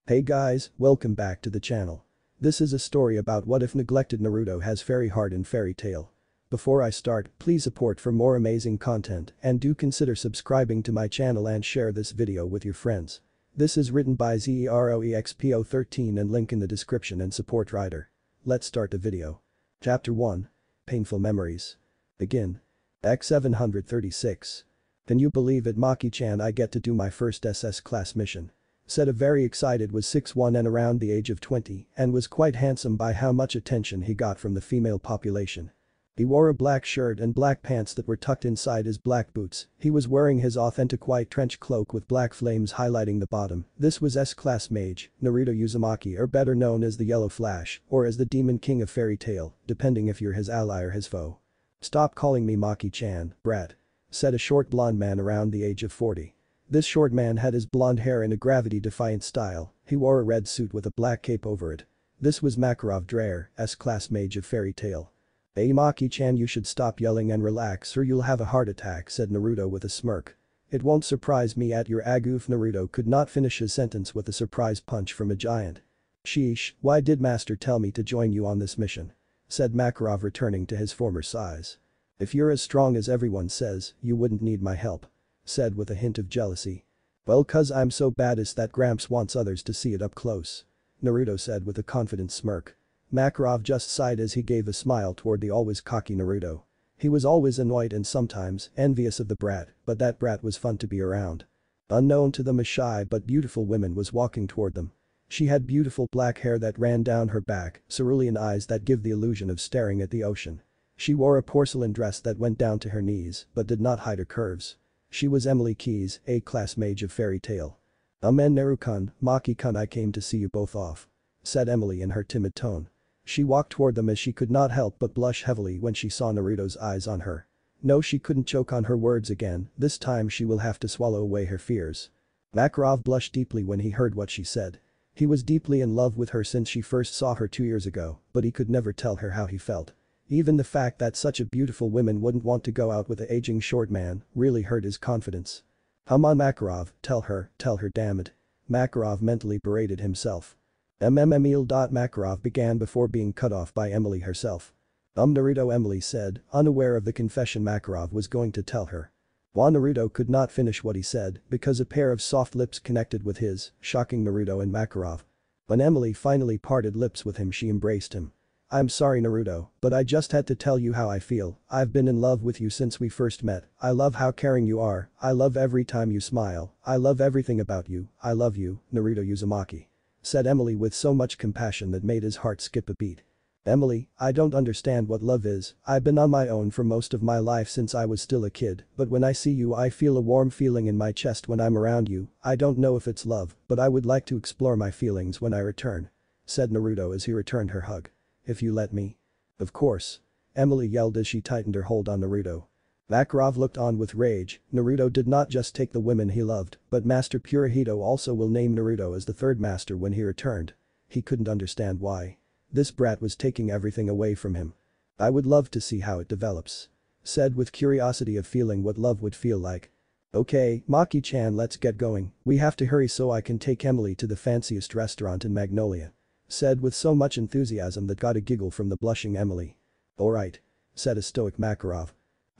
Hey guys, welcome back to the channel. This is a story about what if Neglected Naruto has fairy heart in fairy tale. Before I start, please support for more amazing content and do consider subscribing to my channel and share this video with your friends. This is written by ZEROEXPO13 and link in the description and support writer. Let's start the video. Chapter 1. Painful Memories. Begin. Act 736. Can you believe it, Maki-chan, I get to do my first SS class mission. Said a very excited was 6'1" and around the age of 20 and was quite handsome by how much attention he got from the female population. He wore a black shirt and black pants that were tucked inside his black boots. He was wearing his authentic white trench cloak with black flames highlighting the bottom. This was S-class mage, Naruto Uzumaki, or better known as the Yellow Flash or as the Demon King of Fairy Tail, depending if you're his ally or his foe. Stop calling me Maki-chan, brat. Said a short blonde man around the age of 40. This short man had his blonde hair in a gravity-defiant style. He wore a red suit with a black cape over it. This was Makarov Dreyer, S-class mage of Fairy Tail. Hey Maki-chan, you should stop yelling and relax or you'll have a heart attack, said Naruto with a smirk. It won't surprise me at your agoof. Naruto could not finish his sentence with a surprise punch from a giant. Sheesh, why did master tell me to join you on this mission? Said Makarov, returning to his former size. If you're as strong as everyone says, you wouldn't need my help. Said with a hint of jealousy. Well, cuz I'm so badass that Gramps wants others to see it up close. Naruto said with a confident smirk. Makarov just sighed as he gave a smile toward the always cocky Naruto. He was always annoyed and sometimes envious of the brat, but that brat was fun to be around. Unknown to them, a shy but beautiful woman was walking toward them. She had beautiful black hair that ran down her back, cerulean eyes that give the illusion of staring at the ocean. She wore a porcelain dress that went down to her knees but did not hide her curves. She was Emily Keys, A-class mage of Fairy Tail. Amen Naru-kun, Maki-kun, I came to see you both off. Said Emily in her timid tone. She walked toward them as she could not help but blush heavily when she saw Naruto's eyes on her. No, she couldn't choke on her words again, this time she will have to swallow away her fears. Makarov blushed deeply when he heard what she said. He was deeply in love with her since she first saw her 2 years ago, but he could never tell her how he felt. Even the fact that such a beautiful woman wouldn't want to go out with the aging short man really hurt his confidence. Come on Makarov, tell her, damn it. Makarov mentally berated himself. Makarov began before being cut off by Emily herself. Naruto, Emily said, unaware of the confession Makarov was going to tell her. Naruto could not finish what he said because a pair of soft lips connected with his, shocking Naruto and Makarov. When Emily finally parted lips with him, she embraced him. I'm sorry Naruto, but I just had to tell you how I feel. I've been in love with you since we first met. I love how caring you are. I love every time you smile. I love everything about you. I love you, Naruto Uzumaki. Said Emily with so much compassion that made his heart skip a beat. Emily, I don't understand what love is. I've been on my own for most of my life since I was still a kid, but when I see you I feel a warm feeling in my chest when I'm around you. I don't know if it's love, but I would like to explore my feelings when I return. Said Naruto as he returned her hug. If you let me. Of course. Emily yelled as she tightened her hold on Naruto. Makarov looked on with rage. Naruto did not just take the women he loved, but Master Purahito also will name Naruto as the third master when he returned. He couldn't understand why. This brat was taking everything away from him. I would love to see how it develops. Said with curiosity of feeling what love would feel like. Okay, Maki-chan, let's get going. We have to hurry so I can take Emily to the fanciest restaurant in Magnolia. Said with so much enthusiasm that got a giggle from the blushing Emily. Alright. Said a stoic Makarov.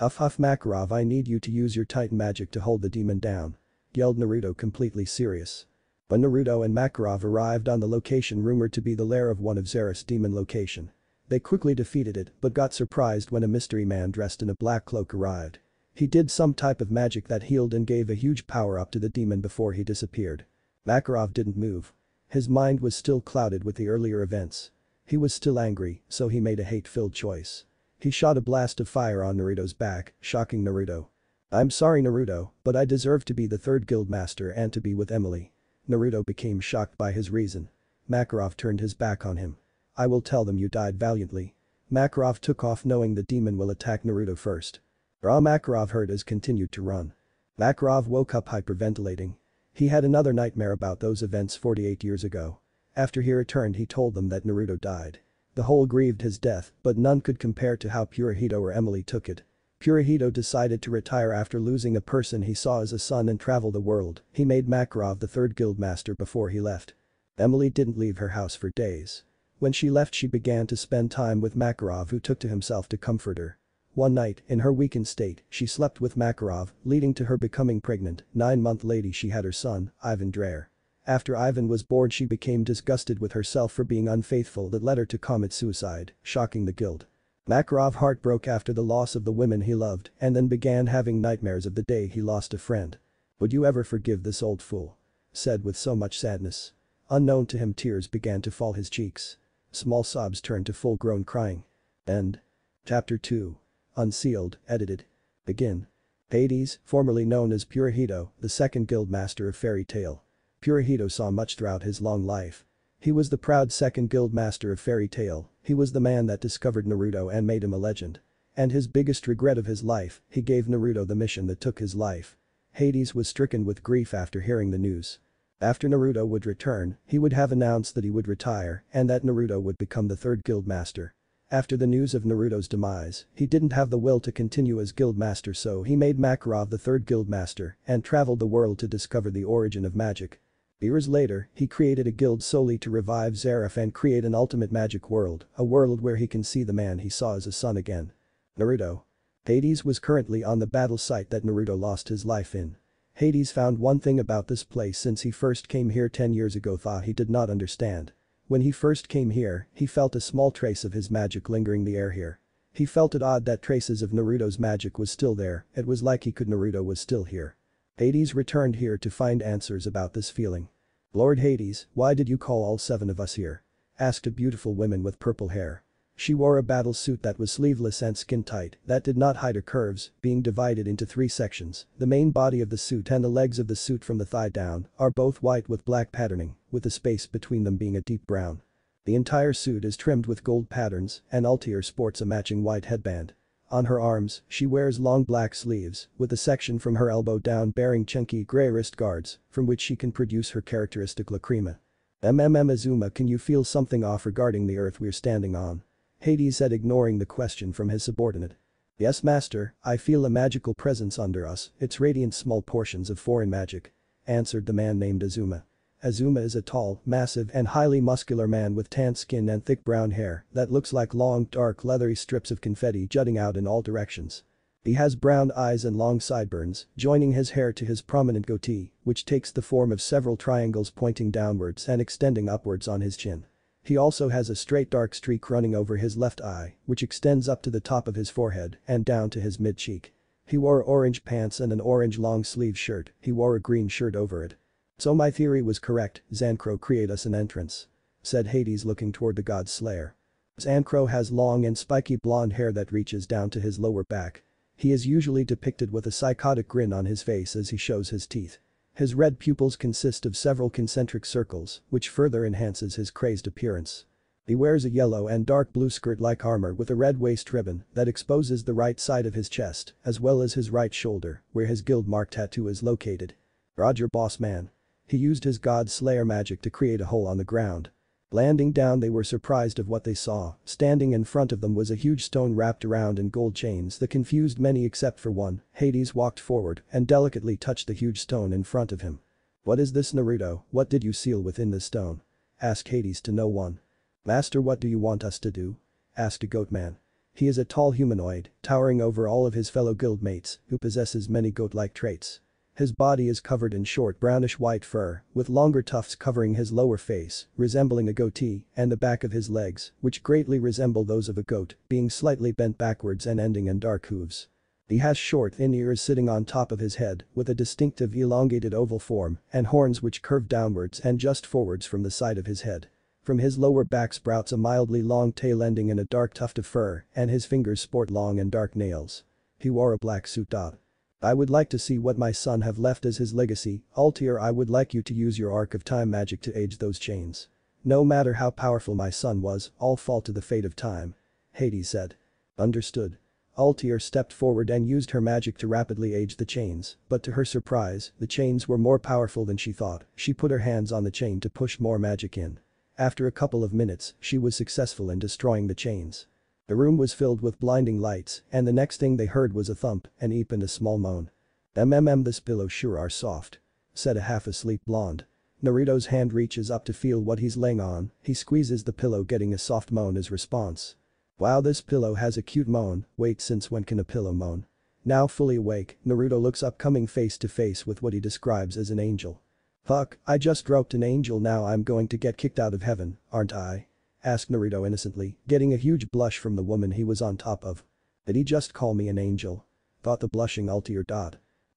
Huff Makarov, I need you to use your Titan magic to hold the demon down. Yelled Naruto completely serious. When Naruto and Makarov arrived on the location rumored to be the lair of one of Zerus' demon location. They quickly defeated it but got surprised when a mystery man dressed in a black cloak arrived. He did some type of magic that healed and gave a huge power up to the demon before he disappeared. Makarov didn't move. His mind was still clouded with the earlier events. He was still angry, so he made a hate-filled choice. He shot a blast of fire on Naruto's back, shocking Naruto. I'm sorry Naruto, but I deserve to be the third guild master and to be with Emily. Naruto became shocked by his reason. Makarov turned his back on him. I will tell them you died valiantly. Makarov took off knowing the demon will attack Naruto first. Makarov heard as continued to run. Makarov woke up hyperventilating. He had another nightmare about those events 48 years ago. After he returned he told them that Naruto died. The whole grieved his death, but none could compare to how Purahito or Emily took it. Purahito decided to retire after losing a person he saw as a son and travel the world. He made Makarov the third guild master before he left. Emily didn't leave her house for days. When she left she began to spend time with Makarov, who took to himself to comfort her. One night, in her weakened state, she slept with Makarov, leading to her becoming pregnant. 9-month later she had her son, Ivan Dreyer. After Ivan was born she became disgusted with herself for being unfaithful that led her to commit suicide, shocking the guild. Makarov heart broke after the loss of the women he loved and then began having nightmares of the day he lost a friend. "Would you ever forgive this old fool?" said with so much sadness. Unknown to him tears began to fall his cheeks. Small sobs turned to full-grown crying. End. Chapter 2. Unsealed, edited. Begin. Hades, formerly known as Purahito, the second guild master of Fairy Tail. Purahito saw much throughout his long life. He was the proud second guild master of Fairy Tail, he was the man that discovered Naruto and made him a legend. And his biggest regret of his life, he gave Naruto the mission that took his life. Hades was stricken with grief after hearing the news. After Naruto would return, he would have announced that he would retire and that Naruto would become the third guild master. After the news of Naruto's demise, he didn't have the will to continue as guild master, so he made Makarov the third guild master and traveled the world to discover the origin of magic. Years later, he created a guild solely to revive Zeref and create an ultimate magic world, a world where he can see the man he saw as a son again. Naruto. Hades was currently on the battle site that Naruto lost his life in. Hades found one thing about this place since he first came here 10 years ago thought he did not understand. When he first came here, he felt a small trace of his magic lingering the air here. He felt it odd that traces of Naruto's magic was still there, it was like Naruto was still here. Hades returned here to find answers about this feeling. "Lord Hades, why did you call all 7 of us here?" asked a beautiful woman with purple hair. She wore a battle suit that was sleeveless and skin-tight that did not hide her curves, being divided into 3 sections. The main body of the suit and the legs of the suit from the thigh down are both white with black patterning, with the space between them being a deep brown. The entire suit is trimmed with gold patterns and Altair sports a matching white headband. On her arms, she wears long black sleeves, with a section from her elbow down bearing chunky grey wrist guards, from which she can produce her characteristic lacrima. Azuma, can you feel something off regarding the earth we're standing on?" Hades said, ignoring the question from his subordinate. "Yes master, I feel a magical presence under us, it's radiant small portions of foreign magic," answered the man named Azuma. Azuma is a tall, massive and highly muscular man with tan skin and thick brown hair that looks like long, dark leathery strips of confetti jutting out in all directions. He has brown eyes and long sideburns, joining his hair to his prominent goatee, which takes the form of several triangles pointing downwards and extending upwards on his chin. He also has a straight dark streak running over his left eye, which extends up to the top of his forehead and down to his mid-cheek. He wore orange pants and an orange long-sleeve shirt, he wore a green shirt over it. "So my theory was correct, Zancro create us an entrance," said Hades looking toward the god slayer. Zancro has long and spiky blonde hair that reaches down to his lower back. He is usually depicted with a psychotic grin on his face as he shows his teeth. His red pupils consist of several concentric circles, which further enhances his crazed appearance. He wears a yellow and dark blue skirt-like armor with a red waist ribbon that exposes the right side of his chest, as well as his right shoulder, where his guild mark tattoo is located. Roger boss man. He used his god slayer magic to create a hole on the ground. Landing down they were surprised of what they saw, standing in front of them was a huge stone wrapped around in gold chains that confused many except for one. Hades walked forward and delicately touched the huge stone in front of him. "What is this Naruto, what did you seal within this stone?" asked Hades to no one. "Master, what do you want us to do?" asked a goat man. He is a tall humanoid, towering over all of his fellow guildmates, who possesses many goat-like traits. His body is covered in short brownish-white fur, with longer tufts covering his lower face, resembling a goatee, and the back of his legs, which greatly resemble those of a goat, being slightly bent backwards and ending in dark hooves. He has short thin ears sitting on top of his head, with a distinctive elongated oval form, and horns which curve downwards and just forwards from the side of his head. From his lower back sprouts a mildly long tail ending in a dark tuft of fur, and his fingers sport long and dark nails. He wore a black suit. "I would like to see what my son have left as his legacy, Altair, I would like you to use your arc of time magic to age those chains. No matter how powerful my son was, all fall to the fate of time," Hades said. "Understood." Altair stepped forward and used her magic to rapidly age the chains, but to her surprise, the chains were more powerful than she thought. She put her hands on the chain to push more magic in. After a couple of minutes, she was successful in destroying the chains. The room was filled with blinding lights, and the next thing they heard was a thump, an eep and a small moan. "This pillow sure are soft," said a half-asleep blonde. Naruto's hand reaches up to feel what he's laying on, he squeezes the pillow getting a soft moan as response. Wow, this pillow has a cute moan, wait, since when can a pillow moan? Now fully awake, Naruto looks up, coming face to face with what he describes as an angel. Fuck, I just roped an angel, now I'm going to get kicked out of heaven, aren't I? Asked Naruto innocently, getting a huge blush from the woman he was on top of. Did he just call me an angel? Thought the blushing Altair.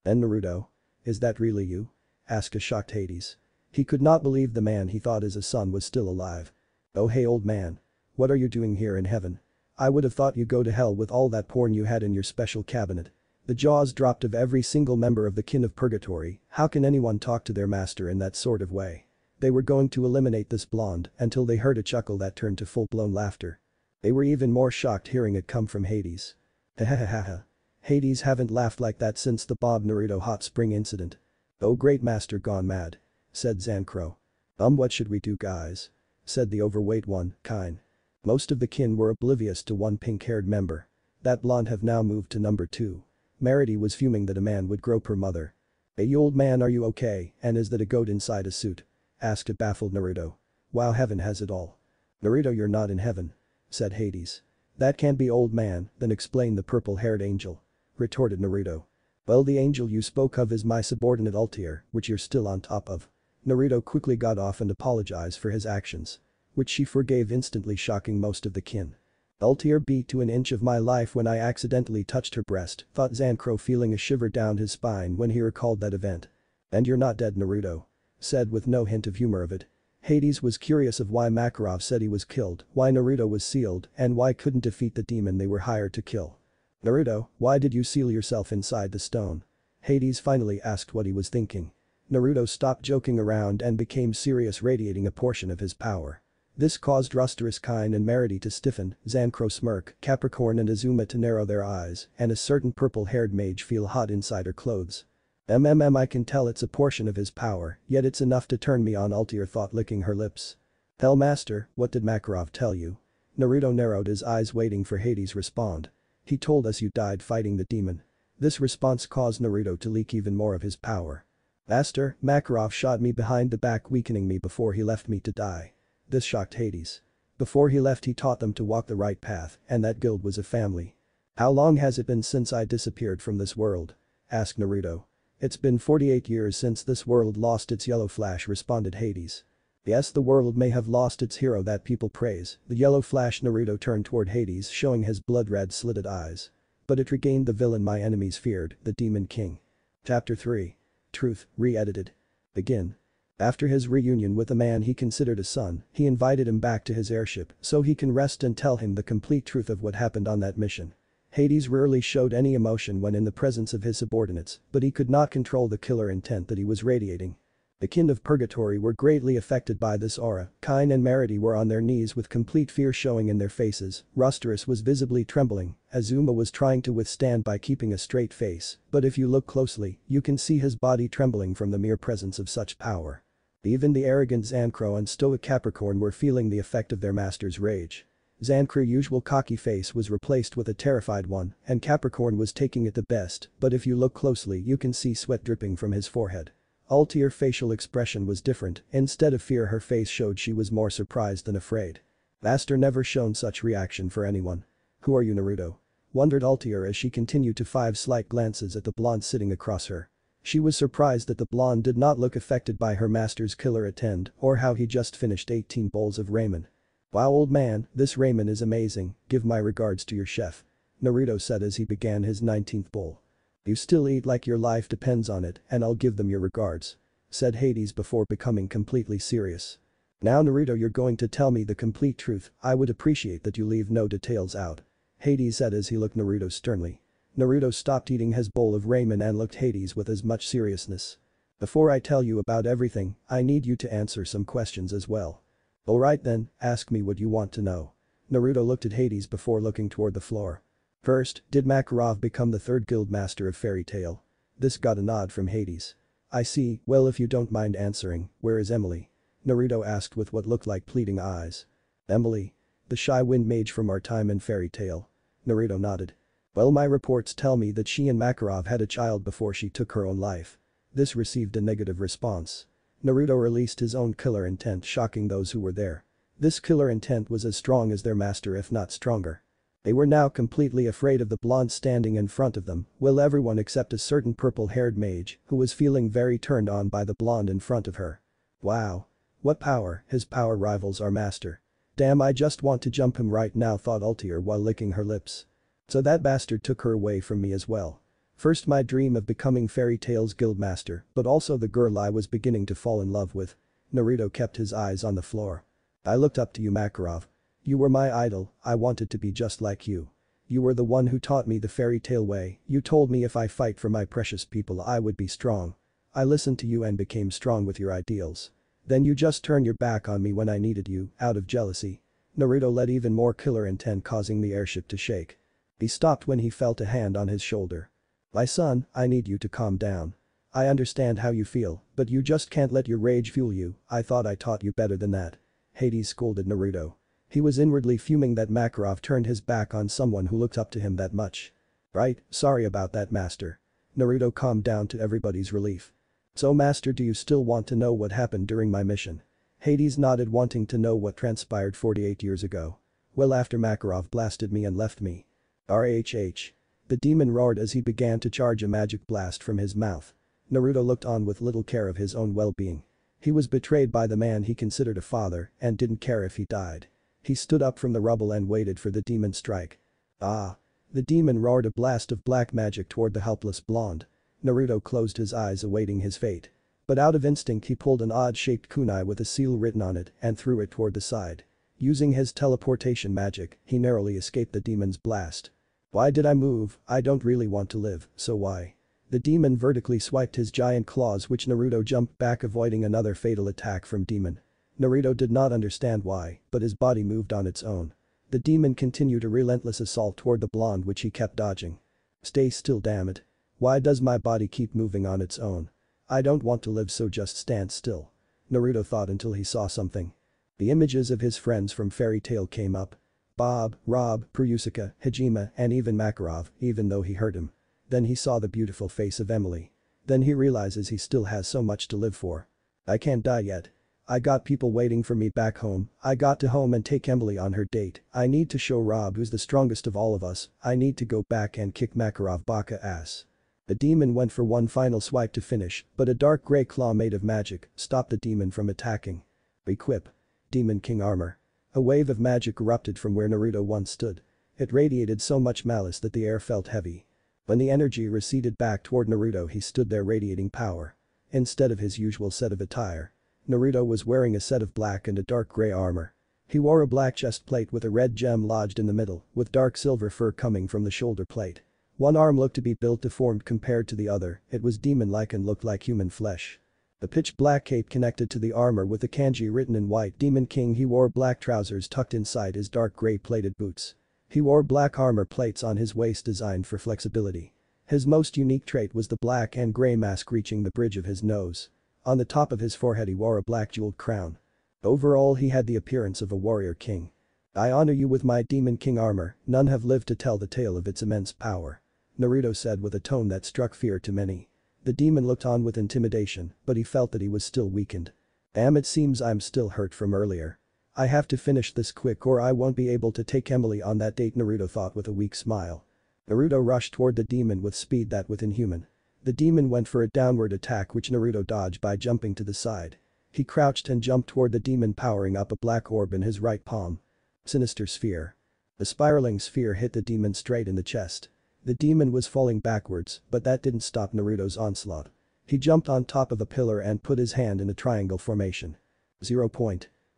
Then Naruto. Is that really you? Asked a shocked Hades. He could not believe the man he thought as his son was still alive. Oh hey old man. What are you doing here in heaven? I would have thought you'd go to hell with all that porn you had in your special cabinet. The jaws dropped of every single member of the kin of purgatory. How can anyone talk to their master in that sort of way? They were going to eliminate this blonde until they heard a chuckle that turned to full-blown laughter. They were even more shocked hearing it come from Hades. Hahaha. Hades haven't laughed like that since the Bob Naruto hot spring incident. Oh great master gone mad. Said Zancro. What should we do guys? Said the overweight one, Kine. Most of the kin were oblivious to one pink-haired member. That blonde have now moved to number 2. Merity was fuming that a man would grope her mother. Hey you old man, are you okay, and is that a goat inside a suit? Asked a baffled Naruto. Wow, heaven has it all. Naruto, you're not in heaven. Said Hades. That can't be old man, then explain the purple-haired angel. Retorted Naruto. Well, the angel you spoke of is my subordinate Altair, which you're still on top of. Naruto quickly got off and apologized for his actions. Which she forgave instantly, shocking most of the kin. Altair beat to an inch of my life when I accidentally touched her breast, thought Zancro, feeling a shiver down his spine when he recalled that event. And you're not dead, Naruto. Said with no hint of humor of it. Hades was curious of why Makarov said he was killed, why Naruto was sealed, and why couldn't defeat the demon they were hired to kill. Naruto, why did you seal yourself inside the stone? Hades finally asked what he was thinking. Naruto stopped joking around and became serious, radiating a portion of his power. This caused Rusterus, Kine and Merity to stiffen, Zancro smirk, Capricorn and Azuma to narrow their eyes, and a certain purple-haired mage feel hot inside her clothes. I can tell it's a portion of his power, yet it's enough to turn me on, Altair thought, licking her lips. Hell master, what did Makarov tell you? Naruto narrowed his eyes waiting for Hades' respond. He told us you died fighting the demon. This response caused Naruto to leak even more of his power. Master, Makarov shot me behind the back, weakening me before he left me to die. This shocked Hades. Before he left he taught them to walk the right path, and that guild was a family. How long has it been since I disappeared from this world? Asked Naruto. It's been 48 years since this world lost its yellow flash, responded Hades. Yes, the world may have lost its hero that people praise, the yellow flash. Naruto turned toward Hades, showing his blood-red slitted eyes. But it regained the villain my enemies feared, the Demon King. Chapter 3. Truth, re-edited. Begin. After his reunion with a man he considered a son, he invited him back to his airship so he can rest and tell him the complete truth of what happened on that mission. Hades rarely showed any emotion when in the presence of his subordinates, but he could not control the killer intent that he was radiating. The kin of purgatory were greatly affected by this aura. Kine and Merity were on their knees with complete fear showing in their faces. Rusterus was visibly trembling. Azuma was trying to withstand by keeping a straight face, but if you look closely, you can see his body trembling from the mere presence of such power. Even the arrogant Zancro and stoic Capricorn were feeling the effect of their master's rage. Zancro's usual cocky face was replaced with a terrified one, and Capricorn was taking it the best, but if you look closely you can see sweat dripping from his forehead. Altair's facial expression was different, instead of fear her face showed she was more surprised than afraid. Master never shown such reaction for anyone. Who are you, Naruto? Wondered Altair as she continued to fire slight glances at the blonde sitting across her. She was surprised that the blonde did not look affected by her master's killer intent or how he just finished 18 bowls of ramen. Wow old man, this ramen is amazing, give my regards to your chef. Naruto said as he began his 19th bowl. You still eat like your life depends on it and I'll give them your regards. Said Hades before becoming completely serious. Now Naruto, you're going to tell me the complete truth, I would appreciate that you leave no details out. Hades said as he looked Naruto sternly. Naruto stopped eating his bowl of ramen and looked Hades with as much seriousness. Before I tell you about everything, I need you to answer some questions as well. Alright then, ask me what you want to know. Naruto looked at Hades before looking toward the floor. First, did Makarov become the third guild master of Fairy Tail? This got a nod from Hades. I see, well if you don't mind answering, where is Emily? Naruto asked with what looked like pleading eyes. Emily? The shy wind mage from our time in Fairy Tail. Naruto nodded. Well, my reports tell me that she and Makarov had a child before she took her own life. This received a negative response. Naruto released his own killer intent, shocking those who were there. This killer intent was as strong as their master, if not stronger. They were now completely afraid of the blonde standing in front of them, well, everyone except a certain purple-haired mage who was feeling very turned on by the blonde in front of her. Wow. What power, his power rivals our master. Damn, I just want to jump him right now, thought Altier while licking her lips. So that bastard took her away from me as well. First my dream of becoming Fairy Tail's guildmaster, but also the girl I was beginning to fall in love with. Naruto kept his eyes on the floor. I looked up to you, Makarov. You were my idol, I wanted to be just like you. You were the one who taught me the fairy tale way, you told me if I fight for my precious people I would be strong. I listened to you and became strong with your ideals. Then you just turned your back on me when I needed you, out of jealousy. Naruto let even more killer intent, causing the airship to shake. He stopped when he felt a hand on his shoulder. My son, I need you to calm down. I understand how you feel, but you just can't let your rage fuel you, I thought I taught you better than that. Hades scolded Naruto. He was inwardly fuming that Makarov turned his back on someone who looked up to him that much. Right, sorry about that, master. Naruto calmed down to everybody's relief. So master, do you still want to know what happened during my mission? Hades nodded, wanting to know what transpired 48 years ago. Well, after Makarov blasted me and left me. RHH. The demon roared as he began to charge a magic blast from his mouth. Naruto looked on with little care of his own well-being. He was betrayed by the man he considered a father and didn't care if he died. He stood up from the rubble and waited for the demon's strike. Ah! The demon roared a blast of black magic toward the helpless blonde. Naruto closed his eyes awaiting his fate. But out of instinct he pulled an odd-shaped kunai with a seal written on it and threw it toward the side. Using his teleportation magic, he narrowly escaped the demon's blast. Why did I move? I don't really want to live, so why? The demon vertically swiped his giant claws, which Naruto jumped back, avoiding another fatal attack from demon. Naruto did not understand why, but his body moved on its own. The demon continued a relentless assault toward the blonde, which he kept dodging. Stay still, damn it. Why does my body keep moving on its own? I don't want to live, so just stand still. Naruto thought until he saw something. The images of his friends from Fairy Tail came up. Bob, Rob, Perusuka, Hajime, and even Makarov, even though he hurt him. Then he saw the beautiful face of Emily. Then he realizes he still has so much to live for. I can't die yet. I got people waiting for me back home, I got to home and take Emily on her date, I need to show Rob who's the strongest of all of us, I need to go back and kick Makarov baka ass. The demon went for one final swipe to finish, but a dark grey claw made of magic stopped the demon from attacking. Equip. Demon King Armor. A wave of magic erupted from where Naruto once stood. It radiated so much malice that the air felt heavy. When the energy receded back toward Naruto, he stood there radiating power. Instead of his usual set of attire, Naruto was wearing a set of black and a dark grey armor. He wore a black chest plate with a red gem lodged in the middle, with dark silver fur coming from the shoulder plate. One arm looked to be built deformed compared to the other, it was demon-like and looked like human flesh. The pitch black cape connected to the armor with the kanji written in white. Demon King. He wore black trousers tucked inside his dark grey plated boots. He wore black armor plates on his waist designed for flexibility. His most unique trait was the black and grey mask reaching the bridge of his nose. On the top of his forehead he wore a black jeweled crown. Overall he had the appearance of a warrior king. I honor you with my Demon King armor, none have lived to tell the tale of its immense power. Naruto said with a tone that struck fear to many. The demon looked on with intimidation, but he felt that he was still weakened. Damn, it seems I'm still hurt from earlier. I have to finish this quick or I won't be able to take Emily on that date, Naruto thought with a weak smile. Naruto rushed toward the demon with speed that was inhuman. The demon went for a downward attack which Naruto dodged by jumping to the side. He crouched and jumped toward the demon, powering up a black orb in his right palm. Sinister sphere. The spiraling sphere hit the demon straight in the chest. The demon was falling backwards, but that didn't stop Naruto's onslaught. He jumped on top of a pillar and put his hand in a triangle formation. 0.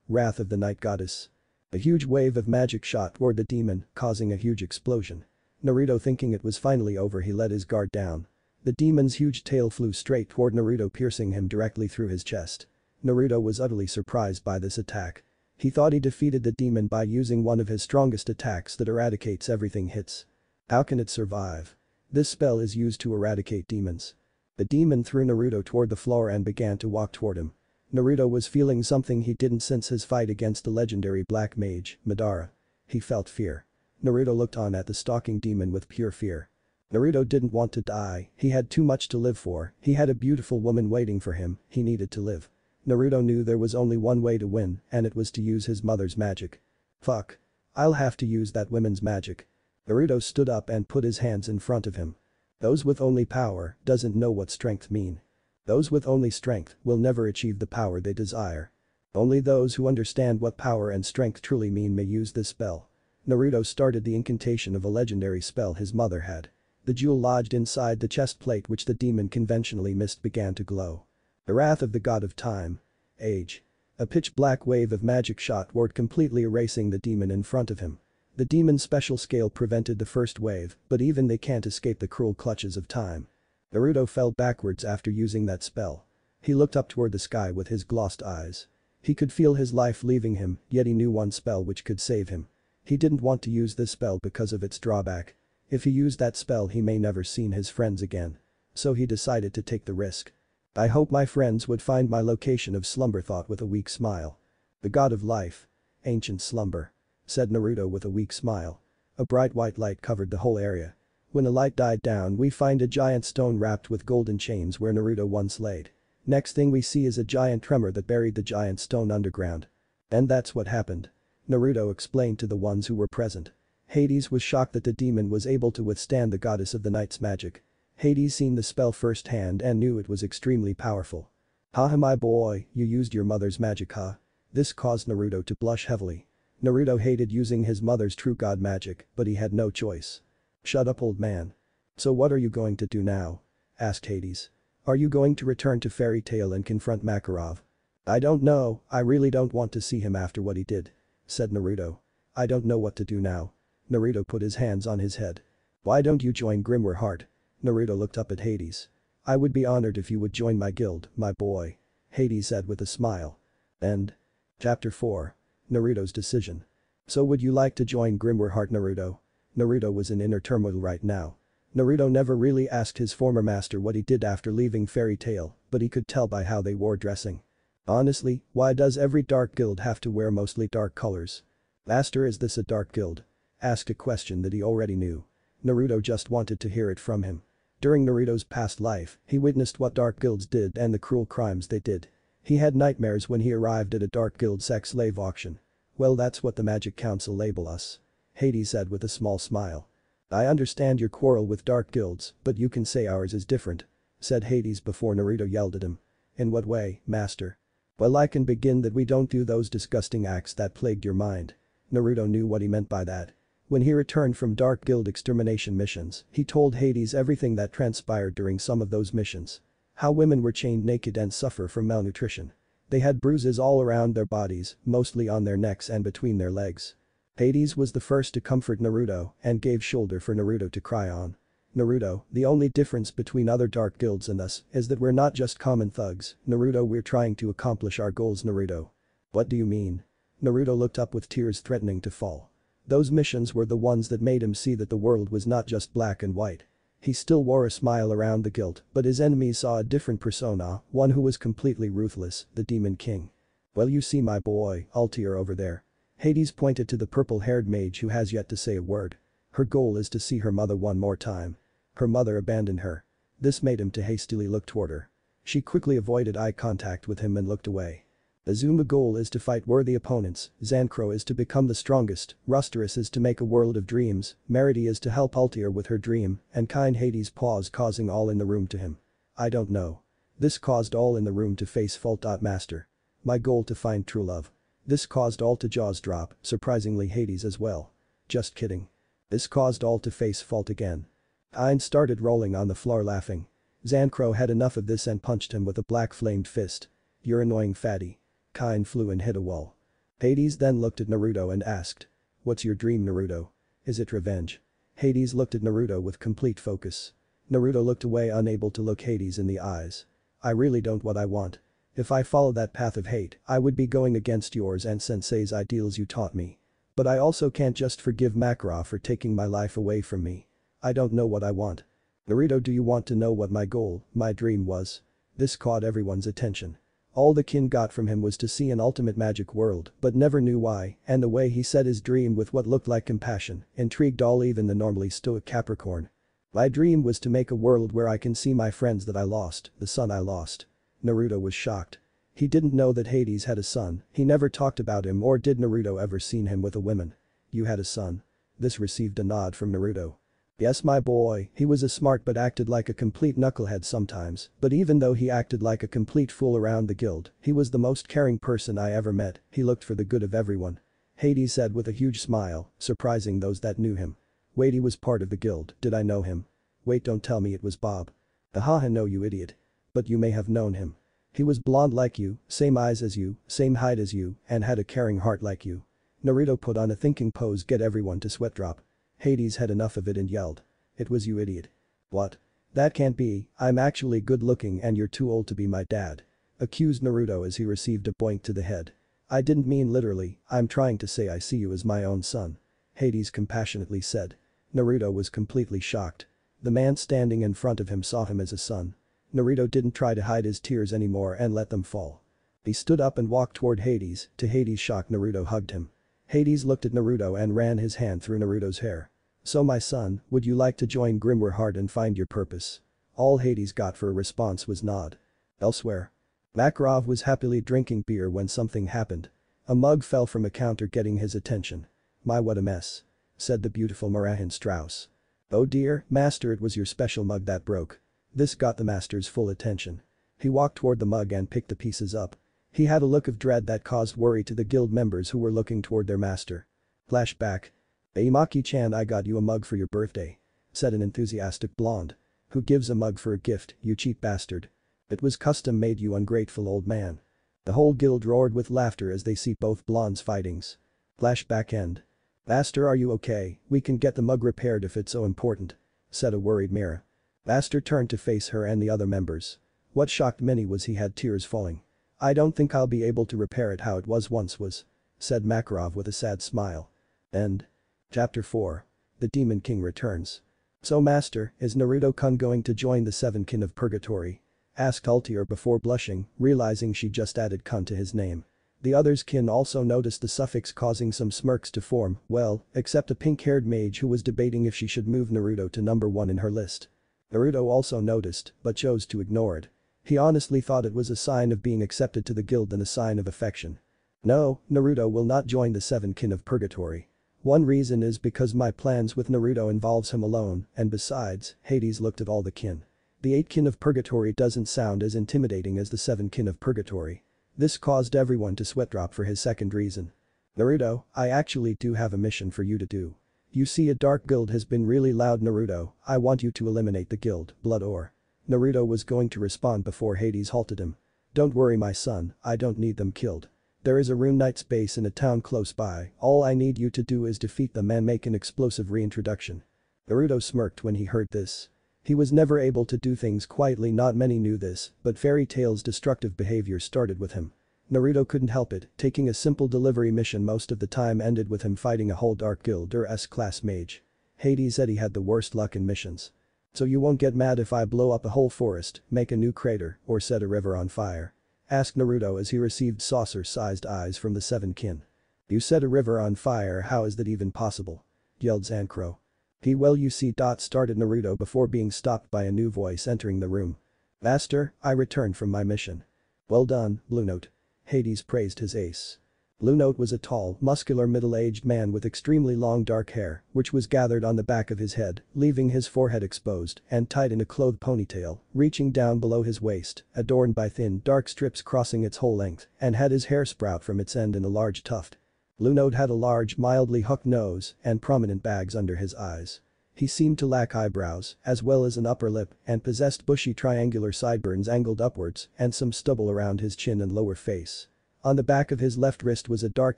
Wrath of the Night Goddess. A huge wave of magic shot toward the demon, causing a huge explosion. Naruto, thinking it was finally over, he let his guard down. The demon's huge tail flew straight toward Naruto, piercing him directly through his chest. Naruto was utterly surprised by this attack. He thought he defeated the demon by using one of his strongest attacks that eradicates everything hits. How can it survive? This spell is used to eradicate demons. The demon threw Naruto toward the floor and began to walk toward him. Naruto was feeling something he didn't since his fight against the legendary black mage, Madara. He felt fear. Naruto looked on at the stalking demon with pure fear. Naruto didn't want to die, he had too much to live for, he had a beautiful woman waiting for him, he needed to live. Naruto knew there was only one way to win, and it was to use his mother's magic. Fuck. I'll have to use that woman's magic. Naruto stood up and put his hands in front of him. Those with only power doesn't know what strength mean. Those with only strength will never achieve the power they desire. Only those who understand what power and strength truly mean may use this spell. Naruto started the incantation of a legendary spell his mother had. The jewel lodged inside the chest plate which the demon conventionally missed began to glow. The wrath of the god of time. Age. A pitch-black wave of magic shot toward completely erasing the demon in front of him. The demon's special scale prevented the first wave, but even they can't escape the cruel clutches of time. Naruto fell backwards after using that spell. He looked up toward the sky with his glossed eyes. He could feel his life leaving him, yet he knew one spell which could save him. He didn't want to use this spell because of its drawback. If he used that spell he may never seen his friends again. So he decided to take the risk. I hope my friends would find my location of slumber, thought with a weak smile. The god of life. Ancient slumber. Said Naruto with a weak smile. A bright white light covered the whole area. When the light died down we find a giant stone wrapped with golden chains where Naruto once laid. Next thing we see is a giant tremor that buried the giant stone underground. And that's what happened. Naruto explained to the ones who were present. Hades was shocked that the demon was able to withstand the goddess of the night's magic. Hades seen the spell firsthand and knew it was extremely powerful. Haha, my boy, you used your mother's magic, huh? This caused Naruto to blush heavily. Naruto hated using his mother's true god magic, but he had no choice. Shut up, old man. So what are you going to do now? Asked Hades. Are you going to return to Fairy Tail and confront Makarov? I don't know, I really don't want to see him after what he did. Said Naruto. I don't know what to do now. Naruto put his hands on his head. Why don't you join Grimwar Heart? Naruto looked up at Hades. I would be honored if you would join my guild, my boy. Hades said with a smile. End. Chapter 4. Naruto's decision. So would you like to join Grimwar Heart, Naruto? Naruto was in inner turmoil right now. Naruto never really asked his former master what he did after leaving Fairy Tail, but he could tell by how they wore dressing. Honestly, why does every dark guild have to wear mostly dark colors? Master, is this a dark guild? Asked a question that he already knew. Naruto just wanted to hear it from him. During Naruto's past life, he witnessed what dark guilds did and the cruel crimes they did. He had nightmares when he arrived at a dark guild sex slave auction. Well, that's what the Magic Council label us. Hades said with a small smile. I understand your quarrel with dark guilds, but you can say ours is different. Said Hades before Naruto yelled at him. In what way, master? Well, I can begin that we don't do those disgusting acts that plagued your mind. Naruto knew what he meant by that. When he returned from Dark Guild extermination missions, he told Hades everything that transpired during some of those missions. How women were chained naked and suffer from malnutrition. They had bruises all around their bodies, mostly on their necks and between their legs. Hades was the first to comfort Naruto and gave shoulder for Naruto to cry on. Naruto, the only difference between other dark guilds and us is that we're not just common thugs, Naruto, we're trying to accomplish our goals, Naruto. What do you mean? Naruto looked up with tears threatening to fall. Those missions were the ones that made him see that the world was not just black and white. He still wore a smile around the guilt, but his enemies saw a different persona, one who was completely ruthless, the Demon King. Well, you see my boy, Altair over there. Hades pointed to the purple-haired mage who has yet to say a word. Her goal is to see her mother one more time. Her mother abandoned her. This made him to hastily look toward her. She quickly avoided eye contact with him and looked away. Azuma goal is to fight worthy opponents, Zancro is to become the strongest, Rusterus is to make a world of dreams, Merity is to help Altair with her dream, and kind Hades paused, causing all in the room to him. I don't know. This caused all in the room to face fault. Master. My goal to find true love. This caused all to jaws drop, surprisingly Hades as well. Just kidding. This caused all to face fault again. Ein started rolling on the floor laughing. Zancro had enough of this and punched him with a black flamed fist. You're annoying, fatty. Kain flew and hit a wall. Hades then looked at Naruto and asked. What's your dream, Naruto? Is it revenge? Hades looked at Naruto with complete focus. Naruto looked away, unable to look Hades in the eyes. I really don't what I want. If I follow that path of hate, I would be going against yours and Sensei's ideals you taught me. But I also can't just forgive Makarov for taking my life away from me. I don't know what I want. Naruto, do you want to know what my goal, my dream was? This caught everyone's attention. All the kin got from him was to see an ultimate magic world, but never knew why, and the way he said his dream with what looked like compassion intrigued all, even the normally stoic Capricorn. My dream was to make a world where I can see my friends that I lost, the son I lost. Naruto was shocked. He didn't know that Hades had a son, he never talked about him or did Naruto ever seen him with a woman. You had a son? This received a nod from Naruto. Yes my boy, he was a smart but acted like a complete knucklehead sometimes, but even though he acted like a complete fool around the guild, he was the most caring person I ever met, he looked for the good of everyone. Hades said with a huge smile, surprising those that knew him. Wait, he was part of the guild, did I know him? Wait, don't tell me it was Bob. Ahaha, no you idiot. But you may have known him. He was blonde like you, same eyes as you, same height as you, and had a caring heart like you. Naruto put on a thinking pose, get everyone to sweat drop. Hades had enough of it and yelled. It was you idiot. What? That can't be, I'm actually good looking and you're too old to be my dad. Accused Naruto as he received a boink to the head. I didn't mean literally, I'm trying to say I see you as my own son. Hades compassionately said. Naruto was completely shocked. The man standing in front of him saw him as a son. Naruto didn't try to hide his tears anymore and let them fall. He stood up and walked toward Hades, to Hades' shock Naruto hugged him. Hades looked at Naruto and ran his hand through Naruto's hair. So my son, would you like to join Grimwar Heart and find your purpose? All Hades got for a response was nod. Elsewhere. Makarov was happily drinking beer when something happened. A mug fell from a counter getting his attention. My what a mess. Said the beautiful Marahan Strauss. Oh dear, master, it was your special mug that broke. This got the master's full attention. He walked toward the mug and picked the pieces up. He had a look of dread that caused worry to the guild members who were looking toward their master. Flashback. Imaki-chan, I got you a mug for your birthday. Said an enthusiastic blonde. Who gives a mug for a gift, you cheap bastard. It was custom made, you ungrateful old man. The whole guild roared with laughter as they see both blondes fightings. Flashback end. Master, are you okay? We can get the mug repaired if it's so important. Said a worried Mira. Master turned to face her and the other members. What shocked many was he had tears falling. I don't think I'll be able to repair it how it was once was. Said Makarov with a sad smile. End. Chapter 4. The Demon King returns. So master, is Naruto-kun going to join the 7 kin of purgatory? Asked Altier before blushing, realizing she just added kun to his name. The others kin also noticed the suffix causing some smirks to form, well, except a pink-haired mage who was debating if she should move Naruto to number 1 in her list. Naruto also noticed, but chose to ignore it. He honestly thought it was a sign of being accepted to the guild and a sign of affection. No, Naruto will not join the 7 kin of purgatory. One reason is because my plans with Naruto involves him alone, and besides, Hades looked at all the kin. The 8 kin of purgatory doesn't sound as intimidating as the 7 kin of purgatory. This caused everyone to sweat drop for his second reason. Naruto, I actually do have a mission for you to do. You see, a dark guild has been really loud. Naruto, I want you to eliminate the guild, blood or. Naruto was going to respond before Hades halted him. Don't worry my son, I don't need them killed. There is a Rune Knight's base in a town close by, all I need you to do is defeat them and make an explosive reintroduction. Naruto smirked when he heard this. He was never able to do things quietly, not many knew this, but Fairy Tail's destructive behavior started with him. Naruto couldn't help it, taking a simple delivery mission most of the time ended with him fighting a whole Dark Guild or S-class mage. Hades said he had the worst luck in missions. So you won't get mad if I blow up a whole forest, make a new crater, or set a river on fire? Asked Naruto as he received saucer-sized eyes from the 7 kin. You set a river on fire, how is that even possible? Yelled Zankro. Well you see, started Naruto before being stopped by a new voice entering the room. Master, I returned from my mission. Well done, Blue Note. Hades praised his ace. Blue Note was a tall, muscular middle-aged man with extremely long dark hair, which was gathered on the back of his head, leaving his forehead exposed and tied in a clothed ponytail, reaching down below his waist, adorned by thin dark strips crossing its whole length, and had his hair sprout from its end in a large tuft. Blue Note had a large, mildly hooked nose and prominent bags under his eyes. He seemed to lack eyebrows, as well as an upper lip, and possessed bushy triangular sideburns angled upwards and some stubble around his chin and lower face. On the back of his left wrist was a dark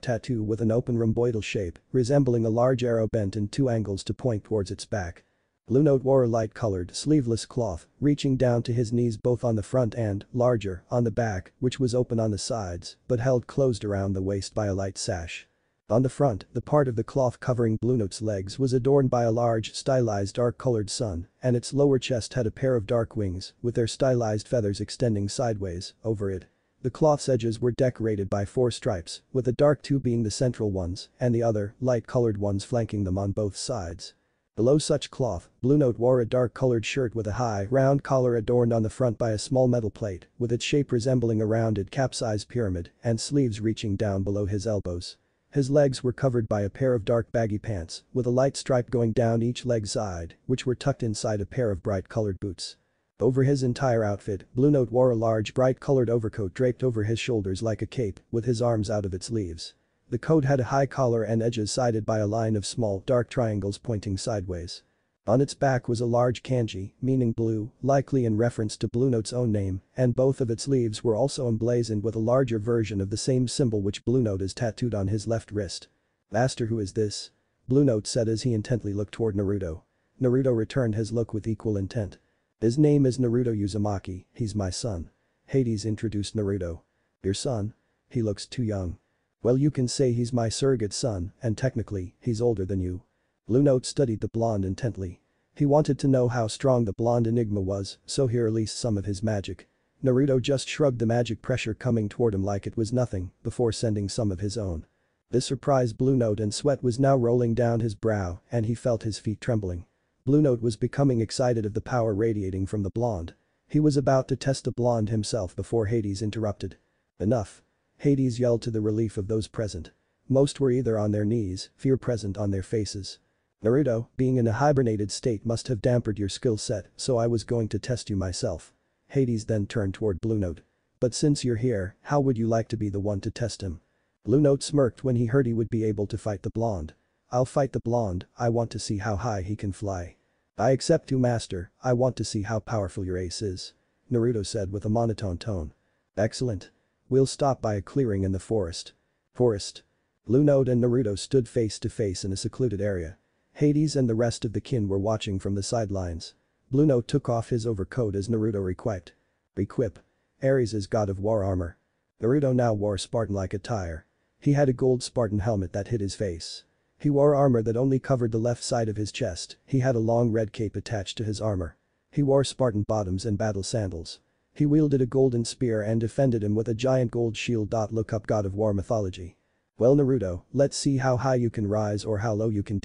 tattoo with an open rhomboidal shape, resembling a large arrow bent in 2 angles to point towards its back. Blue Note wore a light-colored, sleeveless cloth, reaching down to his knees both on the front and, larger, on the back, which was open on the sides, but held closed around the waist by a light sash. On the front, the part of the cloth covering Blue Note's legs was adorned by a large, stylized dark-colored sun, and its lower chest had a pair of dark wings, with their stylized feathers extending sideways, over it. The cloth's edges were decorated by 4 stripes, with the dark 2 being the central ones, and the other, light-colored ones flanking them on both sides. Below such cloth, Blue Note wore a dark-colored shirt with a high, round collar adorned on the front by a small metal plate, with its shape resembling a rounded cap-sized pyramid, and sleeves reaching down below his elbows. His legs were covered by a pair of dark baggy pants, with a light stripe going down each leg side, which were tucked inside a pair of bright-colored boots. Over his entire outfit, Blue Note wore a large bright-colored overcoat draped over his shoulders like a cape, with his arms out of its sleeves. The coat had a high collar and edges sided by a line of small, dark triangles pointing sideways. On its back was a large kanji, meaning blue, likely in reference to Blue Note's own name, and both of its sleeves were also emblazoned with a larger version of the same symbol which Blue Note is tattooed on his left wrist. "Master, who is this?" Blue Note said as he intently looked toward Naruto. Naruto returned his look with equal intent. "His name is Naruto Uzumaki, he's my son." Hades introduced Naruto. "Your son? He looks too young." "Well, you can say he's my surrogate son, and technically, he's older than you." Blue Note studied the blonde intently. He wanted to know how strong the blonde enigma was, so he released some of his magic. Naruto just shrugged the magic pressure coming toward him like it was nothing, before sending some of his own. This surprised Blue Note, and sweat was now rolling down his brow, and he felt his feet trembling. Blue Note was becoming excited of the power radiating from the blonde. He was about to test the blonde himself before Hades interrupted. "Enough." Hades yelled to the relief of those present. Most were either on their knees, fear present on their faces. "Naruto, being in a hibernated state must have dampened your skill set, so I was going to test you myself." Hades then turned toward Blue Note. "But since you're here, how would you like to be the one to test him?" Blue Note smirked when he heard he would be able to fight the blonde. "I'll fight the blonde, I want to see how high he can fly." "I accept you, master, I want to see how powerful your ace is," Naruto said with a monotone tone. "Excellent. We'll stop by a clearing in the forest." Forest. Blue Note and Naruto stood face to face in a secluded area. Hades and the rest of the kin were watching from the sidelines. Blue Note took off his overcoat as Naruto requipped. Requip. Ares is god of war armor. Naruto now wore Spartan-like attire. He had a gold Spartan helmet that hid his face. He wore armor that only covered the left side of his chest. He had a long red cape attached to his armor. He wore Spartan bottoms and battle sandals. He wielded a golden spear and defended him with a giant gold shield. Look up god of war mythology. "Well, Naruto, let's see how high you can rise or how low you can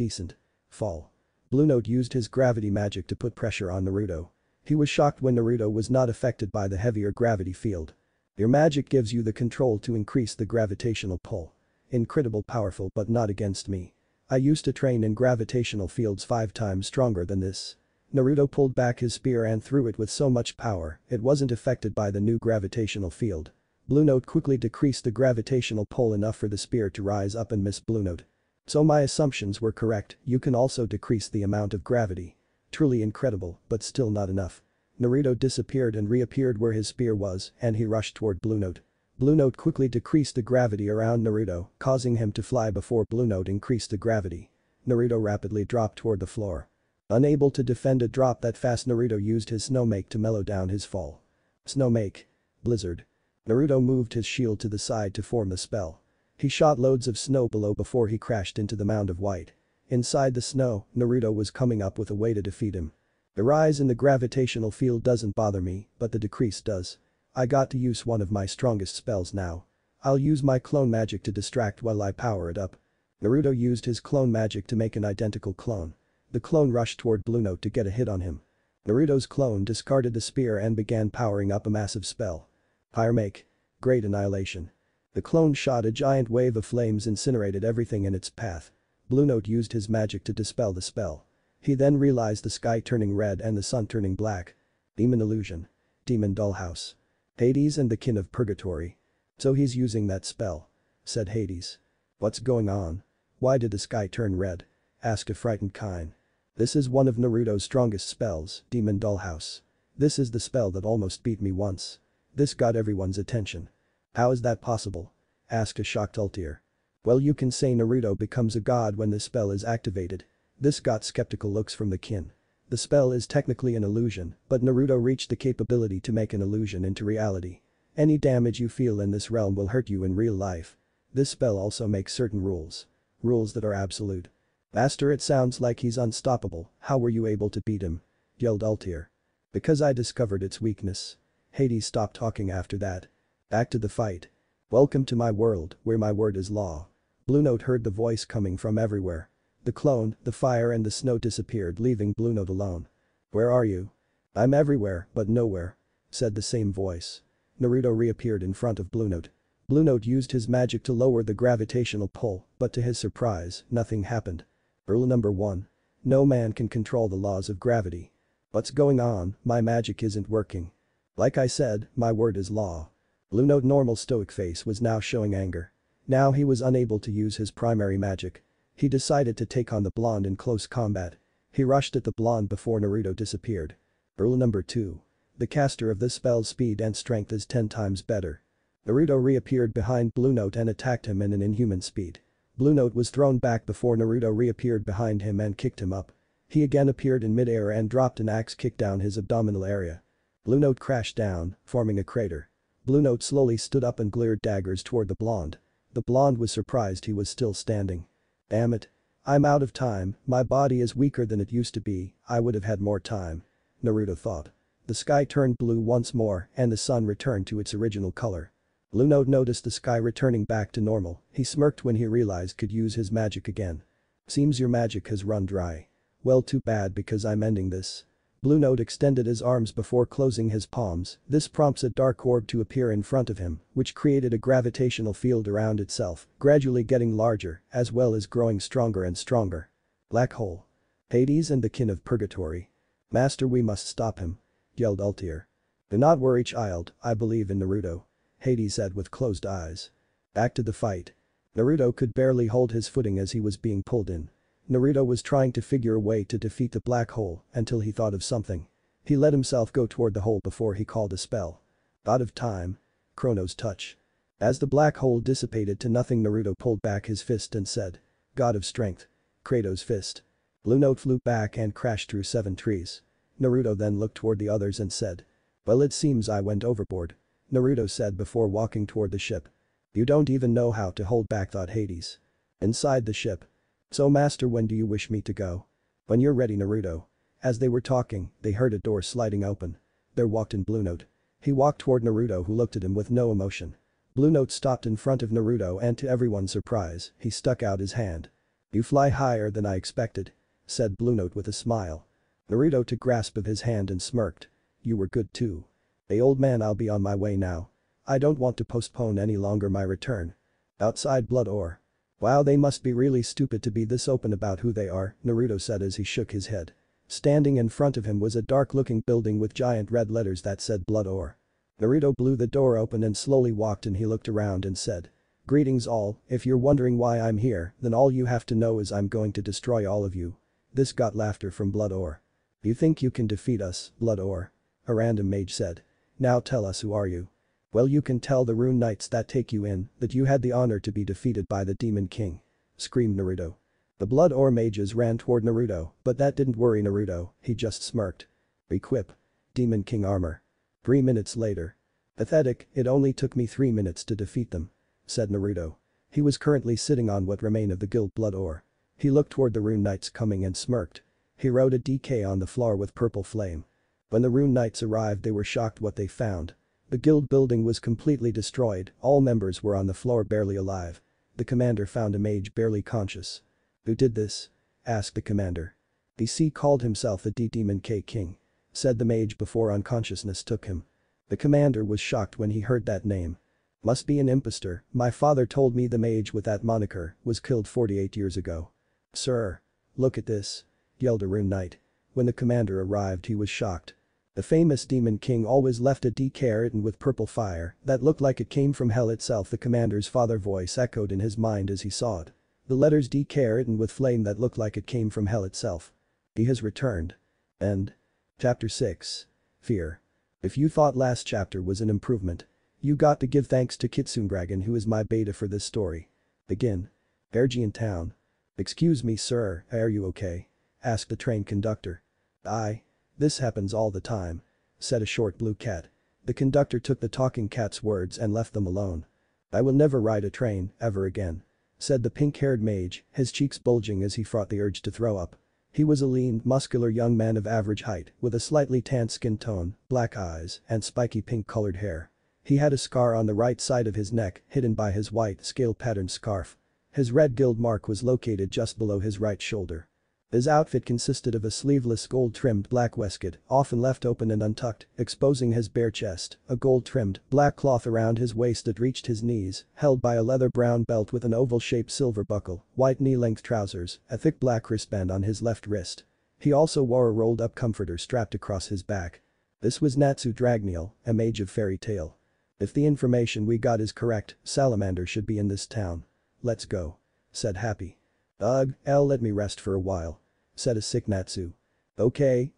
fall." Blue Note used his gravity magic to put pressure on Naruto. He was shocked when Naruto was not affected by the heavier gravity field. "Your magic gives you the control to increase the gravitational pull. Incredible powerful, but not against me. I used to train in gravitational fields 5 times stronger than this." Naruto pulled back his spear and threw it with so much power, it wasn't affected by the new gravitational field. Blue Note quickly decreased the gravitational pull enough for the spear to rise up and miss Blue Note. "So my assumptions were correct, you can also decrease the amount of gravity. Truly incredible, but still not enough." Naruto disappeared and reappeared where his spear was, and he rushed toward Blue Note. Blue Note quickly decreased the gravity around Naruto, causing him to fly before Blue Note increased the gravity. Naruto rapidly dropped toward the floor. Unable to defend a drop that fast, Naruto used his snow make to mellow down his fall. Snow make. Blizzard. Naruto moved his shield to the side to form the spell. He shot loads of snow below before he crashed into the mound of white. Inside the snow, Naruto was coming up with a way to defeat him. "The rise in the gravitational field doesn't bother me, but the decrease does. I got to use one of my strongest spells now. I'll use my clone magic to distract while I power it up." Naruto used his clone magic to make an identical clone. The clone rushed toward Blue Note to get a hit on him. Naruto's clone discarded the spear and began powering up a massive spell. Fire make. Great annihilation. The clone shot a giant wave of flames, incinerated everything in its path. Blue Note used his magic to dispel the spell. He then realized the sky turning red and the sun turning black. Demon illusion. Demon dollhouse. Hades and the kin of purgatory. "So he's using that spell," said Hades. "What's going on? Why did the sky turn red?" asked a frightened Kain. "This is one of Naruto's strongest spells, Demon Dollhouse. This is the spell that almost beat me once. This got everyone's attention." "How is that possible?" asked a shocked Ultier. "Well, you can say Naruto becomes a god when this spell is activated." This got skeptical looks from the kin. The spell is technically an illusion, but Naruto reached the capability to make an illusion into reality. Any damage you feel in this realm will hurt you in real life. This spell also makes certain rules. Rules that are absolute. "Master, it sounds like he's unstoppable, how were you able to beat him?" yelled Ultier. "Because I discovered its weakness." Hades stopped talking after that. Back to the fight. "Welcome to my world, where my word is law." Blue Note heard the voice coming from everywhere. The clone, the fire and the snow disappeared, leaving Blue Note alone. "Where are you?" "I'm everywhere, but nowhere," said the same voice. Naruto reappeared in front of Blue Note. Blue Note used his magic to lower the gravitational pull, but to his surprise, nothing happened. Rule number 1. No man can control the laws of gravity. "What's going on? My magic isn't working." "Like I said, my word is law." Blue Note's normal stoic face was now showing anger. Now he was unable to use his primary magic. He decided to take on the blonde in close combat. He rushed at the blonde before Naruto disappeared. Rule number 2. The caster of this spell's speed and strength is 10 times better. Naruto reappeared behind Blue Note and attacked him in an inhuman speed. Blue Note was thrown back before Naruto reappeared behind him and kicked him up. He again appeared in midair and dropped an axe kick down his abdominal area. Blue Note crashed down, forming a crater. Blue Note slowly stood up and glared daggers toward the blonde. The blonde was surprised he was still standing. "Damn it. I'm out of time, my body is weaker than it used to be, I would have had more time," Naruto thought. The sky turned blue once more and the sun returned to its original color. Blue Note noticed the sky returning back to normal. He smirked when he realized could use his magic again. "Seems your magic has run dry. Well, too bad because I'm ending this." Blue Note extended his arms before closing his palms. This prompts a dark orb to appear in front of him, which created a gravitational field around itself, gradually getting larger, as well as growing stronger and stronger. Black hole. Hades and the kin of purgatory. "Master, we must stop him," yelled Altair. "Do not worry, child, I believe in Naruto," Hades said with closed eyes. Back to the fight. Naruto could barely hold his footing as he was being pulled in. Naruto was trying to figure a way to defeat the black hole until he thought of something. He let himself go toward the hole before he called a spell. Out of time. Chrono's touch. As the black hole dissipated to nothing, Naruto pulled back his fist and said, "God of strength." Kratos' fist. Blue Note flew back and crashed through 7 trees. Naruto then looked toward the others and said, "Well, it seems I went overboard," Naruto said before walking toward the ship. "You don't even know how to hold back," thought Hades. Inside the ship. "So master, when do you wish me to go?" "When you're ready, Naruto." As they were talking, they heard a door sliding open. There walked in Blue Note. He walked toward Naruto, who looked at him with no emotion. Blue Note stopped in front of Naruto and to everyone's surprise, he stuck out his hand. "You fly higher than I expected," said Blue Note with a smile. Naruto took grasp of his hand and smirked. "You were good too." "Hey old man, I'll be on my way now. I don't want to postpone any longer my return." Outside Blood Ore. "Wow, they must be really stupid to be this open about who they are," Naruto said as he shook his head. Standing in front of him was a dark-looking building with giant red letters that said Blood Ore. Naruto blew the door open and slowly walked in. He looked around and said, "Greetings all, if you're wondering why I'm here, then all you have to know is I'm going to destroy all of you." This got laughter from Blood Ore. "You think you can defeat us, Blood Ore?" a random mage said. "Now tell us, who are you?" "Well, you can tell the rune knights that take you in that you had the honor to be defeated by the Demon King," screamed Naruto. The Blood Ore mages ran toward Naruto, but that didn't worry Naruto, he just smirked. "Equip. Demon King armor." 3 minutes later. "Pathetic, it only took me 3 minutes to defeat them," said Naruto. He was currently sitting on what remained of the guild Blood Ore. He looked toward the rune knights coming and smirked. He wrote a DK on the floor with purple flame. When the rune knights arrived, they were shocked what they found. The guild building was completely destroyed, all members were on the floor barely alive. The commander found a mage barely conscious. "Who did this?" asked the commander. "DC called himself the Demon King," said the mage before unconsciousness took him. The commander was shocked when he heard that name. "Must be an impostor, my father told me the mage with that moniker was killed 48 years ago." "Sir. Look at this," yelled a rune knight. When the commander arrived, he was shocked. The famous Demon King always left a DK written with purple fire that looked like it came from hell itself. The commander's father voice echoed in his mind as he saw it. The letters DK written with flame that looked like it came from hell itself. He has returned. End. Chapter 6. Fear. If you thought last chapter was an improvement, you got to give thanks to Kitsune Dragon, who is my beta for this story. Begin. Ergian Town. "Excuse me sir, are you okay?" asked the train conductor. "Aye. This happens all the time," said a short blue cat. The conductor took the talking cat's words and left them alone. "I will never ride a train, ever again," said the pink-haired mage, his cheeks bulging as he fought the urge to throw up. He was a lean, muscular young man of average height with a slightly tanned skin tone, black eyes, and spiky pink-colored hair. He had a scar on the right side of his neck hidden by his white scale-patterned scarf. His red guild mark was located just below his right shoulder. His outfit consisted of a sleeveless gold-trimmed black waistcoat, often left open and untucked, exposing his bare chest, a gold-trimmed black cloth around his waist that reached his knees, held by a leather brown belt with an oval-shaped silver buckle, white knee-length trousers, a thick black wristband on his left wrist. He also wore a rolled-up comforter strapped across his back. This was Natsu Dragneel, a mage of fairy tale. If the information we got is correct, Salamander should be in this town. Let's go. Said Happy. Ugh, let me rest for a while. Said a sick Natsu. Okay,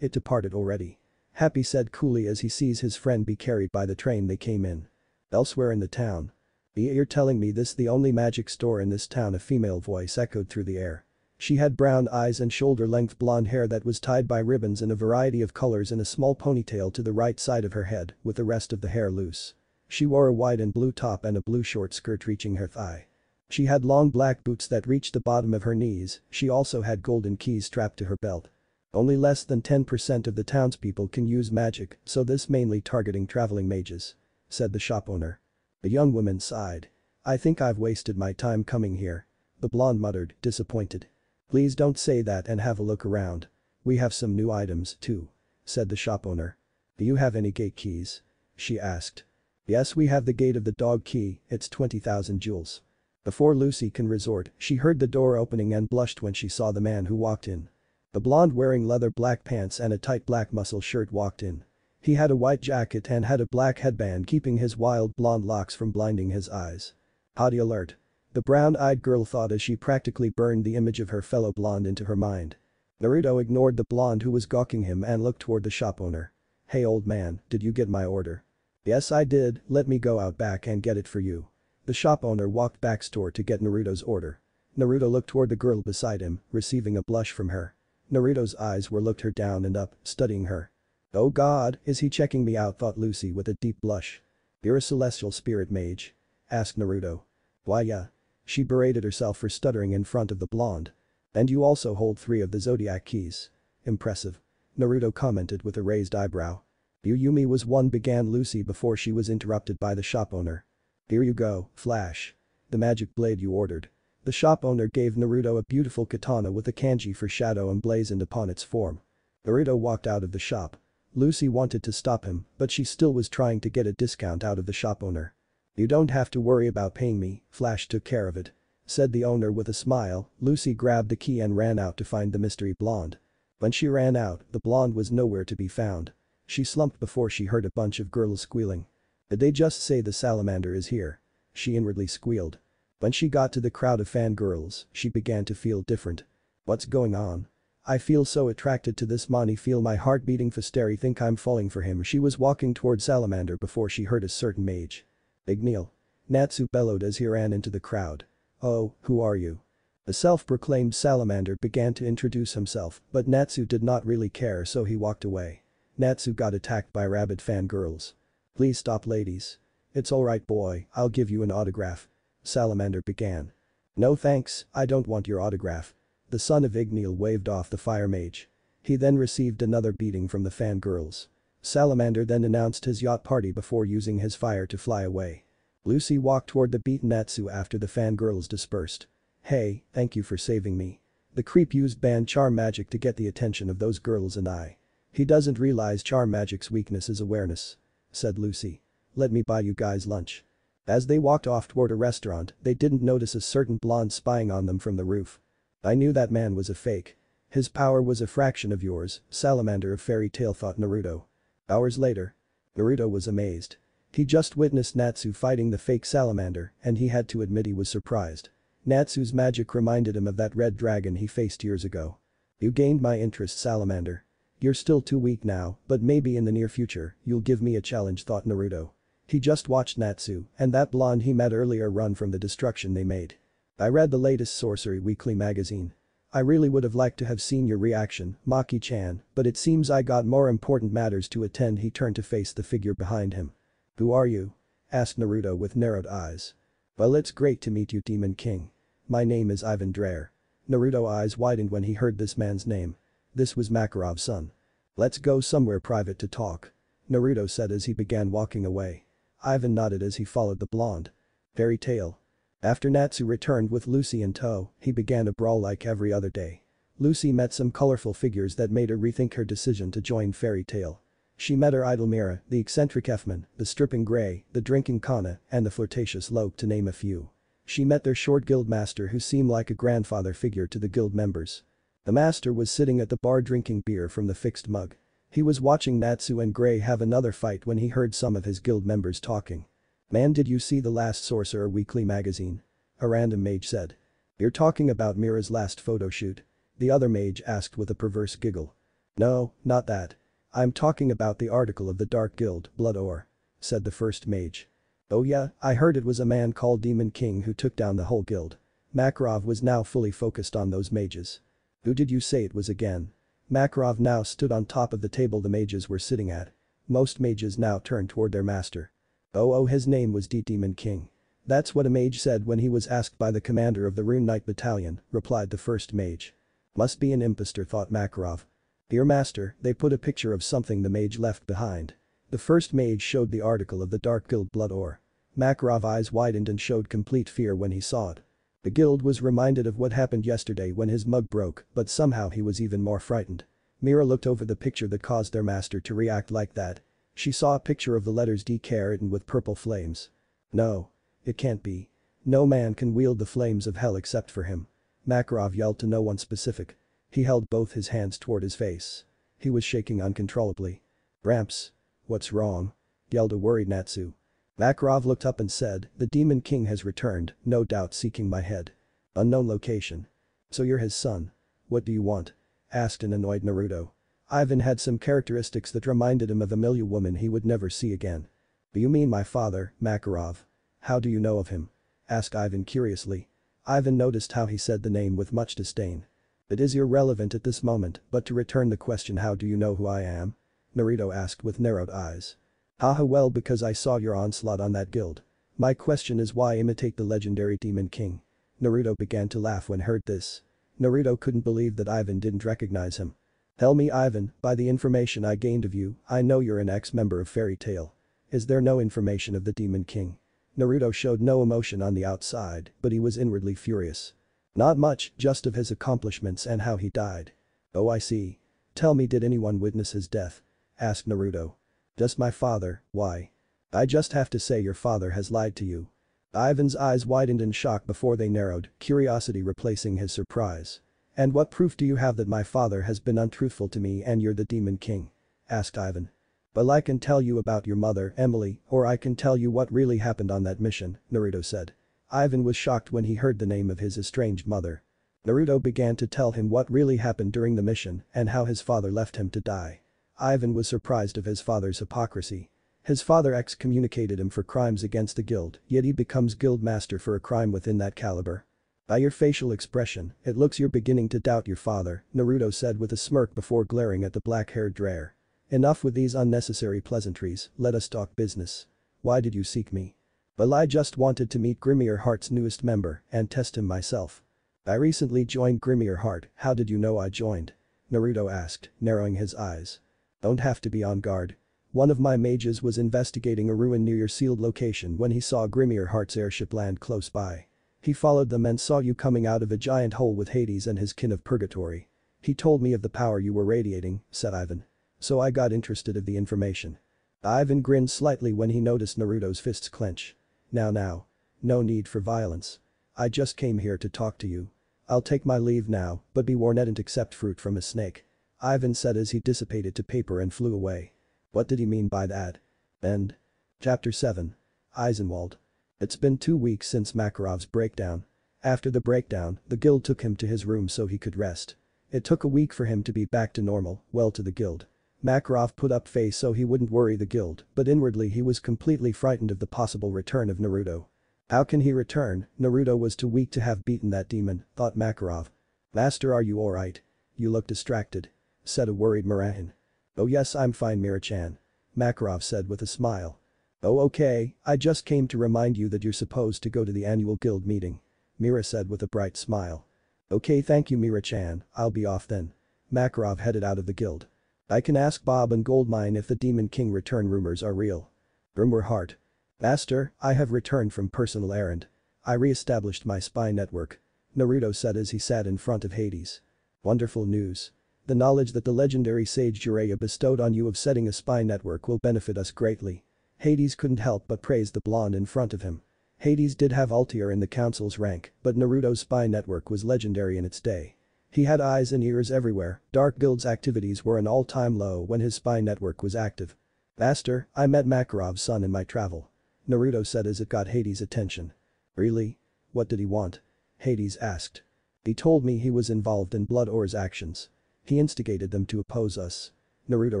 it departed already. Happy said coolly as he sees his friend be carried by the train they came in. Elsewhere in the town. You're telling me this the only magic store in this town? A female voice echoed through the air. She had brown eyes and shoulder-length blonde hair that was tied by ribbons in a variety of colors in a small ponytail to the right side of her head, with the rest of the hair loose. She wore a white and blue top and a blue short skirt reaching her thigh. She had long black boots that reached the bottom of her knees. She also had golden keys strapped to her belt. Only less than 10% of the townspeople can use magic, so this mainly targeting traveling mages. Said the shop owner. The young woman sighed. I think I've wasted my time coming here. The blonde muttered, disappointed. Please don't say that and have a look around. We have some new items, too. Said the shop owner. Do you have any gate keys? She asked. Yes, we have the gate of the dog key, it's 20,000 jewels. Before Lucy can resort, she heard the door opening and blushed when she saw the man who walked in. The blonde wearing leather black pants and a tight black muscle shirt walked in. He had a white jacket and had a black headband keeping his wild blonde locks from blinding his eyes. Hottie alert. The brown-eyed girl thought as she practically burned the image of her fellow blonde into her mind. Naruto ignored the blonde who was gawking him and looked toward the shop owner. Hey old man, did you get my order? Yes I did, let me go out back and get it for you. The shop owner walked backstore to get Naruto's order. Naruto looked toward the girl beside him, receiving a blush from her. Naruto's eyes were looked her down and up, studying her. Oh god, is he checking me out? Thought Lucy with a deep blush. You're a celestial spirit mage? Asked Naruto. Why yeah. She berated herself for stuttering in front of the blonde. And you also hold 3 of the zodiac keys. Impressive. Naruto commented with a raised eyebrow. Yumi was one, began Lucy before she was interrupted by the shop owner. Here you go, Flash. The magic blade you ordered. The shop owner gave Naruto a beautiful katana with a kanji for shadow emblazoned upon its form. Naruto walked out of the shop. Lucy wanted to stop him, but she still was trying to get a discount out of the shop owner. You don't have to worry about paying me, Flash took care of it. Said the owner with a smile. Lucy grabbed the key and ran out to find the mystery blonde. When she ran out, the blonde was nowhere to be found. She slumped before she heard a bunch of girls squealing. Did they just say the salamander is here? She inwardly squealed. When she got to the crowd of fangirls, she began to feel different. What's going on? I feel so attracted to this man, feel my heart beating fasteri, think I'm falling for him. She was walking toward Salamander before she heard a certain mage. Igneal. Natsu bellowed as he ran into the crowd. Oh, who are you? The self-proclaimed salamander began to introduce himself, but Natsu did not really care, so he walked away. Natsu got attacked by rabid fangirls. Please stop ladies. It's alright boy, I'll give you an autograph. Salamander began. No thanks, I don't want your autograph. The son of Igneal waved off the fire mage. He then received another beating from the fangirls. Salamander then announced his yacht party before using his fire to fly away. Lucy walked toward the beaten Natsu after the fangirls dispersed. Hey, thank you for saving me. The creep used band charm magic to get the attention of those girls and I. He doesn't realize charm magic's weakness is awareness. Said Lucy. Let me buy you guys lunch. As they walked off toward a restaurant, they didn't notice a certain blonde spying on them from the roof. I knew that man was a fake. His power was a fraction of yours, salamander of fairy tale, thought Naruto. Hours later. Naruto was amazed. He just witnessed Natsu fighting the fake salamander and he had to admit he was surprised. Natsu's magic reminded him of that red dragon he faced years ago. You gained my interest, salamander. You're still too weak now, but maybe in the near future, you'll give me a challenge, thought Naruto. He just watched Natsu and that blonde he met earlier run from the destruction they made. I read the latest Sorcery Weekly magazine. I really would have liked to have seen your reaction, Maki-chan, but it seems I got more important matters to attend. He turned to face the figure behind him. Who are you? Asked Naruto with narrowed eyes. Well, it's great to meet you, Demon King. My name is Ivan Draer. Naruto's eyes widened when he heard this man's name. This was Makarov's son. Let's go somewhere private to talk. Naruto said as he began walking away. Ivan nodded as he followed the blonde. Fairy tale. After Natsu returned with Lucy in tow, he began a brawl like every other day. Lucy met some colorful figures that made her rethink her decision to join Fairy Tail. She met her idol Mira, the eccentric F-man, the stripping Grey, the drinking Kana, and the flirtatious Loke to name a few. She met their short guild master who seemed like a grandfather figure to the guild members. The master was sitting at the bar drinking beer from the fixed mug. He was watching Natsu and Grey have another fight when he heard some of his guild members talking. "Man, did you see the last Sorcerer Weekly magazine?" a random mage said. "You're talking about Mira's last photo shoot?" the other mage asked with a perverse giggle. "No, not that. I'm talking about the article of the Dark Guild, Blood Ore," said the first mage. "Oh yeah, I heard it was a man called Demon King who took down the whole guild." Makarov was now fully focused on those mages. "Who did you say it was again?" Makarov now stood on top of the table the mages were sitting at. Most mages now turned toward their master. "Oh, his name was Demon King. That's what a mage said when he was asked by the commander of the Rune Knight Battalion," replied the first mage. "Must be an impostor," thought Makarov. "Dear master, they put a picture of something the mage left behind." The first mage showed the article of the Dark Guild Blood Ore. Makarov's eyes widened and showed complete fear when he saw it. The guild was reminded of what happened yesterday when his mug broke, but somehow he was even more frightened. Mira looked over the picture that caused their master to react like that. She saw a picture of the letters DK written with purple flames. "No. It can't be. No man can wield the flames of hell except for him." Makarov yelled to no one specific. He held both his hands toward his face. He was shaking uncontrollably. "Gramps. What's wrong?" yelled a worried Natsu. Makarov looked up and said, "The Demon King has returned, no doubt seeking my head. Unknown location." "So you're his son. What do you want?" asked an annoyed Naruto. Ivan had some characteristics that reminded him of a milieu woman he would never see again. "Do you mean my father, Makarov? How do you know of him?" asked Ivan curiously. Ivan noticed how he said the name with much disdain. "It is irrelevant at this moment, but to return the question, how do you know who I am?" Naruto asked with narrowed eyes. "Haha, well, because I saw your onslaught on that guild. My question is, why imitate the legendary Demon King?" Naruto began to laugh when heard this. Naruto couldn't believe that Ivan didn't recognize him. "Tell me, Ivan, by the information I gained of you, I know you're an ex-member of Fairy Tail. Is there no information of the Demon King?" Naruto showed no emotion on the outside, but he was inwardly furious. "Not much, just of his accomplishments and how he died." "Oh, I see. Tell me, did anyone witness his death?" asked Naruto. "Just my father. Why?" "I just have to say your father has lied to you." Ivan's eyes widened in shock before they narrowed, curiosity replacing his surprise. "And what proof do you have that my father has been untruthful to me and you're the Demon King?" asked Ivan. "Well, I can tell you about your mother, Emily, or I can tell you what really happened on that mission," Naruto said. Ivan was shocked when he heard the name of his estranged mother. Naruto began to tell him what really happened during the mission and how his father left him to die. Ivan was surprised of his father's hypocrisy. His father excommunicated him for crimes against the guild, yet he becomes guild master for a crime within that caliber. "By your facial expression, it looks you're beginning to doubt your father," Naruto said with a smirk before glaring at the black-haired Dreyer. "Enough with these unnecessary pleasantries, let us talk business. Why did you seek me?" "Well, I just wanted to meet Grimier Heart's newest member and test him myself." "I recently joined Grimier Heart, how did you know I joined?" Naruto asked, narrowing his eyes. "Don't have to be on guard. One of my mages was investigating a ruin near your sealed location when he saw Grimier Heart's airship land close by. He followed them and saw you coming out of a giant hole with Hades and his kin of purgatory. He told me of the power you were radiating," said Ivan. "So I got interested in the information." Ivan grinned slightly when he noticed Naruto's fists clench. Now. No need for violence. I just came here to talk to you. I'll take my leave now, but be warned, don't accept fruit from a snake," Ivan said as he dissipated to paper and flew away. What did he mean by that? End. Chapter 7. Eisenwald. It's been 2 weeks since Makarov's breakdown. After the breakdown, the guild took him to his room so he could rest. It took a week for him to be back to normal, well to the guild. Makarov put up face so he wouldn't worry the guild, but inwardly he was completely frightened of the possible return of Naruto. How can he return? Naruto was too weak to have beaten that demon, thought Makarov. "Master, are you alright? You look distracted," said a worried Mirahin. "Oh yes, I'm fine, Mira-chan," Makarov said with a smile. "Oh okay, I just came to remind you that you're supposed to go to the annual guild meeting," Mira said with a bright smile. "Okay, thank you, Mira-chan, I'll be off then." Makarov headed out of the guild. "I can ask Bob and Goldmine if the Demon King return rumors are real." Rumor Heart. "Master, I have returned from personal errand. I re-established my spy network. Naruto said as he sat in front of Hades. Wonderful news. The knowledge that the legendary sage Jiraiya bestowed on you of setting a spy network will benefit us greatly. Hades couldn't help but praise the blonde in front of him. Hades did have Altair in the council's rank, but Naruto's spy network was legendary in its day. He had eyes and ears everywhere. Dark Guild's activities were an all-time low when his spy network was active. Master, I met Makarov's son in my travel. Naruto said as it got Hades' attention. Really? What did he want? Hades asked. He told me he was involved in Blood Or's actions. He instigated them to oppose us. Naruto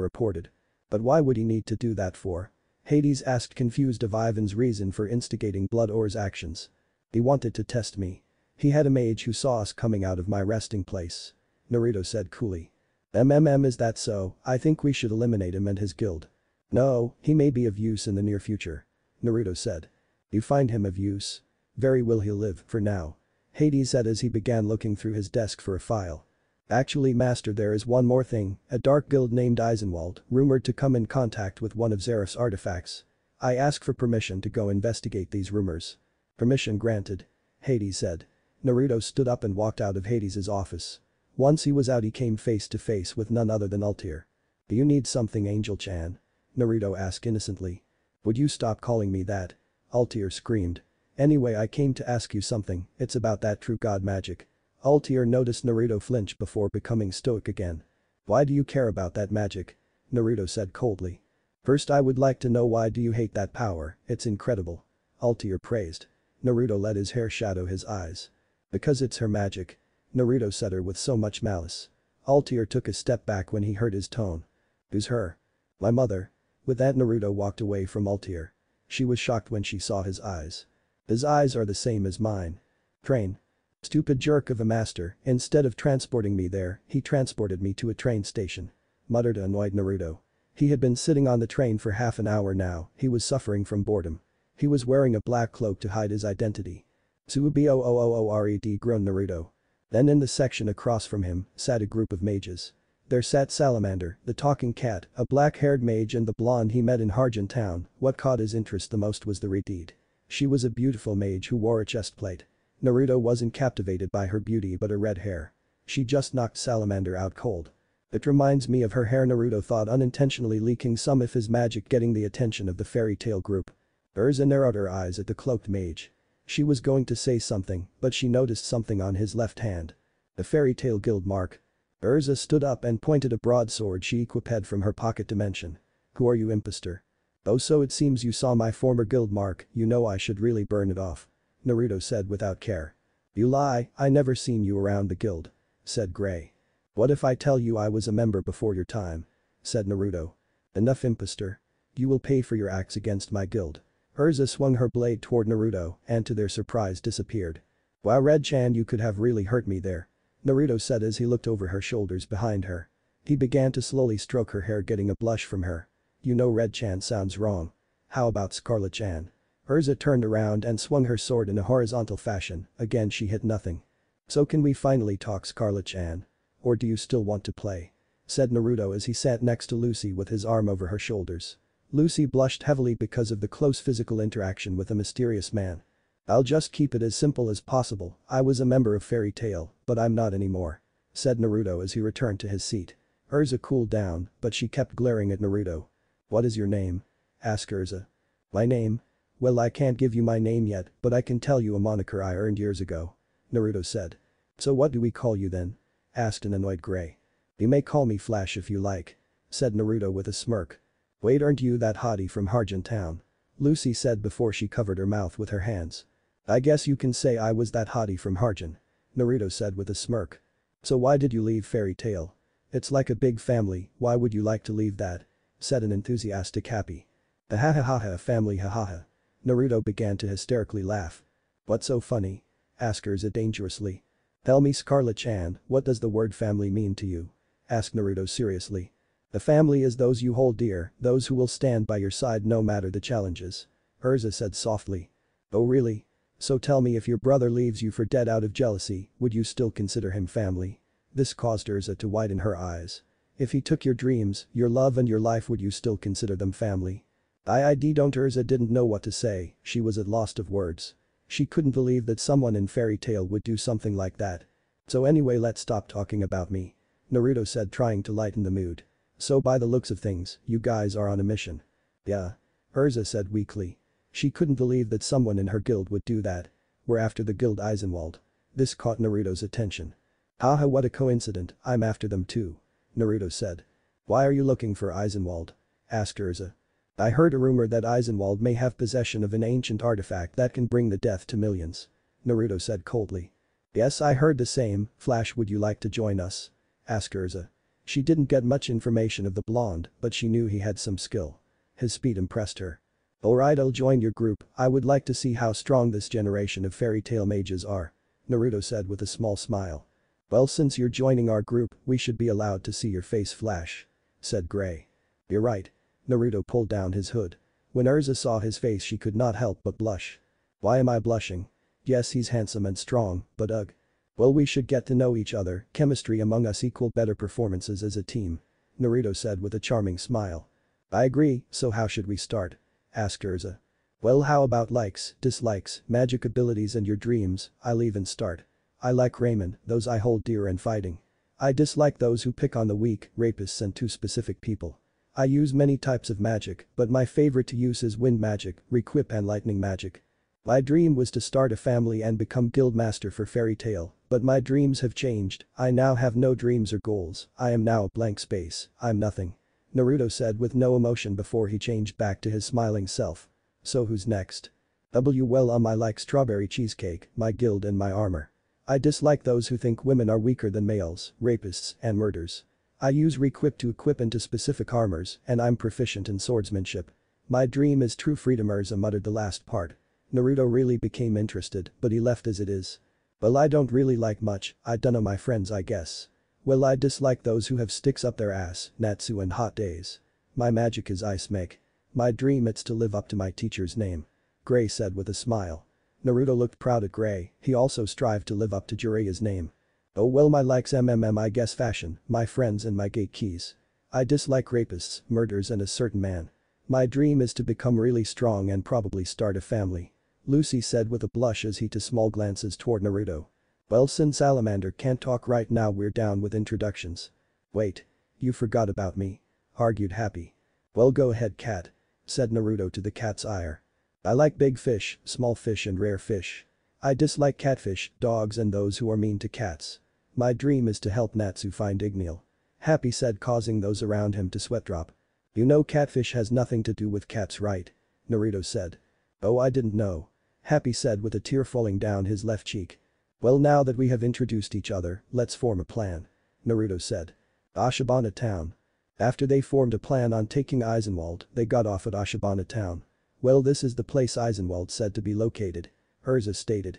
reported. But why would he need to do that for? Hades asked, confused of Ivan's reason for instigating Blood Or's actions. He wanted to test me. He had a mage who saw us coming out of my resting place. Naruto said coolly. Is that so? I think we should eliminate him and his guild. No, he may be of use in the near future. Naruto said. You find him of use? Very well, he'll live, for now. Hades said as he began looking through his desk for a file. Actually, master, there is one more thing, a dark guild named Eisenwald, rumored to come in contact with one of Zeref's artifacts. I ask for permission to go investigate these rumors. Permission granted. Hades said. Naruto stood up and walked out of Hades' office. Once he was out, he came face to face with none other than Altair. Do you need something, Angel-chan? Naruto asked innocently. Would you stop calling me that? Altair screamed. Anyway, I came to ask you something, it's about that true god magic. Altair noticed Naruto flinch before becoming stoic again. Why do you care about that magic? Naruto said coldly. First, I would like to know, why do you hate that power? It's incredible. Altair praised. Naruto let his hair shadow his eyes. Because it's her magic. Naruto said her with so much malice. Altair took a step back when he heard his tone. Who's her? My mother. With that, Naruto walked away from Altair. She was shocked when she saw his eyes. His eyes are the same as mine. Train. Stupid jerk of a master, instead of transporting me there, he transported me to a train station. Muttered annoyed Naruto. He had been sitting on the train for half an hour now, he was suffering from boredom. He was wearing a black cloak to hide his identity. Subored, groaned Naruto. Then in the section across from him, sat a group of mages. There sat Salamander, the talking cat, a black-haired mage, and the blonde he met in Harjan Town. What caught his interest the most was the Redeed. She was a beautiful mage who wore a chestplate. Naruto wasn't captivated by her beauty but her red hair. She just knocked Salamander out cold. It reminds me of her hair, Naruto thought, unintentionally leaking some of his magic, getting the attention of the fairy tale group. Urza narrowed her eyes at the cloaked mage. She was going to say something, but she noticed something on his left hand. The fairy tale guild mark. Urza stood up and pointed a broadsword she equipped from her pocket dimension. Who are you, impostor? Oh, so it seems you saw my former guild mark, you know I should really burn it off. Naruto said without care. You lie, I never seen you around the guild. Said Gray. What if I tell you I was a member before your time? Said Naruto. Enough, impostor. You will pay for your acts against my guild. Urza swung her blade toward Naruto and to their surprise disappeared. Wow, Red-chan, you could have really hurt me there. Naruto said as he looked over her shoulders behind her. He began to slowly stroke her hair, getting a blush from her. You know, Red-chan sounds wrong. How about Scarlet-chan? Urza turned around and swung her sword in a horizontal fashion, again she hit nothing. So can we finally talk, Scarlet-chan? Or do you still want to play? Said Naruto as he sat next to Lucy with his arm over her shoulders. Lucy blushed heavily because of the close physical interaction with a mysterious man. I'll just keep it as simple as possible, I was a member of Fairy Tail, but I'm not anymore. Said Naruto as he returned to his seat. Urza cooled down, but she kept glaring at Naruto. What is your name? Asked Urza. My name? Well, I can't give you my name yet, but I can tell you a moniker I earned years ago. Naruto said. So what do we call you then? Asked an annoyed Gray. You may call me Flash if you like. Said Naruto with a smirk. Wait, aren't you that hottie from Harjan Town? Lucy said before she covered her mouth with her hands. I guess you can say I was that hottie from Harjan. Naruto said with a smirk. So why did you leave Fairy Tail? It's like a big family, why would you like to leave that? Said an enthusiastic Happy. Ha ha ha ha, family, ha ha ha. Naruto began to hysterically laugh. What's so funny? Asked Urza dangerously. Tell me, Scarlet-chan, what does the word family mean to you? Asked Naruto seriously. The family is those you hold dear, those who will stand by your side no matter the challenges. Urza said softly. Oh really? So tell me, if your brother leaves you for dead out of jealousy, would you still consider him family? This caused Urza to widen her eyes. If he took your dreams, your love and your life, would you still consider them family? Don't. Urza didn't know what to say, she was at loss of words. She couldn't believe that someone in Fairy Tail would do something like that. So anyway, let's stop talking about me. Naruto said, trying to lighten the mood. So by the looks of things, you guys are on a mission. Yeah. Urza said weakly. She couldn't believe that someone in her guild would do that. We're after the guild Eisenwald. This caught Naruto's attention. Haha, what a coincidence, I'm after them too. Naruto said. Why are you looking for Eisenwald? Asked Urza. I heard a rumor that Eisenwald may have possession of an ancient artifact that can bring the death to millions. Naruto said coldly. Yes, I heard the same. Flash, would you like to join us? Asked Urza. She didn't get much information of the blonde, but she knew he had some skill. His speed impressed her. Alright, I'll join your group. I would like to see how strong this generation of fairy tale mages are. Naruto said with a small smile. Well, since you're joining our group, we should be allowed to see your face, Flash. Said Gray. You're right. Naruto pulled down his hood. When Urza saw his face, she could not help but blush. Why am I blushing? Yes, he's handsome and strong, but ugh. Well, we should get to know each other. Chemistry among us equal better performances as a team. Naruto said with a charming smile. I agree, so how should we start? Asked Urza. Well, how about likes, dislikes, magic abilities and your dreams? I'll even start. I like Raymond, those I hold dear, and fighting. I dislike those who pick on the weak, rapists and too specific people. I use many types of magic, but my favorite to use is wind magic, requip and lightning magic. My dream was to start a family and become guild master for Fairy Tail, but my dreams have changed. I now have no dreams or goals. I am now a blank space. I'm nothing. Naruto said with no emotion before he changed back to his smiling self. So who's next? Well, I like strawberry cheesecake, my guild and my armor. I dislike those who think women are weaker than males, rapists and murderers. I use requip to equip into specific armors, and I'm proficient in swordsmanship. My dream is true freedom. Urza muttered the last part. Naruto really became interested, but he left as it is. Well, I don't really like much, I dunno my friends, I guess. Well, I dislike those who have sticks up their ass, Natsu and hot days. My magic is ice make. My dream it's to live up to my teacher's name. Gray said with a smile. Naruto looked proud at Gray, he also strived to live up to Jiraiya's name. Oh well, my likes I guess fashion, my friends and my gate keys. I dislike rapists, murderers and a certain man. My dream is to become really strong and probably start a family. Lucy said with a blush as he took small glances toward Naruto. Well, since Salamander can't talk right now, we're down with introductions. Wait. You forgot about me. Argued Happy. Well, go ahead, cat. Said Naruto to the cat's ire. I like big fish, small fish and rare fish. I dislike catfish, dogs and those who are mean to cats. My dream is to help Natsu find Igneel. Happy said, causing those around him to sweat drop. You know catfish has nothing to do with cats, right? Naruto said. Oh, I didn't know. Happy said with a tear falling down his left cheek. Well, now that we have introduced each other, let's form a plan. Naruto said. Ashibana Town. After they formed a plan on taking Eisenwald, they got off at Ashibana Town. Well, this is the place Eisenwald said to be located. Urza stated.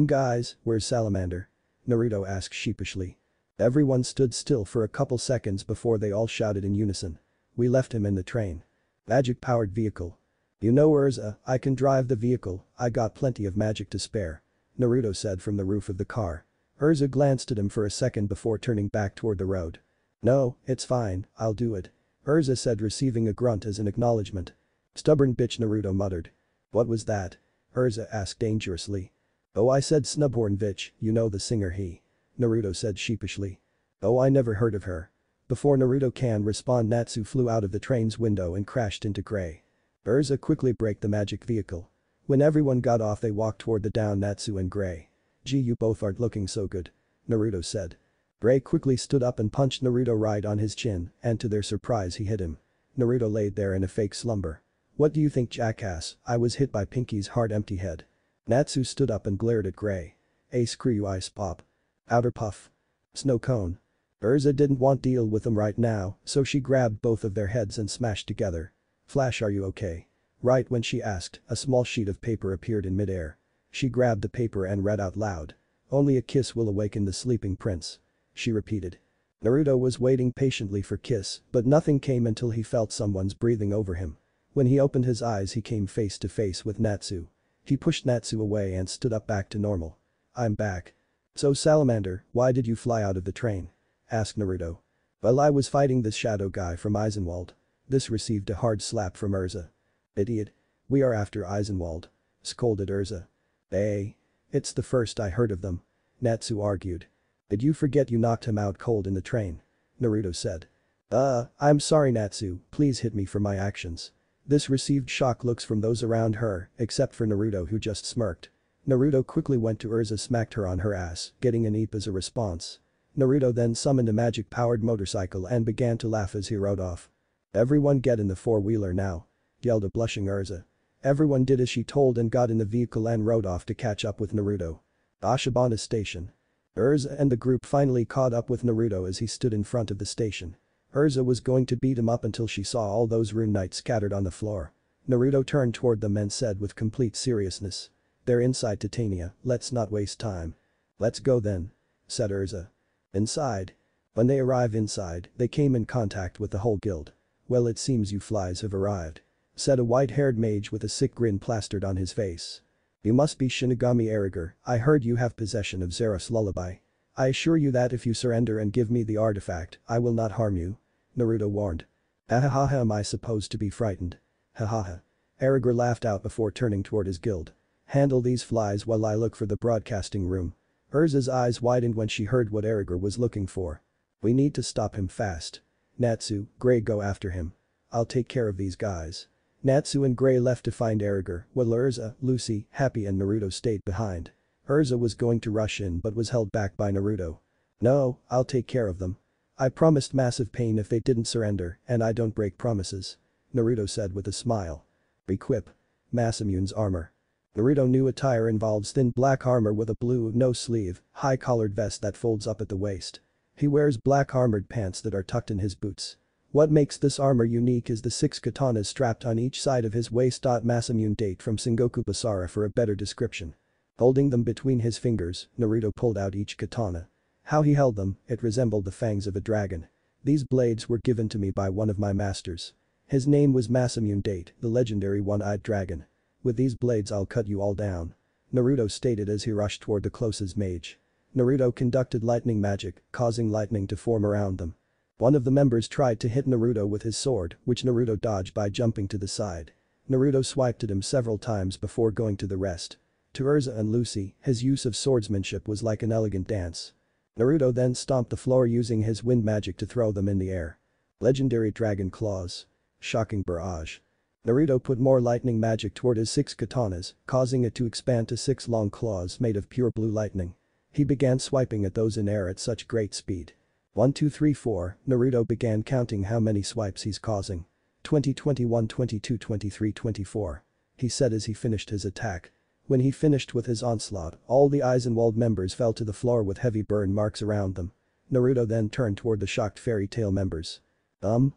Guys, where's Salamander? Naruto asked sheepishly. Everyone stood still for a couple seconds before they all shouted in unison. We left him in the train. Magic-powered vehicle. You know, Urza, I can drive the vehicle, I got plenty of magic to spare. Naruto said from the roof of the car. Urza glanced at him for a second before turning back toward the road. No, it's fine, I'll do it. Urza said, receiving a grunt as an acknowledgement. Stubborn bitch, Naruto muttered. What was that? Urza asked dangerously. Oh, I said Snubhorn bitch, you know the singer he. Naruto said sheepishly. Oh, I never heard of her. Before Naruto can respond, Natsu flew out of the train's window and crashed into Gray. Urza quickly braked the magic vehicle. When everyone got off, they walked toward the down Natsu and Gray. Gee, you both aren't looking so good. Naruto said. Gray quickly stood up and punched Naruto right on his chin, and to their surprise he hit him. Naruto laid there in a fake slumber. What do you think, jackass? I was hit by Pinky's hard empty head. Natsu stood up and glared at Gray. Screw you, ice pop. Outer puff. Snow cone. Urza didn't want to deal with them right now, so she grabbed both of their heads and smashed together. Flash, are you okay? Right when she asked, a small sheet of paper appeared in midair. She grabbed the paper and read out loud. Only a kiss will awaken the sleeping prince. She repeated. Naruto was waiting patiently for kiss, but nothing came until he felt someone's breathing over him. When he opened his eyes, he came face to face with Natsu. He pushed Natsu away and stood up back to normal. I'm back. So Salamander, why did you fly out of the train? Asked Naruto. Well, I was fighting this shadow guy from Eisenwald. This received a hard slap from Urza. Idiot. We are after Eisenwald. Scolded Urza. Hey. It's the first I heard of them. Natsu argued. Did you forget you knocked him out cold in the train? Naruto said. I'm sorry Natsu, please hit me for my actions. This received shocked looks from those around her, except for Naruto who just smirked. Naruto quickly went to Urza, smacked her on her ass, getting an eep as a response. Naruto then summoned a magic-powered motorcycle and began to laugh as he rode off. Everyone get in the four-wheeler now. Yelled a blushing Urza. Everyone did as she told and got in the vehicle and rode off to catch up with Naruto. Ashibana Station. Urza and the group finally caught up with Naruto as he stood in front of the station. Urza was going to beat him up until she saw all those rune knights scattered on the floor. Naruto turned toward them and said with complete seriousness. They're inside Titania, let's not waste time. Let's go then. Said Urza. Inside. When they arrived inside, they came in contact with the whole guild. Well, it seems you flies have arrived. Said a white-haired mage with a sick grin plastered on his face. You must be Shinigami Eriger, I heard you have possession of Zerus lullaby. I assure you that if you surrender and give me the artifact, I will not harm you. Naruto warned. Ahaha, am I supposed to be frightened? Hahaha. Eriger laughed out before turning toward his guild. Handle these flies while I look for the broadcasting room. Urza's eyes widened when she heard what Eriger was looking for. We need to stop him fast. Natsu, Gray go after him. I'll take care of these guys. Natsu and Gray left to find Eriger, while Urza, Lucy, Happy and Naruto stayed behind. Urza was going to rush in but was held back by Naruto. No, I'll take care of them. I promised massive pain if they didn't surrender, and I don't break promises. Naruto said with a smile. Equip. Masamune's armor. Naruto new attire involves thin black armor with a blue, no-sleeve, high-collared vest that folds up at the waist. He wears black armored pants that are tucked in his boots. What makes this armor unique is the 6 katanas strapped on each side of his waist. Masamune date from Sengoku Basara for a better description. Holding them between his fingers, Naruto pulled out each katana. How he held them, it resembled the fangs of a dragon. These blades were given to me by one of my masters. His name was Masamune Date, the legendary one-eyed dragon. With these blades I'll cut you all down. Naruto stated as he rushed toward the closest mage. Naruto conducted lightning magic, causing lightning to form around them. One of the members tried to hit Naruto with his sword, which Naruto dodged by jumping to the side. Naruto swiped at him several times before going to the rest. To Urza and Lucy, his use of swordsmanship was like an elegant dance. Naruto then stomped the floor using his wind magic to throw them in the air. Legendary Dragon Claws. Shocking barrage. Naruto put more lightning magic toward his 6 katanas, causing it to expand to 6 long claws made of pure blue lightning. He began swiping at those in air at such great speed. 1 2 3 4, Naruto began counting how many swipes he's causing. 20 21 22 23 24. He said as he finished his attack. When he finished with his onslaught, all the Eisenwald members fell to the floor with heavy burn marks around them. Naruto then turned toward the shocked Fairy Tail members.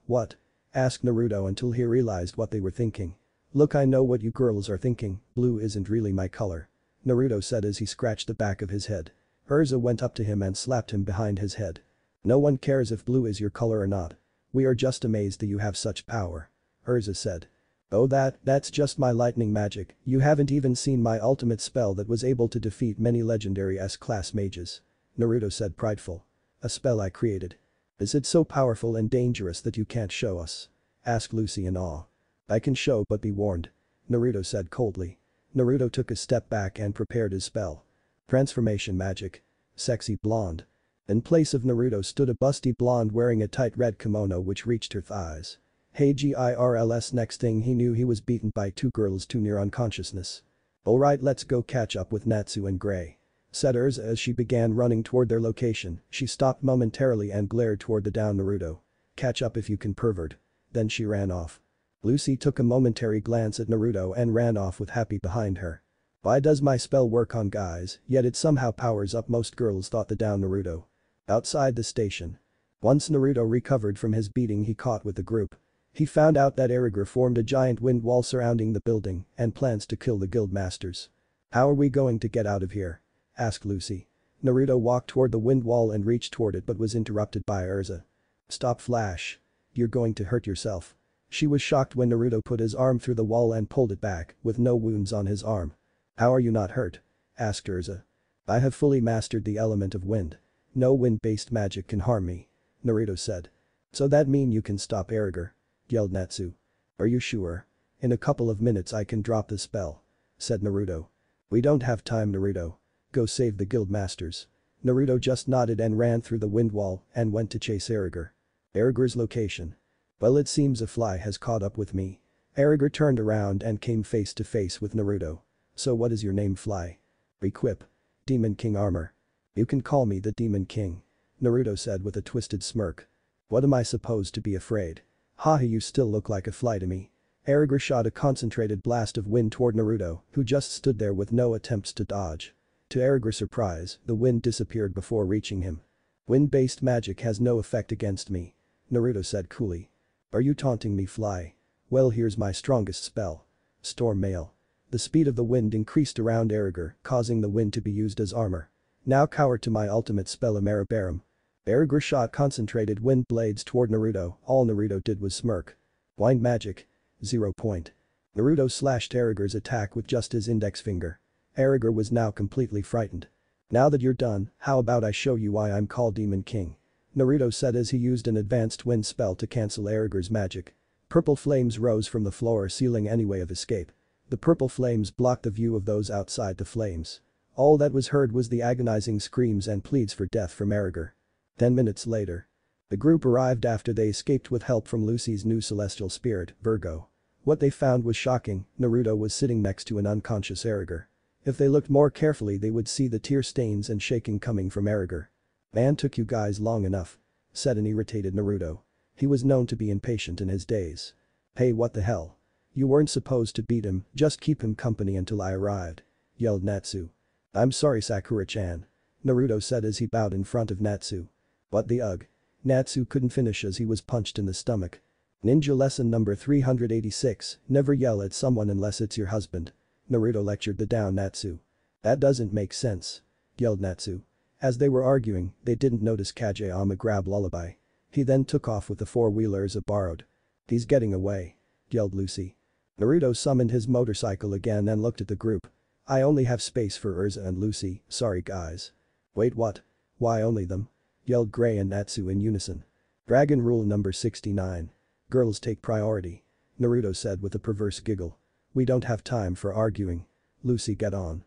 What? Asked Naruto until he realized what they were thinking. Look, I know what you girls are thinking, blue isn't really my color. Naruto said as he scratched the back of his head. Urza went up to him and slapped him behind his head. No one cares if blue is your color or not. We are just amazed that you have such power. Urza said. Oh that's just my lightning magic, you haven't even seen my ultimate spell that was able to defeat many legendary S-class mages. Naruto said prideful. A spell I created. Is it so powerful and dangerous that you can't show us? Asked Lucy in awe. I can show but be warned. Naruto said coldly. Naruto took a step back and prepared his spell. Transformation magic. Sexy blonde. In place of Naruto stood a busty blonde wearing a tight red kimono which reached her thighs. Hey girls, next thing he knew he was beaten by 2 girls too near unconsciousness. Alright, let's go catch up with Natsu and Gray. Said Urza as she began running toward their location. She stopped momentarily and glared toward the down Naruto. Catch up if you can, pervert. Then she ran off. Lucy took a momentary glance at Naruto and ran off with Happy behind her. Why does my spell work on guys, yet it somehow powers up most girls, thought the down Naruto. Outside the station. Once Naruto recovered from his beating he caught with the group. He found out that Eriger formed a giant wind wall surrounding the building and plans to kill the guild masters. How are we going to get out of here? Asked Lucy. Naruto walked toward the wind wall and reached toward it but was interrupted by Urza. Stop, Flash. You're going to hurt yourself. She was shocked when Naruto put his arm through the wall and pulled it back, with no wounds on his arm. How are you not hurt? Asked Urza. I have fully mastered the element of wind. No wind-based magic can harm me. Naruto said. So that mean you can stop Eriger? Yelled Natsu. Are you sure? In a couple of minutes I can drop the spell. Said Naruto. We don't have time, Naruto. Go save the guild masters. Naruto just nodded and ran through the wind wall and went to chase Erigor. Erigor's location. Well, it seems a fly has caught up with me. Erigor turned around and came face to face with Naruto. So what is your name, Fly? Equip. Demon King armor. You can call me the Demon King. Naruto said with a twisted smirk. What am I supposed to be afraid? Haha, you still look like a fly to me. Erigor shot a concentrated blast of wind toward Naruto, who just stood there with no attempts to dodge. To Erigor's surprise, the wind disappeared before reaching him. Wind-based magic has no effect against me. Naruto said coolly. Are you taunting me, Fly? Well, here's my strongest spell. Storm Mail. The speed of the wind increased around Erigor, causing the wind to be used as armor. Now cower to my ultimate spell, Amarabarum. Erigor shot concentrated wind blades toward Naruto. All Naruto did was smirk. Wind magic. 0 point. Naruto slashed Erigor's attack with just his index finger. Erigor was now completely frightened. Now that you're done, how about I show you why I'm called Demon King? Naruto said as he used an advanced wind spell to cancel Erigor's magic. Purple flames rose from the floor, sealing any way of escape. The purple flames blocked the view of those outside the flames. All that was heard was the agonizing screams and pleads for death from Erigor. 10 minutes later. The group arrived after they escaped with help from Lucy's new celestial spirit, Virgo. What they found was shocking. Naruto was sitting next to an unconscious Erigor. If they looked more carefully, they would see the tear stains and shaking coming from Erigor. Man, took you guys long enough, said an irritated Naruto. He was known to be impatient in his days. Hey, what the hell? You weren't supposed to beat him, just keep him company until I arrived, yelled Natsu. I'm sorry, Sakura-chan, Naruto said as he bowed in front of Natsu. What the ugh? Natsu couldn't finish as he was punched in the stomach. Ninja lesson number 386, never yell at someone unless it's your husband. Naruto lectured the down Natsu. That doesn't make sense, yelled Natsu. As they were arguing, they didn't notice Kageyama grab Lullaby. He then took off with the four-wheelers borrowed. He's getting away, yelled Lucy. Naruto summoned his motorcycle again and looked at the group. I only have space for Urza and Lucy, sorry guys. Wait, what? Why only them? Yelled Gray and Natsu in unison. Dragon rule number 69. Girls take priority, Naruto said with a perverse giggle. We don't have time for arguing. Lucy, get on.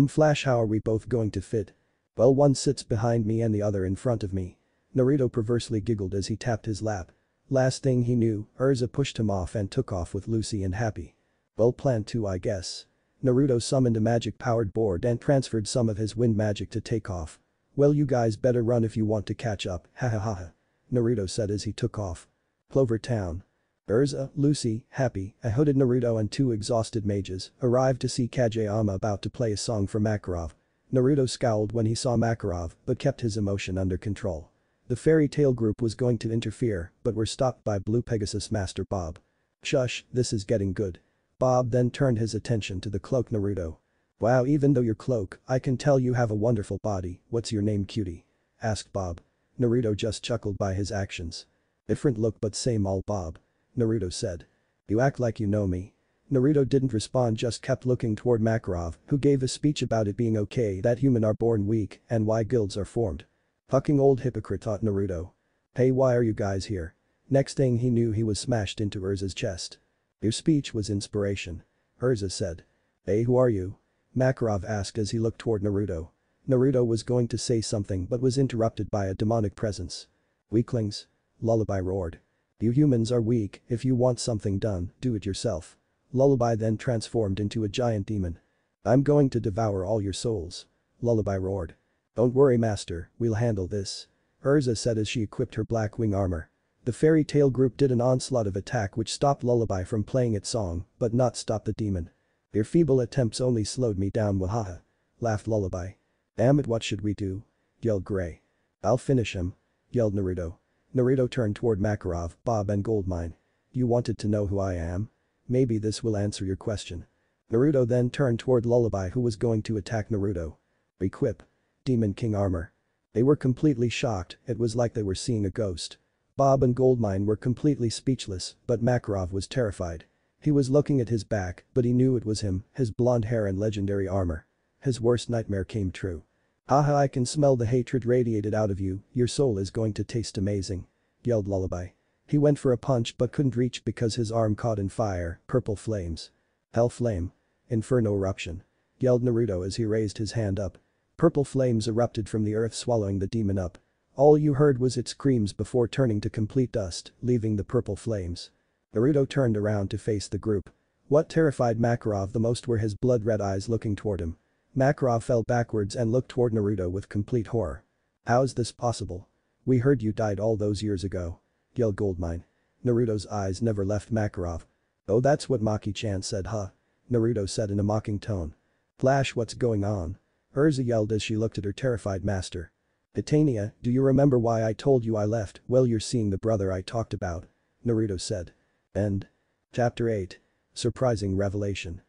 Flash, how are we both going to fit? Well, one sits behind me and the other in front of me. Naruto perversely giggled as he tapped his lap. Last thing he knew, Urza pushed him off and took off with Lucy and Happy. Well planned too, I guess. Naruto summoned a magic-powered board and transferred some of his wind magic to take off. Well, you guys better run if you want to catch up, hahaha, Naruto said as he took off. Clover Town. Urza, Lucy, Happy, a hooded Naruto and two exhausted mages arrived to see Kageyama about to play a song for Makarov. Naruto scowled when he saw Makarov but kept his emotion under control. The fairy tale group was going to interfere but were stopped by Blue Pegasus Master Bob. Shush, this is getting good. Bob then turned his attention to the cloak Naruto. Wow, even though your cloak, I can tell you have a wonderful body. What's your name, cutie? Asked Bob. Naruto just chuckled by his actions. Different look but same all, Bob, Naruto said. You act like you know me. Naruto didn't respond, just kept looking toward Makarov, who gave a speech about it being okay that humans are born weak and why guilds are formed. Fucking old hypocrite, thought Naruto. Hey, why are you guys here? Next thing he knew, he was smashed into Urza's chest. Your speech was inspiration, Urza said. Hey, who are you? Makarov asked as he looked toward Naruto. Naruto was going to say something but was interrupted by a demonic presence. Weaklings. Lullaby roared. You humans are weak, if you want something done, do it yourself. Lullaby then transformed into a giant demon. I'm going to devour all your souls. Lullaby roared. Don't worry, master, we'll handle this, Urza said as she equipped her black wing armor. The fairy tale group did an onslaught of attack which stopped Lullaby from playing its song, but not stop the demon. Your feeble attempts only slowed me down, wahaha, laughed Lullaby. Damn it, what should we do? Yelled Gray. I'll finish him, yelled Naruto. Naruto turned toward Makarov, Bob and Goldmine. You wanted to know who I am? Maybe this will answer your question. Naruto then turned toward Lullaby, who was going to attack Naruto. Equip. Demon King armor. They were completely shocked, it was like they were seeing a ghost. Bob and Goldmine were completely speechless, but Makarov was terrified. He was looking at his back, but he knew it was him, his blonde hair and legendary armor. His worst nightmare came true. Haha, I can smell the hatred radiated out of you, your soul is going to taste amazing, yelled Lullaby. He went for a punch but couldn't reach because his arm caught in fire, purple flames. Hell flame. Inferno eruption. yelled Naruto as he raised his hand up. Purple flames erupted from the earth, swallowing the demon up. All you heard was its screams before turning to complete dust, leaving the purple flames. Naruto turned around to face the group. What terrified Makarov the most were his blood-red eyes looking toward him. Makarov fell backwards and looked toward Naruto with complete horror. "How's this possible? We heard you died all those years ago," yelled Goldmine. Naruto's eyes never left Makarov. "Oh, that's what Maki-chan said, huh?" Naruto said in a mocking tone. "Flash, what's going on?" Urza yelled as she looked at her terrified master. "Titania, do you remember why I told you I left? Well, you're seeing the brother I talked about," Naruto said. End. Chapter 8. Surprising revelation.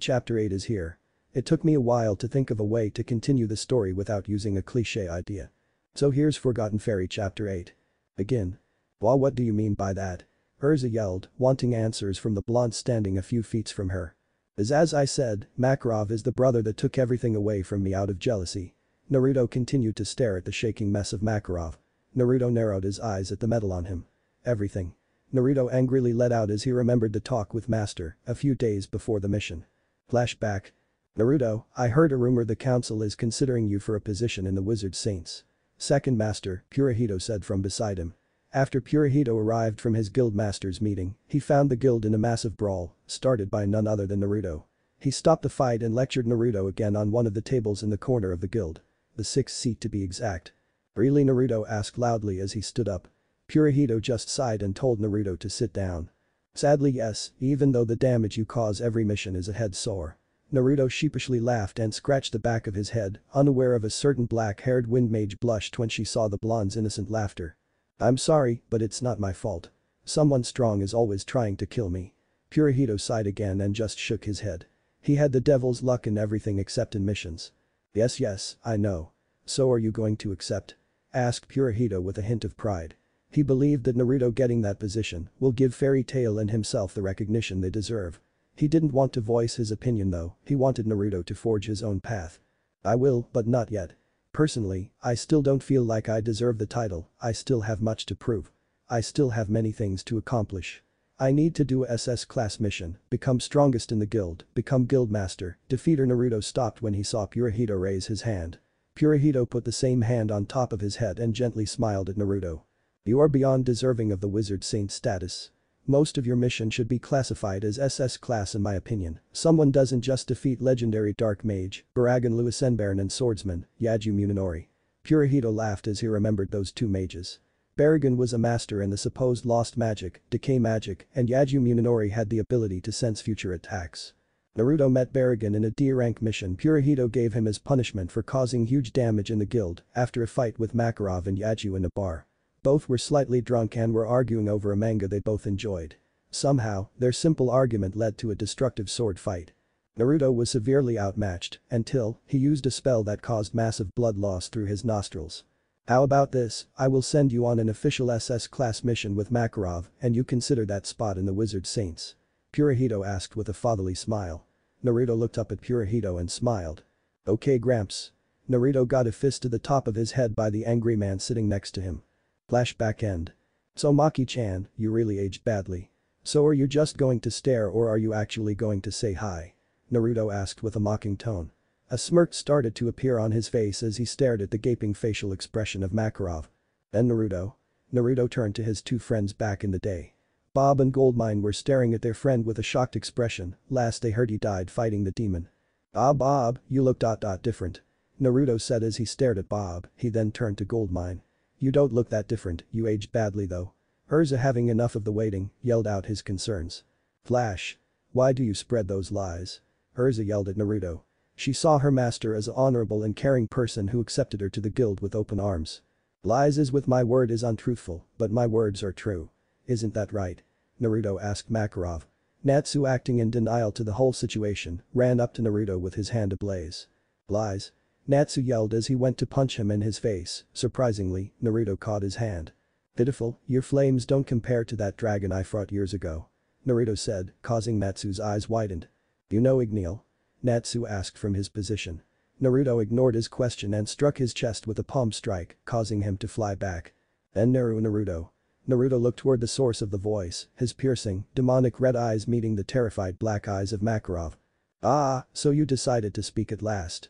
Chapter 8 is here. It took me a while to think of a way to continue the story without using a cliché idea. So here's Forgotten Fairy Chapter 8. Begin. "Well, what do you mean by that?" Urza yelled, wanting answers from the blonde standing a few feet from her. As I said, Makarov is the brother that took everything away from me out of jealousy." Naruto continued to stare at the shaking mess of Makarov. Naruto narrowed his eyes at the metal on him. "Everything." Naruto angrily let out as he remembered the talk with Master a few days before the mission. Flashback. "Naruto, I heard a rumor the council is considering you for a position in the Wizard Saints." Second Master, Purahito said from beside him. After Purahito arrived from his guild master's meeting, he found the guild in a massive brawl, started by none other than Naruto. He stopped the fight and lectured Naruto again on one of the tables in the corner of the guild. The sixth seat to be exact. "Really?" Naruto asked loudly as he stood up. Purahito just sighed and told Naruto to sit down. "Sadly yes, even though the damage you cause every mission is a head sore." Naruto sheepishly laughed and scratched the back of his head, unaware of a certain black-haired wind mage blushed when she saw the blonde's innocent laughter. "I'm sorry, but it's not my fault. Someone strong is always trying to kill me." Purahito sighed again and just shook his head. He had the devil's luck in everything except in missions. Yes, I know. "So are you going to accept?" asked Purahito with a hint of pride. He believed that Naruto getting that position will give Fairy Tail and himself the recognition they deserve. He didn't want to voice his opinion though, he wanted Naruto to forge his own path. "I will, but not yet. Personally, I still don't feel like I deserve the title, I still have much to prove. I still have many things to accomplish. I need to do a SS class mission, become strongest in the guild, become guild master, defeat her." Naruto stopped when he saw Purahito raise his hand. Purahito put the same hand on top of his head and gently smiled at Naruto. "You are beyond deserving of the Wizard Saint status. Most of your mission should be classified as SS class in my opinion. Someone doesn't just defeat legendary Dark Mage, Baragan Luisenbaron and swordsman, Yaju Munenori." Purahito laughed as he remembered those two mages. Baragan was a master in the supposed lost magic, decay magic, and Yaju Munenori had the ability to sense future attacks. Naruto met Baragan in a D-rank mission Purahito gave him as punishment for causing huge damage in the guild after a fight with Makarov and Yaju in a bar. Both were slightly drunk and were arguing over a manga they both enjoyed. Somehow, their simple argument led to a destructive sword fight. Naruto was severely outmatched until he used a spell that caused massive blood loss through his nostrils. "How about this, I will send you on an official SS class mission with Makarov and you consider that spot in the Wizard Saints?" Purahito asked with a fatherly smile. Naruto looked up at Purahito and smiled. "Okay, Gramps." Naruto got a fist to the top of his head by the angry man sitting next to him. Flashback end. "So Maki-chan, you really aged badly. So are you just going to stare or are you actually going to say hi?" Naruto asked with a mocking tone. A smirk started to appear on his face as he stared at the gaping facial expression of Makarov. "Then Naruto?" Naruto turned to his two friends back in the day. Bob and Goldmine were staring at their friend with a shocked expression, last they heard he died fighting the demon. "Ah Bob, you look different." Naruto said as he stared at Bob, he then turned to Goldmine. "You don't look that different, you aged badly though." Urza, having enough of the waiting, yelled out his concerns. "Flash. Why do you spread those lies?" Urza yelled at Naruto. She saw her master as an honorable and caring person who accepted her to the guild with open arms. "Lies is with my word is untruthful, but my words are true. Isn't that right?" Naruto asked Makarov. Natsu, acting in denial to the whole situation, ran up to Naruto with his hand ablaze. "Lies." Natsu yelled as he went to punch him in his face. Surprisingly, Naruto caught his hand. "Pitiful, your flames don't compare to that dragon I fought years ago," Naruto said, causing Natsu's eyes widened. "You know Igneel?" Natsu asked from his position. Naruto ignored his question and struck his chest with a palm strike, causing him to fly back. "Then Naruto." Naruto looked toward the source of the voice, his piercing, demonic red eyes meeting the terrified black eyes of Makarov. Ah, so you decided to speak at last.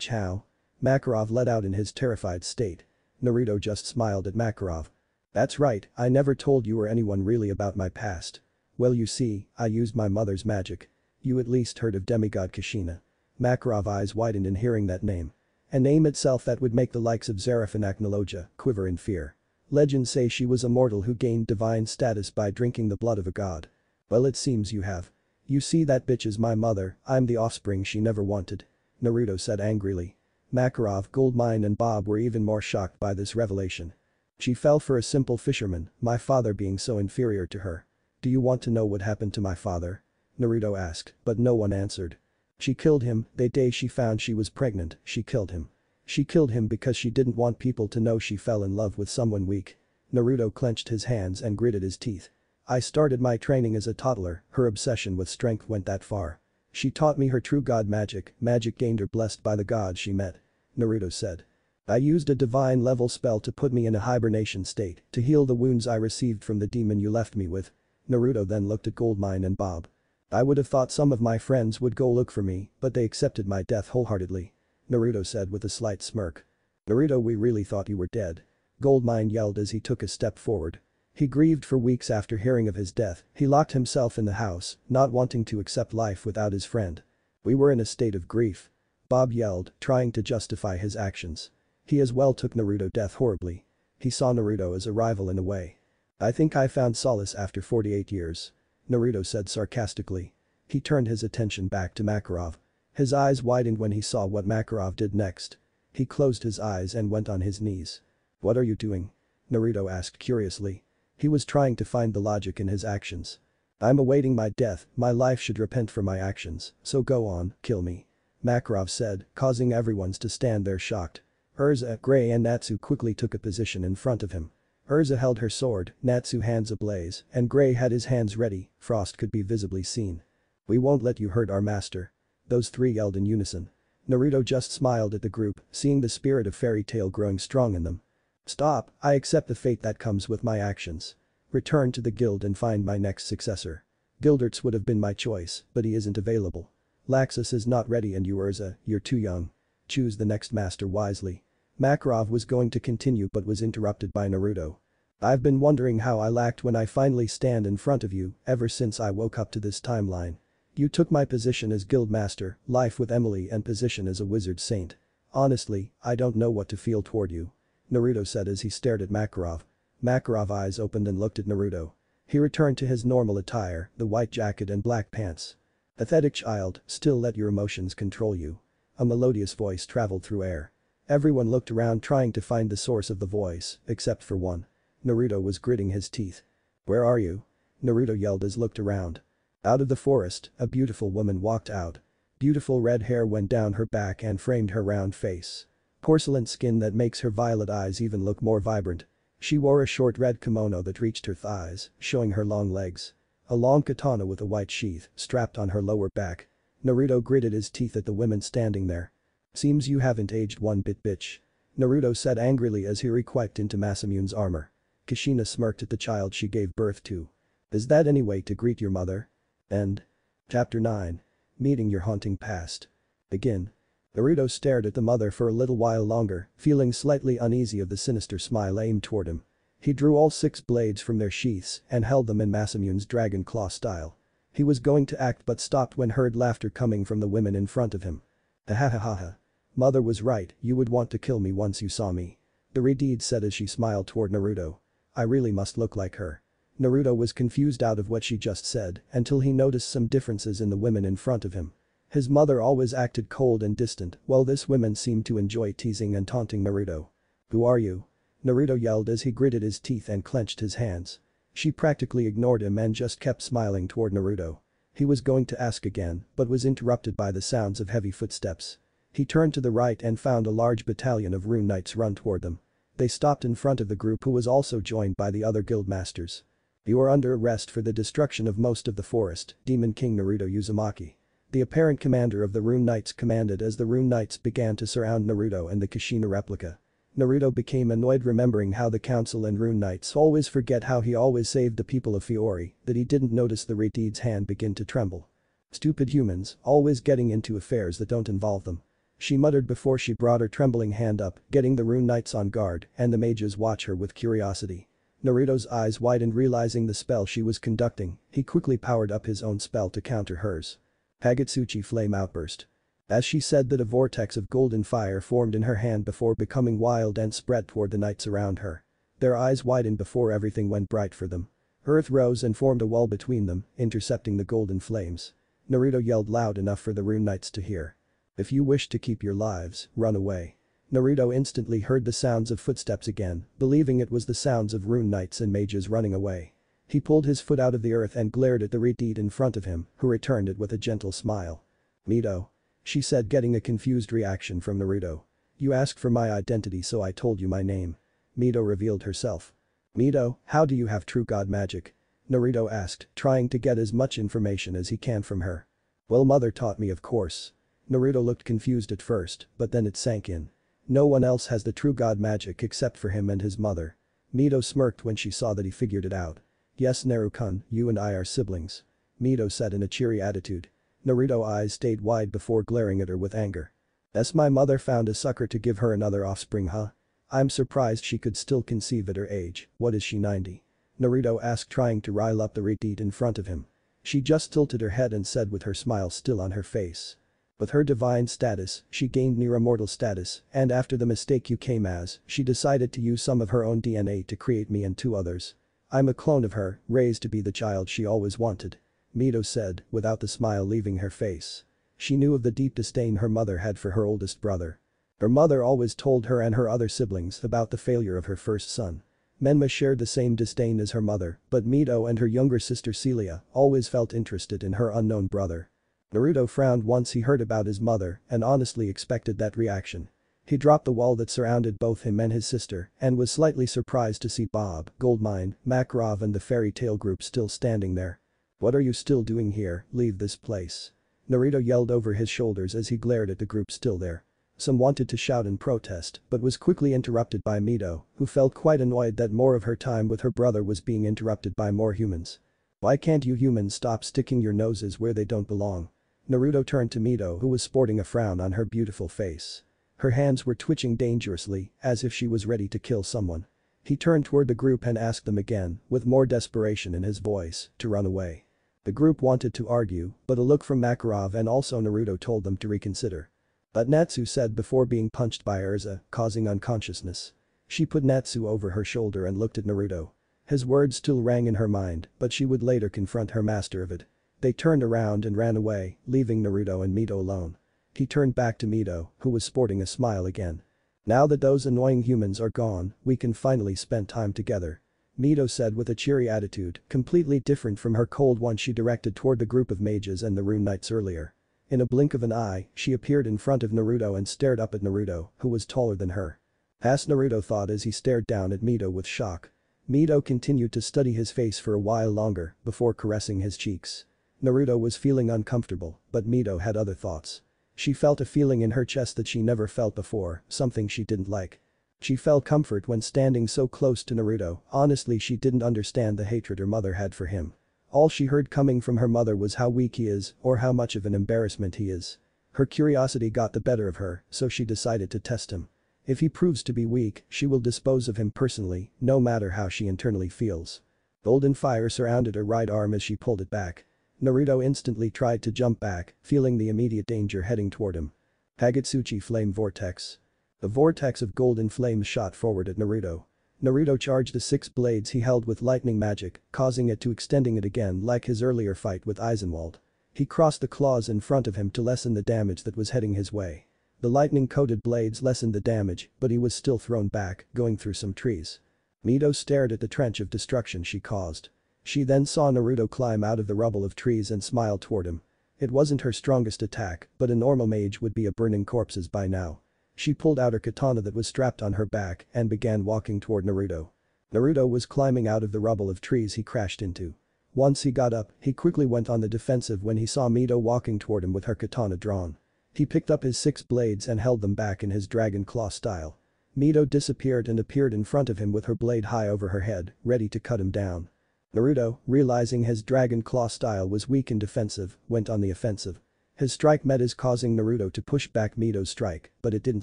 How? Makarov let out in his terrified state. Naruto just smiled at Makarov. That's right, I never told you or anyone really about my past. Well you see, I used my mother's magic. You at least heard of demigod Kushina. Makarov eyes widened in hearing that name. A name itself that would make the likes of Zeref and Aknologia quiver in fear. Legends say she was a mortal who gained divine status by drinking the blood of a god. Well it seems you have. You see that bitch is my mother, I'm the offspring she never wanted. Naruto said angrily. Makarov, Goldmine and Bob were even more shocked by this revelation. She fell for a simple fisherman, my father being so inferior to her. Do you want to know what happened to my father? Naruto asked, but no one answered. She killed him, the day she found she was pregnant, she killed him. She killed him because she didn't want people to know she fell in love with someone weak. Naruto clenched his hands and gritted his teeth. I started my training as a toddler, her obsession with strength went that far. She taught me her true god magic gained her blessed by the gods she met. Naruto said. I used a divine level spell to put me in a hibernation state to heal the wounds I received from the demon you left me with. Naruto then looked at Goldmine and Bob. I would have thought some of my friends would go look for me, but they accepted my death wholeheartedly. Naruto said with a slight smirk. Naruto, we really thought you were dead. Goldmine yelled as he took a step forward. He grieved for weeks after hearing of his death, he locked himself in the house, not wanting to accept life without his friend. We were in a state of grief. Bob yelled, trying to justify his actions. He as well took Naruto's death horribly. He saw Naruto as a rival in a way. I think I found solace after 48 years. Naruto said sarcastically. He turned his attention back to Makarov. His eyes widened when he saw what Makarov did next. He closed his eyes and went on his knees. What are you doing? Naruto asked curiously. He was trying to find the logic in his actions. I'm awaiting my death, my life should repent for my actions, so go on, kill me. Makarov said, causing everyone to stand there shocked. Urza, Gray and Natsu quickly took a position in front of him. Urza held her sword, Natsu hands ablaze, and Gray had his hands ready, frost could be visibly seen. We won't let you hurt our master. Those three yelled in unison. Naruto just smiled at the group, seeing the spirit of fairy tale growing strong in them. Stop, I accept the fate that comes with my actions. Return to the guild and find my next successor. Gildertz would have been my choice, but he isn't available. Laxus is not ready and you Urza, you're too young. Choose the next master wisely. Makarov was going to continue but was interrupted by Naruto. I've been wondering how I lacked when I finally stand in front of you ever since I woke up to this timeline. You took my position as guild master, life with Emily and position as a wizard saint. Honestly, I don't know what to feel toward you. Naruto said as he stared at Makarov. Makarov's eyes opened and looked at Naruto. He returned to his normal attire, the white jacket and black pants. Pathetic child, still let your emotions control you. A melodious voice traveled through air. Everyone looked around trying to find the source of the voice, except for one. Naruto was gritting his teeth. Where are you? Naruto yelled as looked around. Out of the forest, a beautiful woman walked out. Beautiful red hair went down her back and framed her round face. Porcelain skin that makes her violet eyes even look more vibrant. She wore a short red kimono that reached her thighs, showing her long legs. A long katana with a white sheath strapped on her lower back. Naruto gritted his teeth at the women standing there. Seems you haven't aged one bit, bitch. Naruto said angrily as he requipped into Masamune's armor. Kushina smirked at the child she gave birth to. Is that any way to greet your mother? End. Chapter 9. Meeting your haunting past. Begin. Naruto stared at the mother for a little while longer, feeling slightly uneasy of the sinister smile aimed toward him. He drew all 6 blades from their sheaths and held them in Masamune's dragon claw style. He was going to act but stopped when heard laughter coming from the women in front of him. Ha. Mother was right, you would want to kill me once you saw me. The Redeed said as she smiled toward Naruto. I really must look like her. Naruto was confused out of what she just said until he noticed some differences in the women in front of him. His mother always acted cold and distant while this woman seemed to enjoy teasing and taunting Naruto. Who are you? Naruto yelled as he gritted his teeth and clenched his hands. She practically ignored him and just kept smiling toward Naruto. He was going to ask again but was interrupted by the sounds of heavy footsteps. He turned to the right and found a large battalion of rune knights run toward them. They stopped in front of the group who was also joined by the other guild masters. You are under arrest for the destruction of most of the forest, Demon King Naruto Uzumaki. The apparent commander of the Rune Knights commanded as the Rune Knights began to surround Naruto and the Kushina replica. Naruto became annoyed remembering how the council and Rune Knights always forget how he always saved the people of Fiori, that he didn't notice the Redeed's hand begin to tremble. Stupid humans, always getting into affairs that don't involve them. She muttered before she brought her trembling hand up, getting the rune knights on guard and the mages watch her with curiosity. Naruto's eyes widened realizing the spell she was conducting, he quickly powered up his own spell to counter hers. Hagitsuchi flame outburst. As she said that a vortex of golden fire formed in her hand before becoming wild and spread toward the knights around her. Their eyes widened before everything went bright for them. Earth rose and formed a wall between them, intercepting the golden flames. Naruto yelled loud enough for the rune knights to hear. If you wish to keep your lives, run away. Naruto instantly heard the sounds of footsteps again, believing it was the sounds of rune knights and mages running away. He pulled his foot out of the earth and glared at the redeed in front of him, who returned it with a gentle smile. Mito. She said, getting a confused reaction from Naruto. You asked for my identity, so I told you my name. Mito revealed herself. Mito, how do you have true god magic? Naruto asked, trying to get as much information as he can from her. Well, mother taught me, of course. Naruto looked confused at first, but then it sank in. No one else has the true god magic except for him and his mother. Mito smirked when she saw that he figured it out. Yes, Naru-kun, you and I are siblings. Mito said in a cheery attitude. Naruto's eyes stayed wide before glaring at her with anger. That's my mother found a sucker to give her another offspring, huh? I'm surprised she could still conceive at her age. What is she, 90? Naruto asked, trying to rile up the redeed in front of him. She just tilted her head and said with her smile still on her face. With her divine status, she gained near immortal status, and after the mistake you came as, she decided to use some of her own DNA to create me and 2 others. I'm a clone of her, raised to be the child she always wanted. Mito said, without the smile leaving her face. She knew of the deep disdain her mother had for her oldest brother. Her mother always told her and her other siblings about the failure of her first son. Menma shared the same disdain as her mother, but Mito and her younger sister Celia always felt interested in her unknown brother. Naruto frowned once he heard about his mother and honestly expected that reaction. He dropped the wall that surrounded both him and his sister and was slightly surprised to see Bob, Goldmine, Makarov and the fairy tale group still standing there. What are you still doing here? Leave this place. Naruto yelled over his shoulders as he glared at the group still there. Some wanted to shout in protest but was quickly interrupted by Mito, who felt quite annoyed that more of her time with her brother was being interrupted by more humans. Why can't you humans stop sticking your noses where they don't belong? Naruto turned to Mito, who was sporting a frown on her beautiful face. Her hands were twitching dangerously, as if she was ready to kill someone. He turned toward the group and asked them again, with more desperation in his voice, to run away. The group wanted to argue, but a look from Makarov and also Naruto told them to reconsider. But Natsu said before being punched by Erza, causing unconsciousness. She put Natsu over her shoulder and looked at Naruto. His words still rang in her mind, but she would later confront her master of it. They turned around and ran away, leaving Naruto and Mito alone. He turned back to Mito, who was sporting a smile again. Now that those annoying humans are gone, we can finally spend time together. Mito said with a cheery attitude, completely different from her cold one she directed toward the group of mages and the rune knights earlier. In a blink of an eye, she appeared in front of Naruto and stared up at Naruto, who was taller than her. As Naruto thought as he stared down at Mito with shock. Mito continued to study his face for a while longer before caressing his cheeks. Naruto was feeling uncomfortable, but Mito had other thoughts. She felt a feeling in her chest that she never felt before, something she didn't like. She felt comfort when standing so close to Naruto, honestly she didn't understand the hatred her mother had for him. All she heard coming from her mother was how weak he is or how much of an embarrassment he is. Her curiosity got the better of her, so she decided to test him. If he proves to be weak, she will dispose of him personally, no matter how she internally feels. Golden fire surrounded her right arm as she pulled it back. Naruto instantly tried to jump back, feeling the immediate danger heading toward him. Hagitsuchi flame vortex. The vortex of golden flames shot forward at Naruto. Naruto charged the 6 blades he held with lightning magic, causing it to extending it again like his earlier fight with Eisenwald. He crossed the claws in front of him to lessen the damage that was heading his way. The lightning-coated blades lessened the damage, but he was still thrown back, going through some trees. Mito stared at the trench of destruction she caused. She then saw Naruto climb out of the rubble of trees and smiled toward him. It wasn't her strongest attack, but a normal mage would be a burning corpses by now. She pulled out her katana that was strapped on her back and began walking toward Naruto. Naruto was climbing out of the rubble of trees he crashed into. Once he got up, he quickly went on the defensive when he saw Mito walking toward him with her katana drawn. He picked up his 6 blades and held them back in his dragon claw style. Mito disappeared and appeared in front of him with her blade high over her head, ready to cut him down. Naruto, realizing his Dragon Claw style was weak and defensive, went on the offensive. His strike metas causing Naruto to push back Mito's strike, but it didn't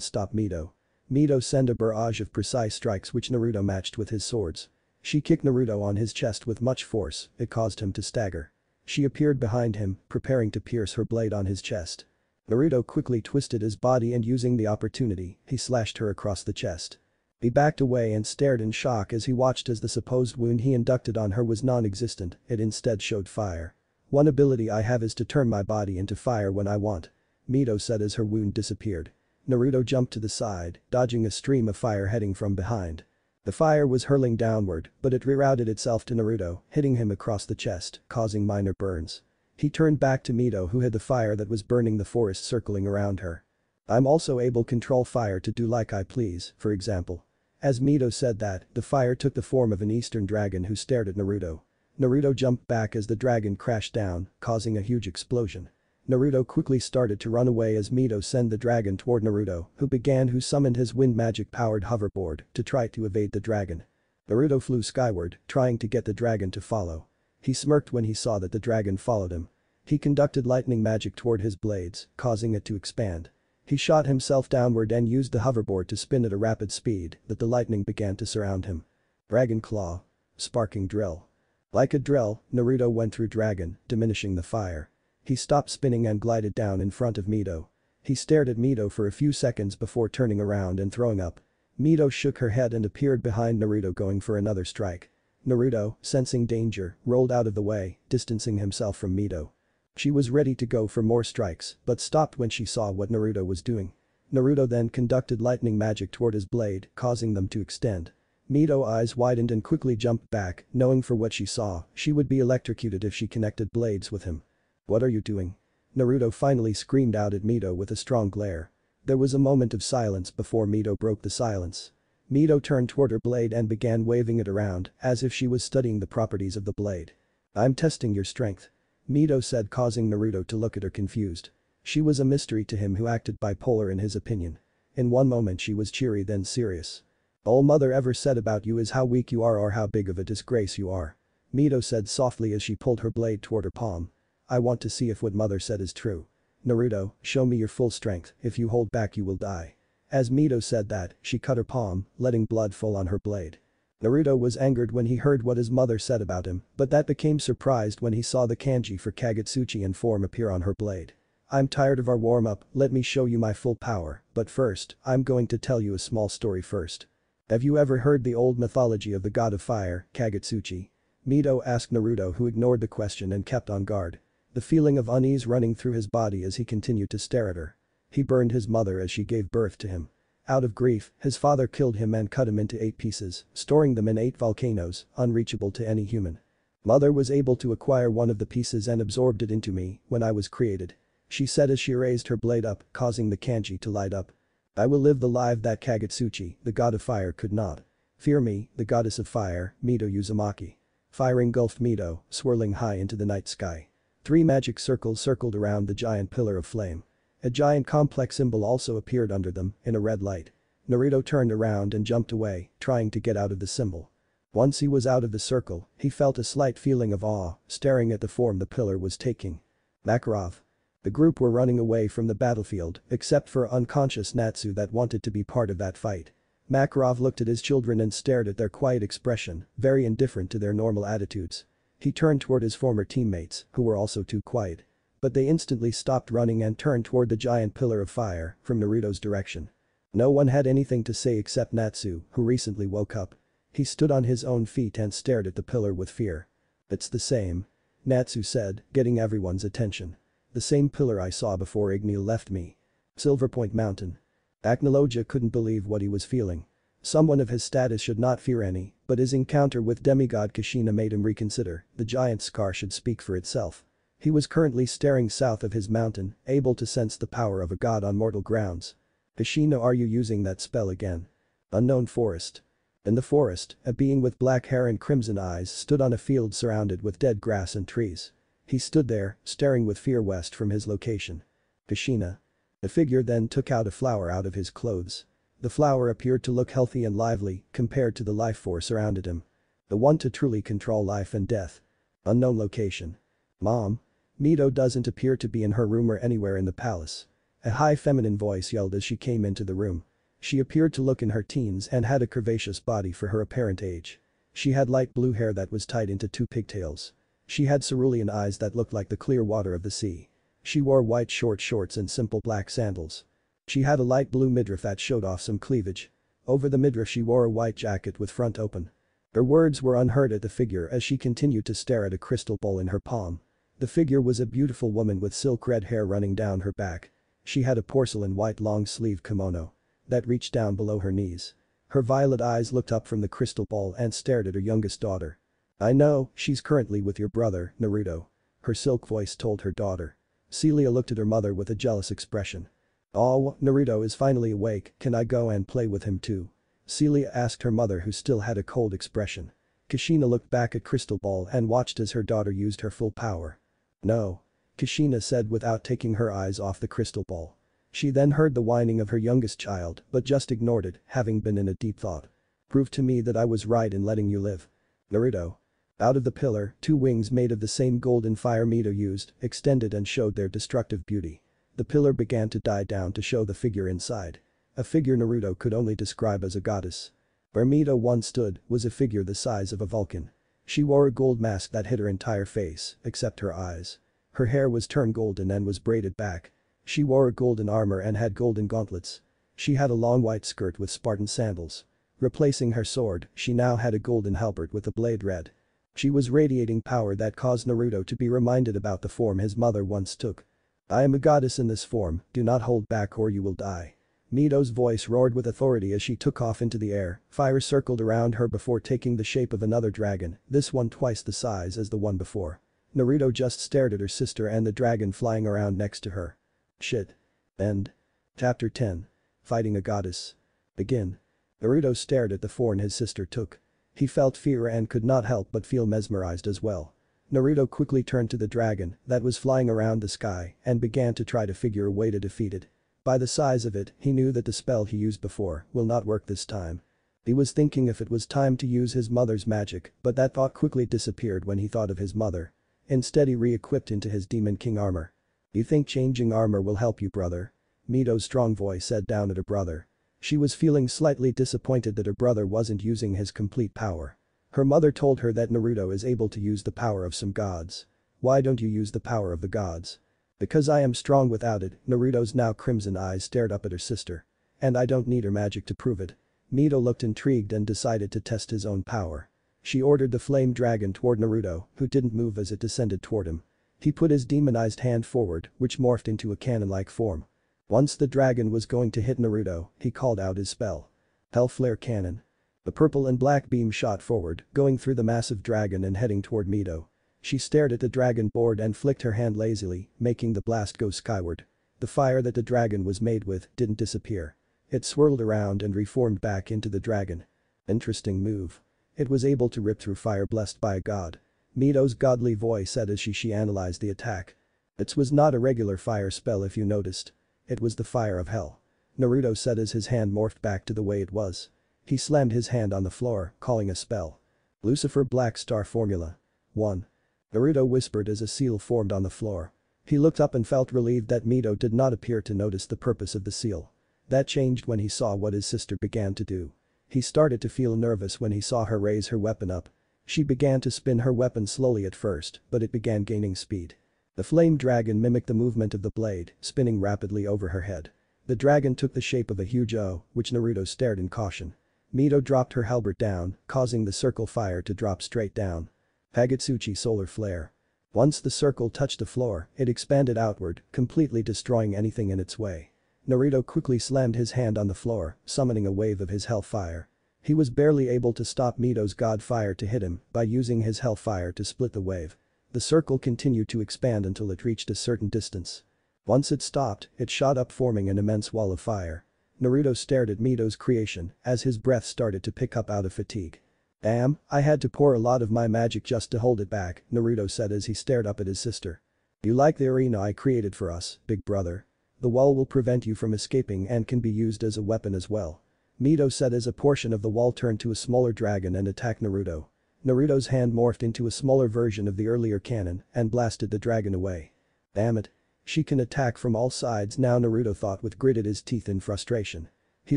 stop Mito. Mito sent a barrage of precise strikes which Naruto matched with his swords. She kicked Naruto on his chest with much force, it caused him to stagger. She appeared behind him, preparing to pierce her blade on his chest. Naruto quickly twisted his body and using the opportunity, he slashed her across the chest. He backed away and stared in shock as he watched as the supposed wound he inducted on her was non-existent, it instead showed fire. "One ability I have is to turn my body into fire when I want," Mito said as her wound disappeared. Naruto jumped to the side, dodging a stream of fire heading from behind. The fire was hurling downward, but it rerouted itself to Naruto, hitting him across the chest, causing minor burns. He turned back to Mito who had the fire that was burning the forest circling around her. "I'm also able to control fire to do like I please, for example." As Mito said that, the fire took the form of an eastern dragon who stared at Naruto. Naruto jumped back as the dragon crashed down, causing a huge explosion. Naruto quickly started to run away as Mito sent the dragon toward Naruto, who summoned his wind magic-powered hoverboard to try to evade the dragon. Naruto flew skyward, trying to get the dragon to follow. He smirked when he saw that the dragon followed him. He conducted lightning magic toward his blades, causing it to expand. He shot himself downward and used the hoverboard to spin at a rapid speed that the lightning began to surround him. Dragon Claw. Sparking Drill. Like a drill, Naruto went through Dragon, diminishing the fire. He stopped spinning and glided down in front of Mito. He stared at Mito for a few seconds before turning around and throwing up. Mito shook her head and appeared behind Naruto going for another strike. Naruto, sensing danger, rolled out of the way, distancing himself from Mito. She was ready to go for more strikes, but stopped when she saw what Naruto was doing. Naruto then conducted lightning magic toward his blade, causing them to extend. Mito's eyes widened and quickly jumped back, knowing for what she saw, she would be electrocuted if she connected blades with him. "What are you doing?" Naruto finally screamed out at Mito with a strong glare. There was a moment of silence before Mito broke the silence. Mito turned toward her blade and began waving it around, as if she was studying the properties of the blade. "I'm testing your strength," Mito said, causing Naruto to look at her confused. She was a mystery to him who acted bipolar in his opinion. In one moment she was cheery then serious. "All mother ever said about you is how weak you are or how big of a disgrace you are," Mito said softly as she pulled her blade toward her palm. "I want to see if what mother said is true. Naruto, show me your full strength, if you hold back you will die." As Mito said that, she cut her palm, letting blood fall on her blade. Naruto was angered when he heard what his mother said about him, but that became surprised when he saw the kanji for Kagutsuchi in form appear on her blade. "I'm tired of our warm-up, let me show you my full power, but first, I'm going to tell you a small story first. Have you ever heard the old mythology of the god of fire, Kagutsuchi?" Mito asked Naruto who ignored the question and kept on guard. The feeling of unease running through his body as he continued to stare at her. He burned his mother as she gave birth to him. Out of grief, his father killed him and cut him into 8 pieces, storing them in 8 volcanoes, unreachable to any human. "Mother was able to acquire one of the pieces and absorbed it into me when I was created," she said as she raised her blade up, causing the kanji to light up. "I will live the life that Kagutsuchi, the god of fire, could not. Fear me, the goddess of fire, Mito Uzumaki." Fire engulfed Mito, swirling high into the night sky. 3 magic circles circled around the giant pillar of flame. A giant complex symbol also appeared under them, in a red light. Naruto turned around and jumped away, trying to get out of the symbol. Once he was out of the circle, he felt a slight feeling of awe, staring at the form the pillar was taking. Makarov. The group were running away from the battlefield, except for unconscious Natsu that wanted to be part of that fight. Makarov looked at his children and stared at their quiet expression, very indifferent to their normal attitudes. He turned toward his former teammates, who were also too quiet. But they instantly stopped running and turned toward the giant pillar of fire, from Naruto's direction. No one had anything to say except Natsu, who recently woke up. He stood on his own feet and stared at the pillar with fear. "It's the same," Natsu said, getting everyone's attention. "The same pillar I saw before Igneel left me. Silver Point Mountain." Aknologia couldn't believe what he was feeling. Someone of his status should not fear any, but his encounter with demigod Kushina made him reconsider, the giant scar should speak for itself. He was currently staring south of his mountain, able to sense the power of a god on mortal grounds. "Kushina, are you using that spell again?" Unknown forest. In the forest, a being with black hair and crimson eyes stood on a field surrounded with dead grass and trees. He stood there, staring with fear west from his location. "Kushina." The figure then took out a flower out of his clothes. The flower appeared to look healthy and lively compared to the life force around him. The one to truly control life and death. Unknown location. Mom? Mito doesn't appear to be in her room or anywhere in the palace. A high feminine voice yelled as she came into the room. She appeared to look in her teens and had a curvaceous body for her apparent age. She had light blue hair that was tied into two pigtails. She had cerulean eyes that looked like the clear water of the sea. She wore white short shorts and simple black sandals. She had a light blue midriff that showed off some cleavage. Over the midriff she wore a white jacket with front open. Her words were unheard at the figure as she continued to stare at a crystal bowl in her palm. The figure was a beautiful woman with silk red hair running down her back. She had a porcelain white long-sleeved kimono that reached down below her knees. Her violet eyes looked up from the crystal ball and stared at her youngest daughter. "I know, she's currently with your brother, Naruto," her silk voice told her daughter. Celia looked at her mother with a jealous expression. "Oh, Naruto is finally awake, can I go and play with him too?" Celia asked her mother who still had a cold expression. Kushina looked back at Crystal Ball and watched as her daughter used her full power. "No." Kushina said without taking her eyes off the crystal ball. She then heard the whining of her youngest child but just ignored it, having been in a deep thought. "Prove to me that I was right in letting you live. Naruto." Out of the pillar, two wings made of the same golden fire Mito used, extended and showed their destructive beauty. The pillar began to die down to show the figure inside. A figure Naruto could only describe as a goddess. Where Mito once stood was a figure the size of a Vulcan. She wore a gold mask that hid her entire face, except her eyes. Her hair was turned golden and was braided back. She wore a golden armor and had golden gauntlets. She had a long white skirt with Spartan sandals. Replacing her sword, she now had a golden halberd with a blade red. She was radiating power that caused Naruto to be reminded about the form his mother once took. "I am a goddess in this form, do not hold back or you will die." Mito's voice roared with authority as she took off into the air. Fire circled around her before taking the shape of another dragon, this one twice the size as the one before. Naruto just stared at her sister and the dragon flying around next to her. Shit. End. Chapter 10. Fighting a Goddess. Begin. Naruto stared at the form his sister took. He felt fear and could not help but feel mesmerized as well. Naruto quickly turned to the dragon that was flying around the sky and began to try to figure a way to defeat it. By the size of it, he knew that the spell he used before will not work this time. He was thinking if it was time to use his mother's magic, but that thought quickly disappeared when he thought of his mother. Instead he re-equipped into his Demon King armor. "You think changing armor will help you, brother?" Mito's strong voice said down at her brother. She was feeling slightly disappointed that her brother wasn't using his complete power. Her mother told her that Naruto is able to use the power of some gods. "Why don't you use the power of the gods?" "Because I am strong without it." Naruto's now crimson eyes stared up at her sister. "And I don't need her magic to prove it." Mito looked intrigued and decided to test his own power. She ordered the flame dragon toward Naruto, who didn't move as it descended toward him. He put his demonized hand forward, which morphed into a cannon-like form. Once the dragon was going to hit Naruto, he called out his spell. Hellflare Cannon. The purple and black beam shot forward, going through the massive dragon and heading toward Mito. She stared at the dragon board and flicked her hand lazily, making the blast go skyward. The fire that the dragon was made with didn't disappear. It swirled around and reformed back into the dragon. Interesting move. It was able to rip through fire blessed by a god. Mito's godly voice said as she analyzed the attack. It was not a regular fire spell if you noticed. It was the fire of hell. Naruto said as his hand morphed back to the way it was. He slammed his hand on the floor, calling a spell. Lucifer Black Star Formula. 1. Naruto whispered as a seal formed on the floor. He looked up and felt relieved that Mito did not appear to notice the purpose of the seal. That changed when he saw what his sister began to do. He started to feel nervous when he saw her raise her weapon up. She began to spin her weapon slowly at first, but it began gaining speed. The flame dragon mimicked the movement of the blade, spinning rapidly over her head. The dragon took the shape of a huge O, which Naruto stared in caution. Mito dropped her halberd down, causing the circle fire to drop straight down. Hagatsuchi Solar Flare. Once the circle touched the floor, it expanded outward, completely destroying anything in its way. Naruto quickly slammed his hand on the floor, summoning a wave of his hellfire. He was barely able to stop Mito's god fire to hit him by using his hellfire to split the wave. The circle continued to expand until it reached a certain distance. Once it stopped, it shot up forming an immense wall of fire. Naruto stared at Mito's creation as his breath started to pick up out of fatigue. "Damn, I had to pour a lot of my magic just to hold it back," Naruto said as he stared up at his sister. "You like the arena I created for us, big brother? The wall will prevent you from escaping and can be used as a weapon as well." Mito said as a portion of the wall turned to a smaller dragon and attacked Naruto. Naruto's hand morphed into a smaller version of the earlier cannon and blasted the dragon away. Damn it. She can attack from all sides now, Naruto thought with gritted his teeth in frustration. He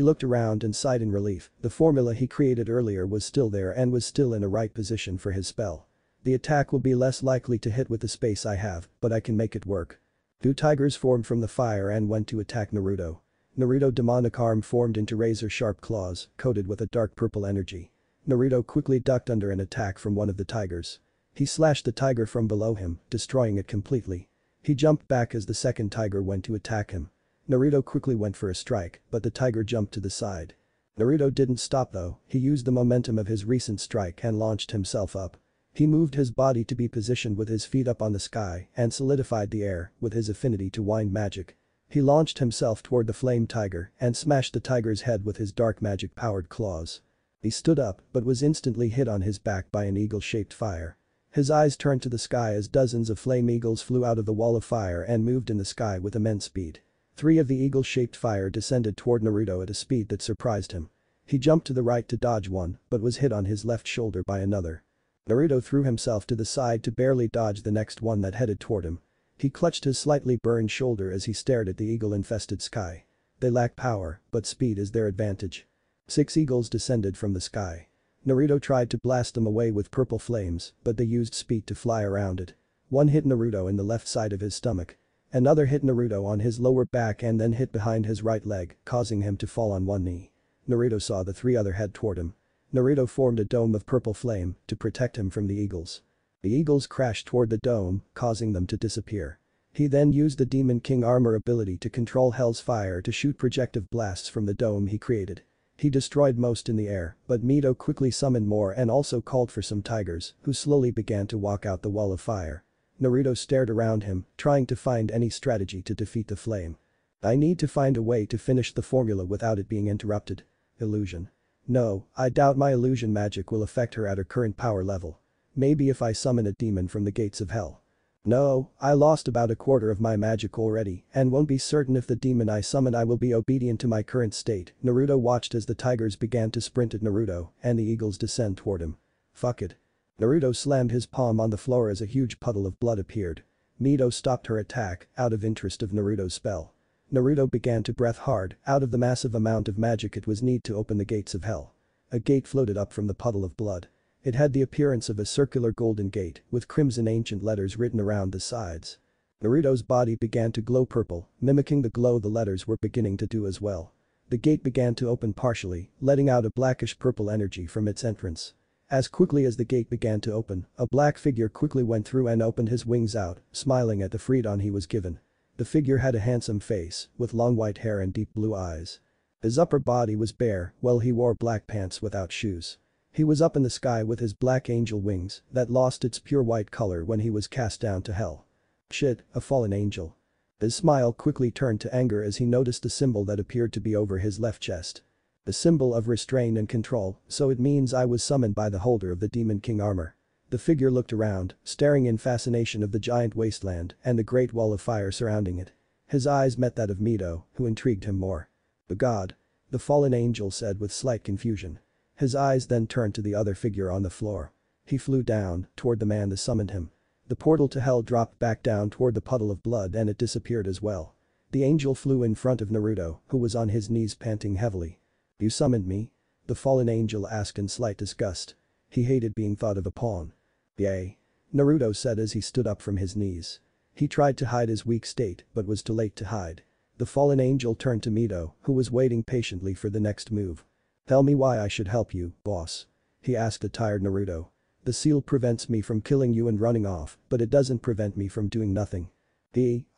looked around and sighed in relief. The formula he created earlier was still there and was still in a right position for his spell. The attack will be less likely to hit with the space I have, but I can make it work. Two tigers formed from the fire and went to attack Naruto. Naruto's demonic arm formed into razor-sharp claws, coated with a dark purple energy. Naruto quickly ducked under an attack from one of the tigers. He slashed the tiger from below him, destroying it completely. He jumped back as the second tiger went to attack him. Naruto quickly went for a strike, but the tiger jumped to the side. Naruto didn't stop though, he used the momentum of his recent strike and launched himself up. He moved his body to be positioned with his feet up on the sky and solidified the air with his affinity to wind magic. He launched himself toward the flame tiger and smashed the tiger's head with his dark magic-powered claws. He stood up but was instantly hit on his back by an eagle-shaped fire. His eyes turned to the sky as dozens of flame eagles flew out of the wall of fire and moved in the sky with immense speed. 3 of the eagle-shaped fire descended toward Naruto at a speed that surprised him. He jumped to the right to dodge one but was hit on his left shoulder by another. Naruto threw himself to the side to barely dodge the next one that headed toward him. He clutched his slightly burned shoulder as he stared at the eagle-infested sky. They lack power, but speed is their advantage. 6 eagles descended from the sky. Naruto tried to blast them away with purple flames, but they used speed to fly around it. One hit Naruto in the left side of his stomach. Another hit Naruto on his lower back and then hit behind his right leg, causing him to fall on one knee. Naruto saw the 3 other head toward him. Naruto formed a dome of purple flame to protect him from the eagles. The eagles crashed toward the dome, causing them to disappear. He then used the Demon King armor ability to control Hell's fire to shoot projective blasts from the dome he created. He destroyed most in the air, but Mito quickly summoned more and also called for some tigers, who slowly began to walk out the wall of fire. Naruto stared around him, trying to find any strategy to defeat the flame. I need to find a way to finish the formula without it being interrupted. Illusion. No, I doubt my illusion magic will affect her at her current power level. Maybe if I summon a demon from the gates of hell. No, I lost about a quarter of my magic already and won't be certain if the demon I summon I will be obedient to my current state. Naruto watched as the tigers began to sprint at Naruto and the eagles descend toward him. Fuck it. Naruto slammed his palm on the floor as a huge puddle of blood appeared. Mito stopped her attack out of interest of Naruto's spell. Naruto began to breath hard out of the massive amount of magic it was need to open the gates of hell. A gate floated up from the puddle of blood. It had the appearance of a circular golden gate with crimson ancient letters written around the sides. Naruto's body began to glow purple, mimicking the glow the letters were beginning to do as well. The gate began to open partially, letting out a blackish purple energy from its entrance. As quickly as the gate began to open, a black figure quickly went through and opened his wings out, smiling at the freedom he was given. The figure had a handsome face, with long white hair and deep blue eyes. His upper body was bare, while he wore black pants without shoes. He was up in the sky with his black angel wings that lost its pure white color when he was cast down to hell. Shit, a fallen angel. His smile quickly turned to anger as he noticed the symbol that appeared to be over his left chest. The symbol of restraint and control, so it means I was summoned by the holder of the Demon King armor. The figure looked around, staring in fascination of the giant wasteland and the great wall of fire surrounding it. His eyes met that of Mito, who intrigued him more. The god. The fallen angel said with slight confusion. His eyes then turned to the other figure on the floor. He flew down toward the man that summoned him. The portal to hell dropped back down toward the puddle of blood and it disappeared as well. The angel flew in front of Naruto, who was on his knees panting heavily. You summoned me? The fallen angel asked in slight disgust. He hated being thought of a pawn. Yay. Naruto said as he stood up from his knees. He tried to hide his weak state but was too late to hide. The fallen angel turned to Mito, who was waiting patiently for the next move. Tell me why I should help you, boss. He asked the tired Naruto. The seal prevents me from killing you and running off, but it doesn't prevent me from doing nothing.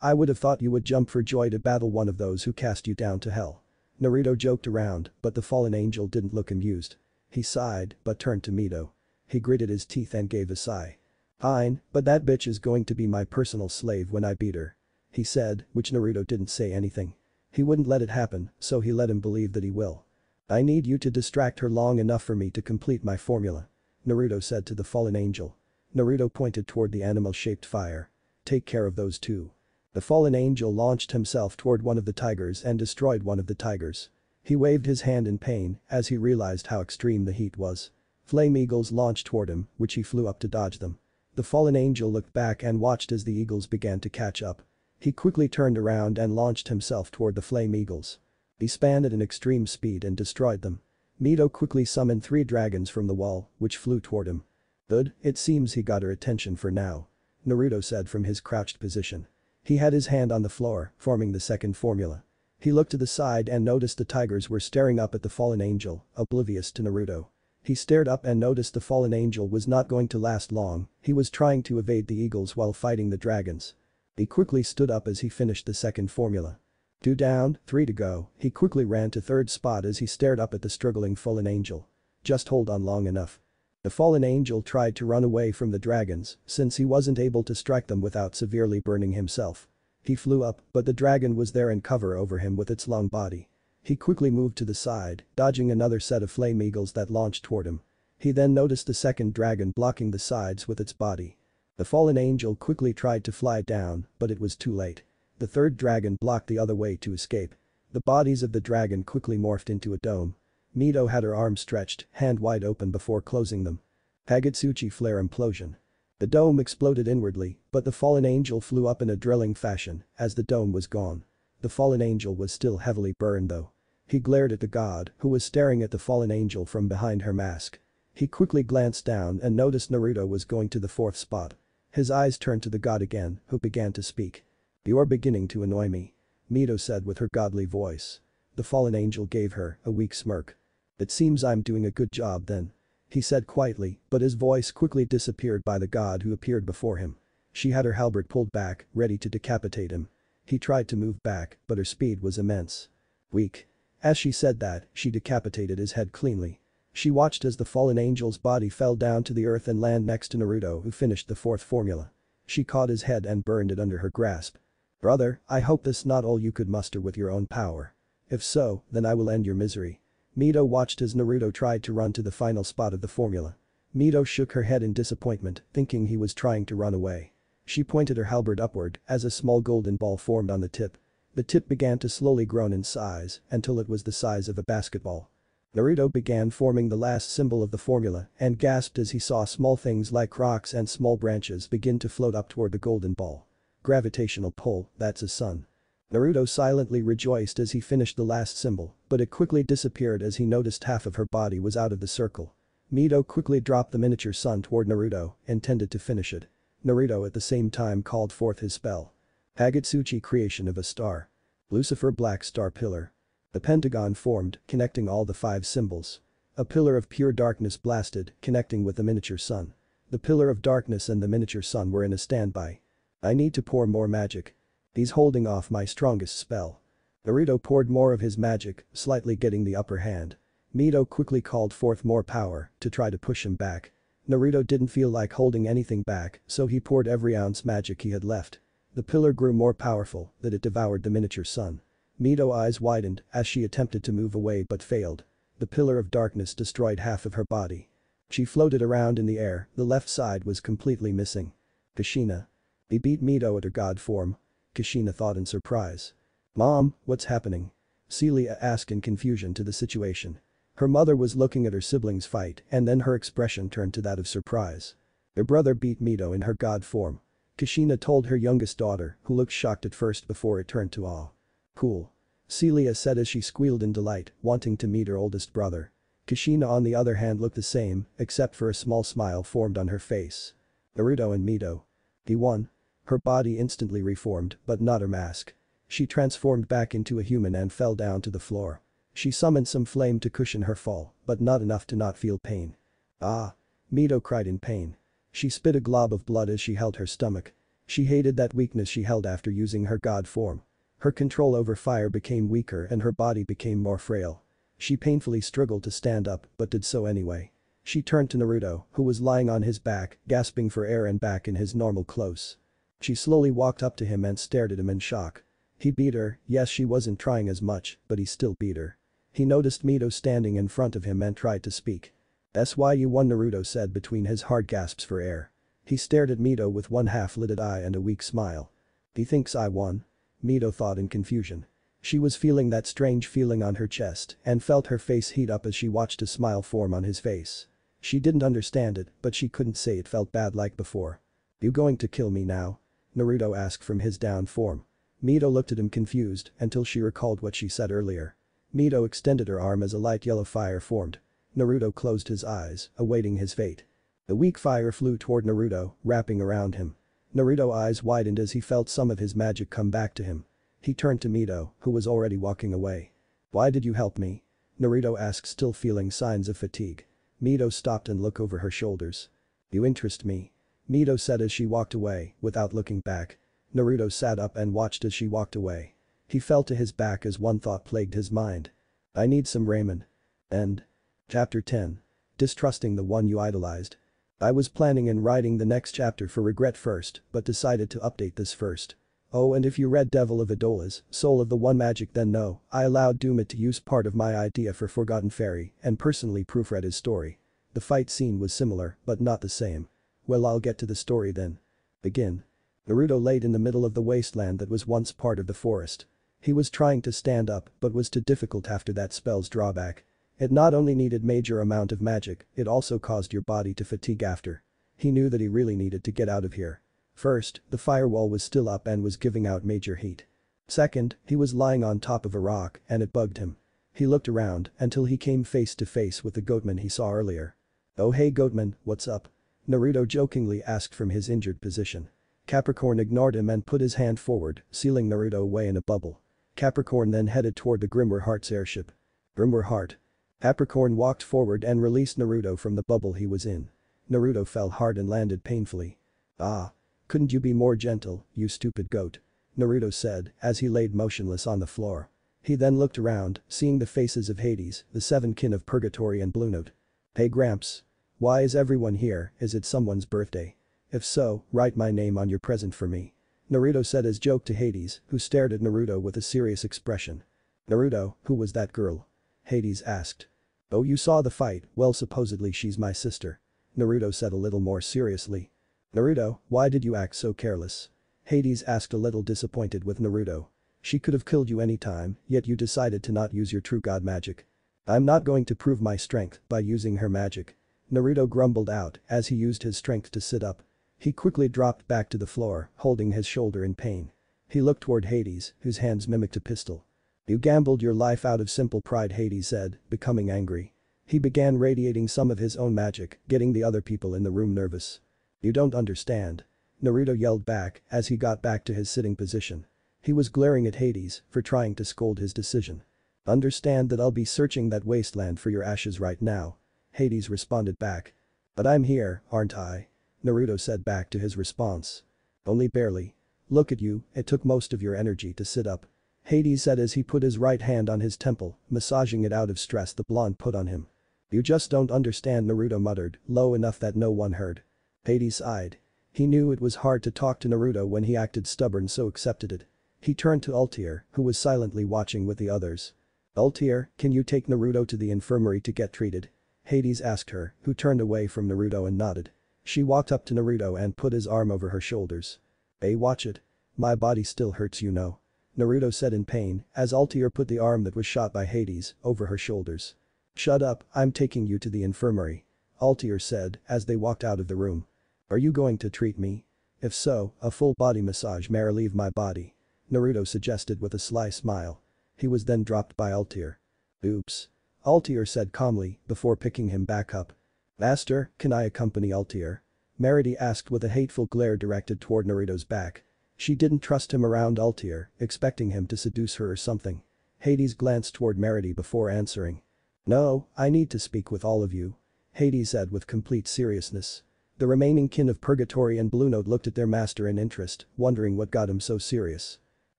I would have thought you would jump for joy to battle one of those who cast you down to hell. Naruto joked around, but the fallen angel didn't look amused. He sighed, but turned to Mito. He gritted his teeth and gave a sigh. Fine, but that bitch is going to be my personal slave when I beat her. He said, which Naruto didn't say anything. He wouldn't let it happen, so he let him believe that he will. I need you to distract her long enough for me to complete my formula. Naruto said to the fallen angel. Naruto pointed toward the animal-shaped fire. Take care of those two. The fallen angel launched himself toward one of the tigers and destroyed one of the tigers. He waved his hand in pain as he realized how extreme the heat was. Flame eagles launched toward him, which he flew up to dodge them. The fallen angel looked back and watched as the eagles began to catch up. He quickly turned around and launched himself toward the flame eagles. He spanned at an extreme speed and destroyed them. Mito quickly summoned 3 dragons from the wall, which flew toward him. Good, it seems he got her attention for now. Naruto said from his crouched position. He had his hand on the floor, forming the second formula. He looked to the side and noticed the tigers were staring up at the fallen angel, oblivious to Naruto. He stared up and noticed the fallen angel was not going to last long, he was trying to evade the eagles while fighting the dragons. He quickly stood up as he finished the second formula. 2 down, 3 to go, he quickly ran to third spot as he stared up at the struggling fallen angel. Just hold on long enough. The fallen angel tried to run away from the dragons since he wasn't able to strike them without severely burning himself. He flew up, but the dragon was there in cover over him with its long body. He quickly moved to the side, dodging another set of flame eagles that launched toward him. He then noticed the second dragon blocking the sides with its body. The fallen angel quickly tried to fly down, but it was too late. The third dragon blocked the other way to escape. The bodies of the dragon quickly morphed into a dome. Mito had her arms stretched, hand wide open before closing them. Hagitsuchi flare implosion. The dome exploded inwardly, but the fallen angel flew up in a drilling fashion as the dome was gone. The fallen angel was still heavily burned though. He glared at the god, who was staring at the fallen angel from behind her mask. He quickly glanced down and noticed Naruto was going to the 4th spot. His eyes turned to the god again, who began to speak. "You're beginning to annoy me," Mito said with her godly voice. The fallen angel gave her a weak smirk. "It seems I'm doing a good job then," he said quietly, but his voice quickly disappeared by the god who appeared before him. She had her halberd pulled back, ready to decapitate him. He tried to move back, but her speed was immense. Weak. As she said that, she decapitated his head cleanly. She watched as the fallen angel's body fell down to the earth and landed next to Naruto, who finished the 4th formula. She caught his head and burned it under her grasp. "Brother, I hope this not all you could muster with your own power. If so, then I will end your misery." Mito watched as Naruto tried to run to the final spot of the formula. Mito shook her head in disappointment, thinking he was trying to run away. She pointed her halberd upward as a small golden ball formed on the tip. The tip began to slowly grow in size until it was the size of a basketball. Naruto began forming the last symbol of the formula and gasped as he saw small things like rocks and small branches begin to float up toward the golden ball. Gravitational pull, that's a sun. Naruto silently rejoiced as he finished the last symbol, but it quickly disappeared as he noticed half of her body was out of the circle. Mito quickly dropped the miniature sun toward Naruto, intended to finish it. Naruto at the same time called forth his spell. Hagitsuchi creation of a star. Lucifer black star pillar. The pentagon formed, connecting all the 5 symbols. A pillar of pure darkness blasted, connecting with the miniature sun. The pillar of darkness and the miniature sun were in a standby. I need to pour more magic. He's holding off my strongest spell. Naruto poured more of his magic, slightly getting the upper hand. Mito quickly called forth more power to try to push him back. Naruto didn't feel like holding anything back, so he poured every ounce magic he had left. The pillar grew more powerful that it devoured the miniature sun. Mito's eyes widened as she attempted to move away but failed. The pillar of darkness destroyed half of her body. She floated around in the air, the left side was completely missing. Kushina. He beat Mito at her god form. Kushina thought in surprise. "Mom, what's happening?" Celia asked in confusion to the situation. Her mother was looking at her siblings fight and then her expression turned to that of surprise. Her brother beat Mito in her god form. Kushina told her youngest daughter, who looked shocked at first before it turned to awe. "Cool," Celia said as she squealed in delight, wanting to meet her oldest brother. Kushina on the other hand looked the same, except for a small smile formed on her face. Naruto and Mito. He won. Her body instantly reformed, but not her mask. She transformed back into a human and fell down to the floor. She summoned some flame to cushion her fall, but not enough to not feel pain. "Ah!" Mito cried in pain. She spit a glob of blood as she held her stomach. She hated that weakness she held after using her god form. Her control over fire became weaker and her body became more frail. She painfully struggled to stand up but did so anyway. She turned to Naruto, who was lying on his back, gasping for air and back in his normal clothes. She slowly walked up to him and stared at him in shock. He beat her, yes she wasn't trying as much, but he still beat her. He noticed Mito standing in front of him and tried to speak. "That's why you won," Naruto said between his hard gasps for air. He stared at Mito with one half-lidded eye and a weak smile. "He thinks I won?" Mito thought in confusion. She was feeling that strange feeling on her chest and felt her face heat up as she watched a smile form on his face. She didn't understand it, but she couldn't say it felt bad like before. You going to kill me now? Naruto asked from his down form. Mito looked at him confused until she recalled what she said earlier. Mito extended her arm as a light yellow fire formed. Naruto closed his eyes, awaiting his fate. The weak fire flew toward Naruto, wrapping around him. Naruto's eyes widened as he felt some of his magic come back to him. He turned to Mito, who was already walking away. Why did you help me? Naruto asked, still feeling signs of fatigue. Mito stopped and looked over her shoulders. You interest me. Mito said as she walked away, without looking back. Naruto sat up and watched as she walked away. He fell to his back as one thought plagued his mind. I need some ramen. End. Chapter 10. Distrusting the one you idolized. I was planning on writing the next chapter for regret first, but decided to update this first. Oh, and if you read Devil of Idola's Soul of the One Magic, then know, I allowed Duma to use part of my idea for Forgotten Fairy and personally proofread his story. The fight scene was similar, but not the same. Well, I'll get to the story then. Begin. Naruto laid in the middle of the wasteland that was once part of the forest. He was trying to stand up but was too difficult after that spell's drawback. It not only needed major amount of magic, it also caused your body to fatigue after. He knew that he really needed to get out of here. First, the firewall was still up and was giving out major heat. Second, he was lying on top of a rock and it bugged him. He looked around until he came face to face with the goatman he saw earlier. Oh hey goatman, what's up? Naruto jokingly asked from his injured position. Capricorn ignored him and put his hand forward, sealing Naruto away in a bubble. Capricorn then headed toward the Grimwar Heart's airship. Grimwar Heart. Capricorn walked forward and released Naruto from the bubble he was in. Naruto fell hard and landed painfully. Ah. Couldn't you be more gentle, you stupid goat? Naruto said as he laid motionless on the floor. He then looked around, seeing the faces of Hades, the seven kin of Purgatory and Blue Note. Hey Gramps. Why is everyone here? Is it someone's birthday? If so, write my name on your present for me. Naruto said as joke to Hades, who stared at Naruto with a serious expression. Naruto, who was that girl? Hades asked. Oh, you saw the fight, well supposedly she's my sister. Naruto said a little more seriously. Naruto, why did you act so careless? Hades asked, a little disappointed with Naruto. She could have killed you anytime, yet you decided to not use your true god magic. I'm not going to prove my strength by using her magic. Naruto grumbled out as he used his strength to sit up. He quickly dropped back to the floor, holding his shoulder in pain. He looked toward Hades, whose hands mimicked a pistol. You gambled your life out of simple pride, Hades said, becoming angry. He began radiating some of his own magic, getting the other people in the room nervous. You don't understand. Naruto yelled back as he got back to his sitting position. He was glaring at Hades for trying to scold his decision. Understand that I'll be searching that wasteland for your ashes right now. Hades responded back. But I'm here, aren't I? Naruto said back to his response. Only barely. Look at you, it took most of your energy to sit up. Hades said as he put his right hand on his temple, massaging it out of stress the blonde put on him. You just don't understand, Naruto muttered, low enough that no one heard. Hades sighed. He knew it was hard to talk to Naruto when he acted stubborn, so accepted it. He turned to Altair, who was silently watching with the others. Altair, can you take Naruto to the infirmary to get treated? Hades asked her, who turned away from Naruto and nodded. She walked up to Naruto and put his arm over her shoulders. Hey, watch it. My body still hurts, you know. Naruto said in pain as Altair put the arm that was shot by Hades over her shoulders. Shut up, I'm taking you to the infirmary. Altair said as they walked out of the room. Are you going to treat me? If so, a full body massage may relieve my body. Naruto suggested with a sly smile. He was then dropped by Altair. Oops. Altair said calmly before picking him back up. Master, can I accompany Altair? Merity asked with a hateful glare directed toward Naruto's back. She didn't trust him around Altair, expecting him to seduce her or something. Hades glanced toward Merity before answering. No, I need to speak with all of you. Hades said with complete seriousness. The remaining kin of Purgatory and Blue Note looked at their master in interest, wondering what got him so serious.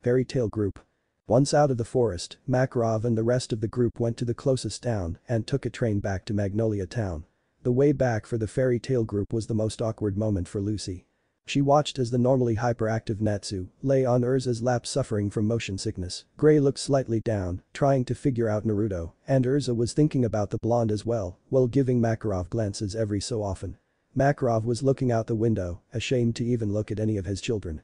Fairy Tail Group. Once out of the forest, Makarov and the rest of the group went to the closest town and took a train back to Magnolia Town. The way back for the Fairy Tail Group was the most awkward moment for Lucy. She watched as the normally hyperactive Natsu lay on Urza's lap suffering from motion sickness. Gray looked slightly down, trying to figure out Naruto, and Urza was thinking about the blonde as well, while giving Makarov glances every so often. Makarov was looking out the window, ashamed to even look at any of his children.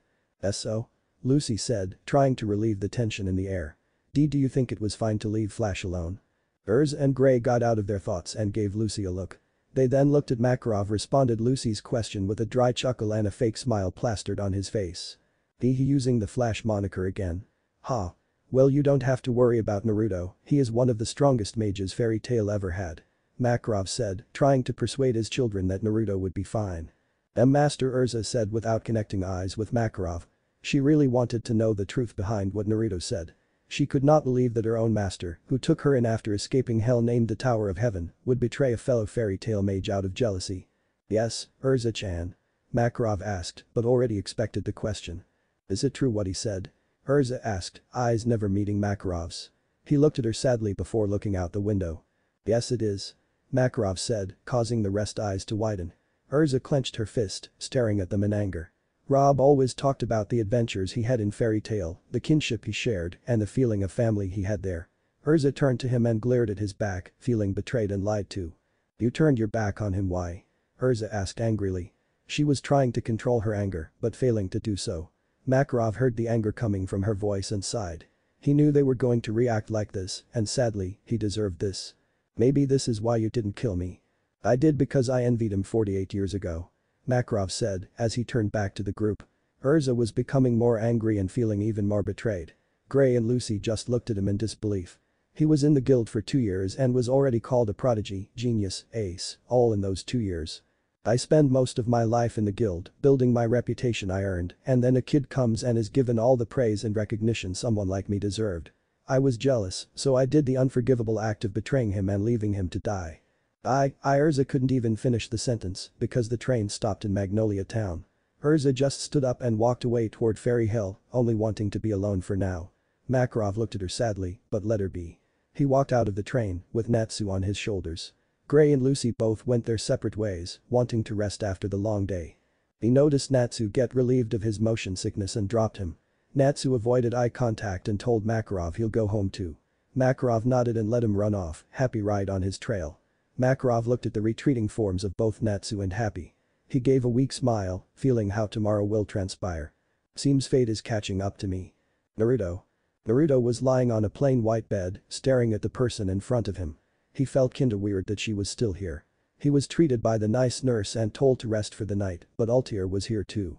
So? Lucy said, trying to relieve the tension in the air. Do you think it was fine to leave Flash alone? Urza and Gray got out of their thoughts and gave Lucy a look. They then looked at Makarov, responded Lucy's question with a dry chuckle and a fake smile plastered on his face. He using the Flash moniker again. Ha. Huh. Well, you don't have to worry about Naruto, he is one of the strongest mages Fairy Tail ever had. Makarov said, trying to persuade his children that Naruto would be fine. Master Urza said without connecting eyes with Makarov. She really wanted to know the truth behind what Naruto said. She could not believe that her own master, who took her in after escaping hell named the Tower of Heaven, would betray a fellow Fairy Tail mage out of jealousy. Yes, Urza-chan? Makarov asked, but already expected the question. Is it true what he said? Urza asked, eyes never meeting Makarov's. He looked at her sadly before looking out the window. Yes it is. Makarov said, causing the rest eyes to widen. Urza clenched her fist, staring at them in anger. Rob always talked about the adventures he had in Fairy Tail, the kinship he shared, and the feeling of family he had there. Urza turned to him and glared at his back, feeling betrayed and lied to. You turned your back on him, why? Urza asked angrily. She was trying to control her anger, but failing to do so. Makarov heard the anger coming from her voice and sighed. He knew they were going to react like this, and sadly, he deserved this. Maybe this is why you didn't kill me. I did because I envied him 48 years ago. Makarov said as he turned back to the group. Urza was becoming more angry and feeling even more betrayed. Gray and Lucy just looked at him in disbelief. He was in the guild for 2 years and was already called a prodigy, genius, ace, all in those 2 years. I spend most of my life in the guild, building my reputation I earned, and then a kid comes and is given all the praise and recognition someone like me deserved. I was jealous, so I did the unforgivable act of betraying him and leaving him to die. Urza couldn't even finish the sentence because the train stopped in Magnolia Town. Urza just stood up and walked away toward Fairy Hill, only wanting to be alone for now. Makarov looked at her sadly, but let her be. He walked out of the train, with Natsu on his shoulders. Gray and Lucy both went their separate ways, wanting to rest after the long day. He noticed Natsu get relieved of his motion sickness and dropped him. Natsu avoided eye contact and told Makarov he'll go home too. Makarov nodded and let him run off, Happy right on his trail. Makarov looked at the retreating forms of both Natsu and Happy. He gave a weak smile, feeling how tomorrow will transpire. Seems fate is catching up to me. Naruto. Naruto was lying on a plain white bed, staring at the person in front of him. He felt kinda weird that she was still here. He was treated by the nice nurse and told to rest for the night, but Altair was here too.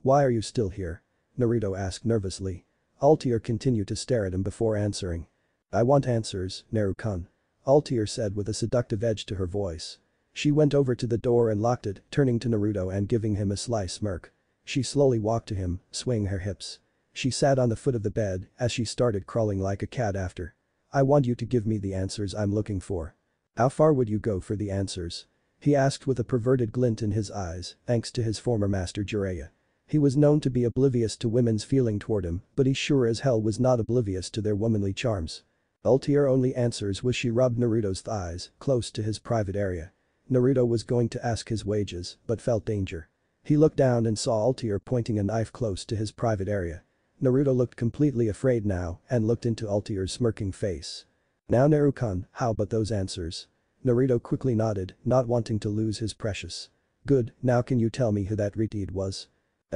Why are you still here? Naruto asked nervously. Altair continued to stare at him before answering. I want answers, Naru-kun. Altair said with a seductive edge to her voice. She went over to the door and locked it, turning to Naruto and giving him a sly smirk. She slowly walked to him, swaying her hips. She sat on the foot of the bed as she started crawling like a cat after. I want you to give me the answers I'm looking for. How far would you go for the answers? He asked with a perverted glint in his eyes, thanks to his former master Jiraiya. He was known to be oblivious to women's feeling toward him, but he sure as hell was not oblivious to their womanly charms. Altair only answers was she rubbed Naruto's thighs, close to his private area. Naruto was going to ask his wages, but felt danger. He looked down and saw Altair pointing a knife close to his private area. Naruto looked completely afraid now and looked into Altair's smirking face. Now Naru-kun, how about those answers? Naruto quickly nodded, not wanting to lose his precious. Good, now can you tell me who that Reteed was?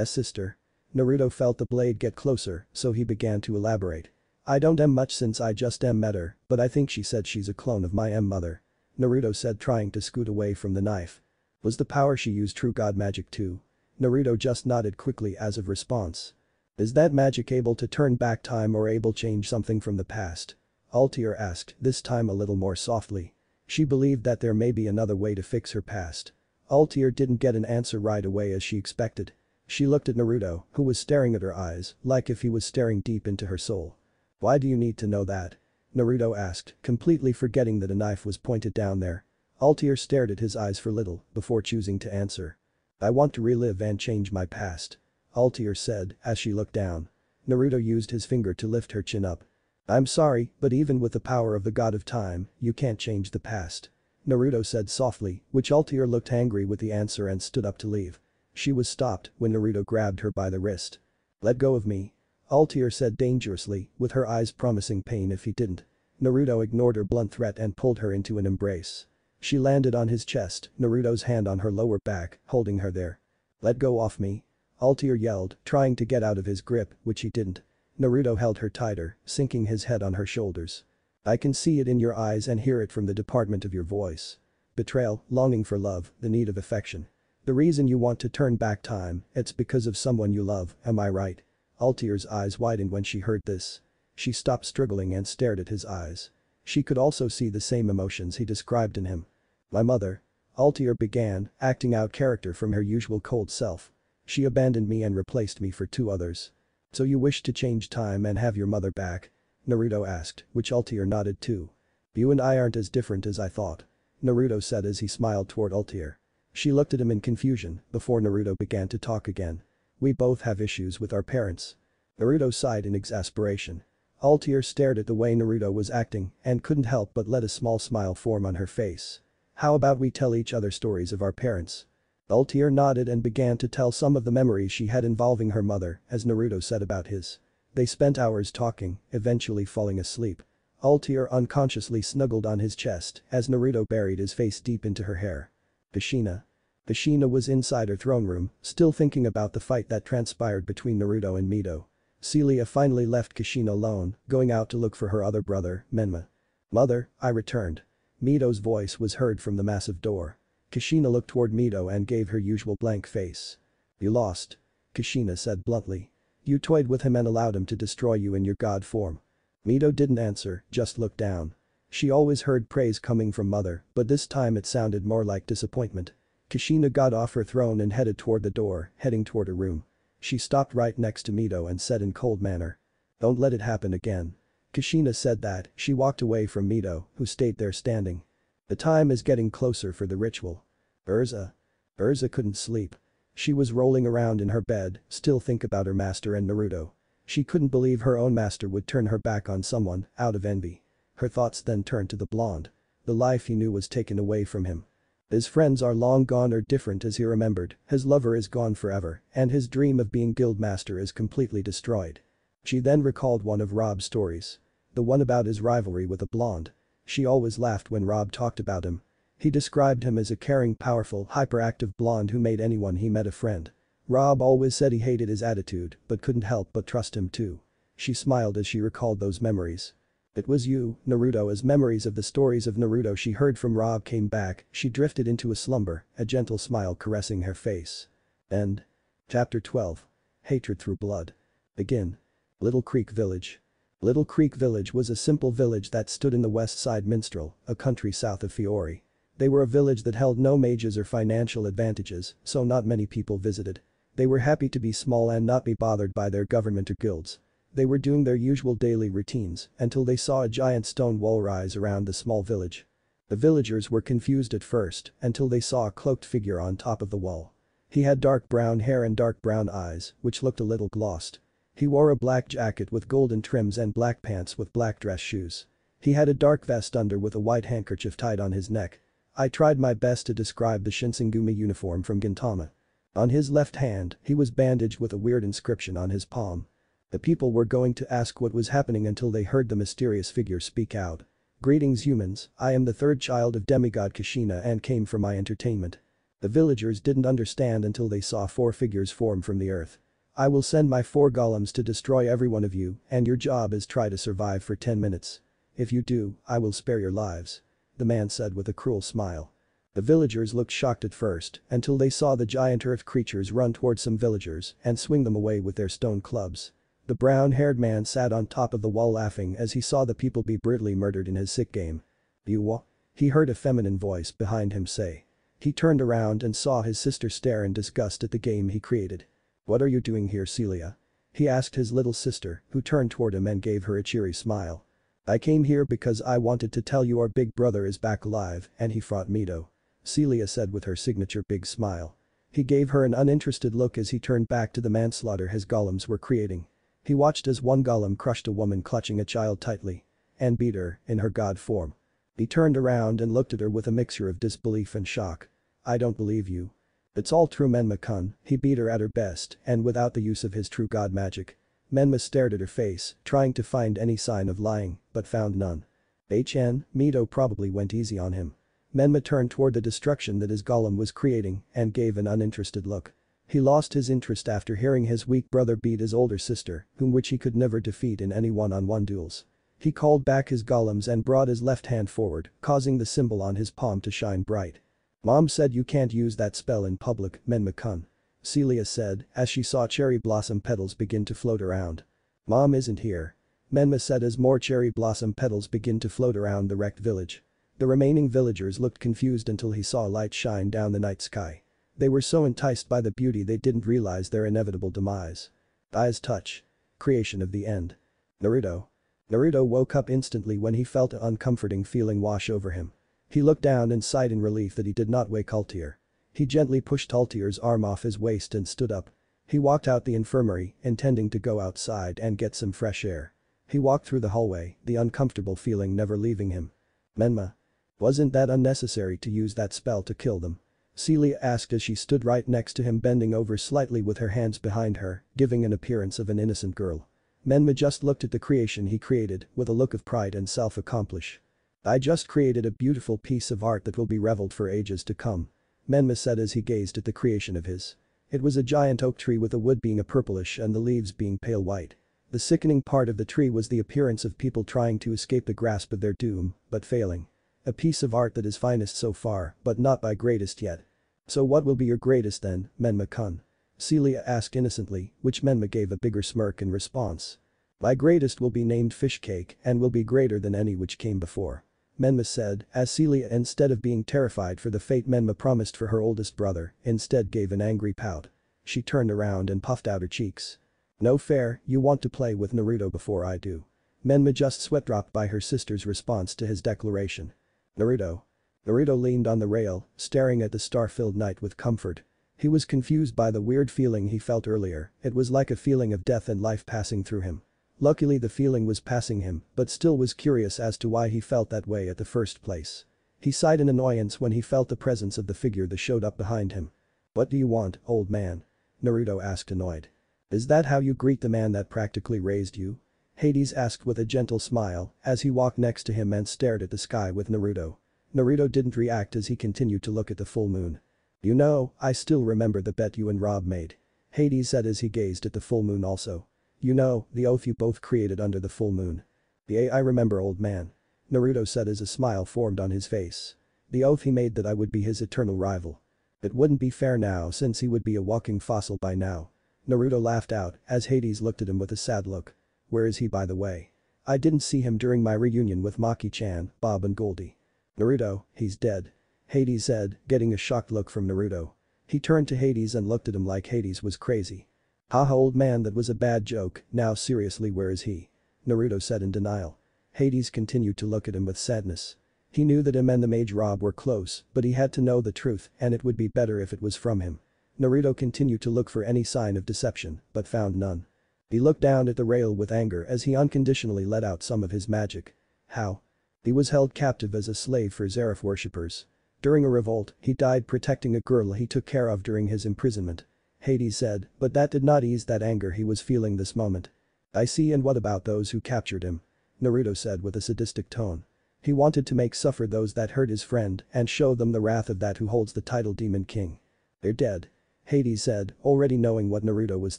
Sister. Naruto felt the blade get closer, so he began to elaborate. I don't much since I just met her, but I think she said she's a clone of my mother. Naruto said, trying to scoot away from the knife. Was the power she used true god magic too? Naruto just nodded quickly as of response. Is that magic able to turn back time or able change something from the past? Altair asked, this time a little more softly. She believed that there may be another way to fix her past. Altair didn't get an answer right away as she expected. She looked at Naruto, who was staring at her eyes, like if he was staring deep into her soul. Why do you need to know that? Naruto asked, completely forgetting that a knife was pointed down there. Altair stared at his eyes for little, before choosing to answer. I want to relive and change my past. Altair said, as she looked down. Naruto used his finger to lift her chin up. I'm sorry, but even with the power of the god of time, you can't change the past. Naruto said softly, which Altair looked angry with the answer and stood up to leave. She was stopped when Naruto grabbed her by the wrist. Let go of me. Altair said dangerously, with her eyes promising pain if he didn't. Naruto ignored her blunt threat and pulled her into an embrace. She landed on his chest, Naruto's hand on her lower back, holding her there. Let go off me. Altair yelled, trying to get out of his grip, which he didn't. Naruto held her tighter, sinking his head on her shoulders. I can see it in your eyes and hear it from the department of your voice. Betrayal, longing for love, the need of affection. The reason you want to turn back time, it's because of someone you love, am I right? Altier's eyes widened when she heard this. She stopped struggling and stared at his eyes. She could also see the same emotions he described in him. My mother. Altier began, acting out character from her usual cold self. She abandoned me and replaced me for two others. So you wish to change time and have your mother back? Naruto asked, which Altier nodded to. You and I aren't as different as I thought. Naruto said as he smiled toward Altier. She looked at him in confusion before Naruto began to talk again. We both have issues with our parents. Naruto sighed in exasperation. Altier stared at the way Naruto was acting and couldn't help but let a small smile form on her face. How about we tell each other stories of our parents? Altier nodded and began to tell some of the memories she had involving her mother, as Naruto said about his. They spent hours talking, eventually falling asleep. Altier unconsciously snuggled on his chest as Naruto buried his face deep into her hair. Kushina. Kushina was inside her throne room, still thinking about the fight that transpired between Naruto and Mito. Celia finally left Kushina alone, going out to look for her other brother, Menma. Mother, I returned. Mito's voice was heard from the massive door. Kushina looked toward Mito and gave her usual blank face. You lost. Kushina said bluntly. You toyed with him and allowed him to destroy you in your god form. Mito didn't answer, just looked down. She always heard praise coming from mother, but this time it sounded more like disappointment. Kushina got off her throne and headed toward the door, heading toward her room. She stopped right next to Mito and said in cold manner. Don't let it happen again. Kushina said that, she walked away from Mito, who stayed there standing. The time is getting closer for the ritual. Urza. Urza couldn't sleep. She was rolling around in her bed, still think about her master and Naruto. She couldn't believe her own master would turn her back on someone, out of envy. Her thoughts then turned to the blonde. The life he knew was taken away from him. His friends are long gone or different as he remembered, his lover is gone forever, and his dream of being guildmaster is completely destroyed. She then recalled one of Rob's stories. The one about his rivalry with a blonde. She always laughed when Rob talked about him. He described him as a caring, powerful, hyperactive blonde who made anyone he met a friend. Rob always said he hated his attitude, but couldn't help but trust him too. She smiled as she recalled those memories. It was you, Naruto. As memories of the stories of Naruto she heard from Rob came back, she drifted into a slumber, a gentle smile caressing her face. End. Chapter 12. Hatred Through Blood. Begin. Little Creek Village. Little Creek Village was a simple village that stood in the west side Minstrel, a country south of Fiore. They were a village that held no mages or financial advantages, so not many people visited. They were happy to be small and not be bothered by their government or guilds. They were doing their usual daily routines until they saw a giant stone wall rise around the small village. The villagers were confused at first until they saw a cloaked figure on top of the wall. He had dark brown hair and dark brown eyes, which looked a little glossed. He wore a black jacket with golden trims and black pants with black dress shoes. He had a dark vest under with a white handkerchief tied on his neck. I tried my best to describe the Shinsengumi uniform from Gintama. On his left hand, he was bandaged with a weird inscription on his palm. The people were going to ask what was happening until they heard the mysterious figure speak out. Greetings humans, I am the third child of demigod Kushina and came for my entertainment. The villagers didn't understand until they saw four figures form from the earth. I will send my 4 golems to destroy every one of you, and your job is try to survive for 10 minutes. If you do, I will spare your lives. The man said with a cruel smile. The villagers looked shocked at first until they saw the giant earth creatures run towards some villagers and swing them away with their stone clubs. The brown-haired man sat on top of the wall laughing as he saw the people be brutally murdered in his sick game. You what? He heard a feminine voice behind him say. He turned around and saw his sister stare in disgust at the game he created. What are you doing here, Celia? He asked his little sister, who turned toward him and gave her a cheery smile. I came here because I wanted to tell you our big brother is back alive and he fought Mito. Celia said with her signature big smile. He gave her an uninterested look as he turned back to the manslaughter his golems were creating. He watched as one golem crushed a woman clutching a child tightly and beat her in her god form. He turned around and looked at her with a mixture of disbelief and shock. I don't believe you. It's all true, Menma-kun. He beat her at her best and without the use of his true god magic. Menma stared at her face, trying to find any sign of lying, but found none. Mito probably went easy on him. Menma turned toward the destruction that his golem was creating and gave an uninterested look. He lost his interest after hearing his weak brother beat his older sister, whom he could never defeat in any one-on-one duels. He called back his golems and brought his left hand forward, causing the symbol on his palm to shine bright. Mom said you can't use that spell in public, Menma-kun. Celia said as she saw cherry blossom petals begin to float around. Mom isn't here. Menma said as more cherry blossom petals begin to float around the wrecked village. The remaining villagers looked confused until he saw a light shine down the night sky. They were so enticed by the beauty they didn't realize their inevitable demise. Eyes touch. Creation of the end. Naruto. Naruto woke up instantly when he felt an uncomforting feeling wash over him. He looked down and sighed in relief that he did not wake Altair. He gently pushed Altair's arm off his waist and stood up. He walked out the infirmary, intending to go outside and get some fresh air. He walked through the hallway, the uncomfortable feeling never leaving him. Menma. Wasn't that unnecessary to use that spell to kill them? Celia asked as she stood right next to him, bending over slightly with her hands behind her, giving an appearance of an innocent girl. Menma just looked at the creation he created with a look of pride and self-accomplish. I just created a beautiful piece of art that will be reveled for ages to come. Menma said as he gazed at the creation of his. It was a giant oak tree with the wood being a purplish and the leaves being pale white. The sickening part of the tree was the appearance of people trying to escape the grasp of their doom, but failing. A piece of art that is finest so far, but not by greatest yet. So what will be your greatest then, Menma-kun? Celia asked innocently, which Menma gave a bigger smirk in response. My greatest will be named Fish Cake and will be greater than any which came before. Menma said, as Celia, instead of being terrified for the fate Menma promised for her oldest brother, instead gave an angry pout. She turned around and puffed out her cheeks. No fair, you want to play with Naruto before I do. Menma just sweat-dropped by her sister's response to his declaration. Naruto. Naruto leaned on the rail, staring at the star-filled night with comfort. He was confused by the weird feeling he felt earlier. It was like a feeling of death and life passing through him. Luckily the feeling was passing him, but still was curious as to why he felt that way at the first place. He sighed in annoyance when he felt the presence of the figure that showed up behind him. What do you want, old man? Naruto asked, annoyed. Is that how you greet the man that practically raised you? Hades asked with a gentle smile as he walked next to him and stared at the sky with Naruto. Naruto didn't react as he continued to look at the full moon. You know, I still remember the bet you and Rob made. Hades said as he gazed at the full moon also. You know, the oath you both created under the full moon. Yeah, I remember, old man. Naruto said as a smile formed on his face. The oath he made that I would be his eternal rival. It wouldn't be fair now since he would be a walking fossil by now. Naruto laughed out as Hades looked at him with a sad look. Where is he, by the way? I didn't see him during my reunion with Maki-chan, Bob and Goldie. Naruto, he's dead. Hades said, getting a shocked look from Naruto. He turned to Hades and looked at him like Hades was crazy. Haha, old man, that was a bad joke. Now seriously, where is he? Naruto said in denial. Hades continued to look at him with sadness. He knew that him and the mage Rob were close, but he had to know the truth and it would be better if it was from him. Naruto continued to look for any sign of deception, but found none. He looked down at the rail with anger as he unconditionally let out some of his magic. How? He was held captive as a slave for Zeref worshippers. During a revolt, he died protecting a girl he took care of during his imprisonment. Hades said, but that did not ease that anger he was feeling this moment. I see, and what about those who captured him? Naruto said with a sadistic tone. He wanted to make suffer those that hurt his friend and show them the wrath of that who holds the title Demon King. They're dead. Hades said, already knowing what Naruto was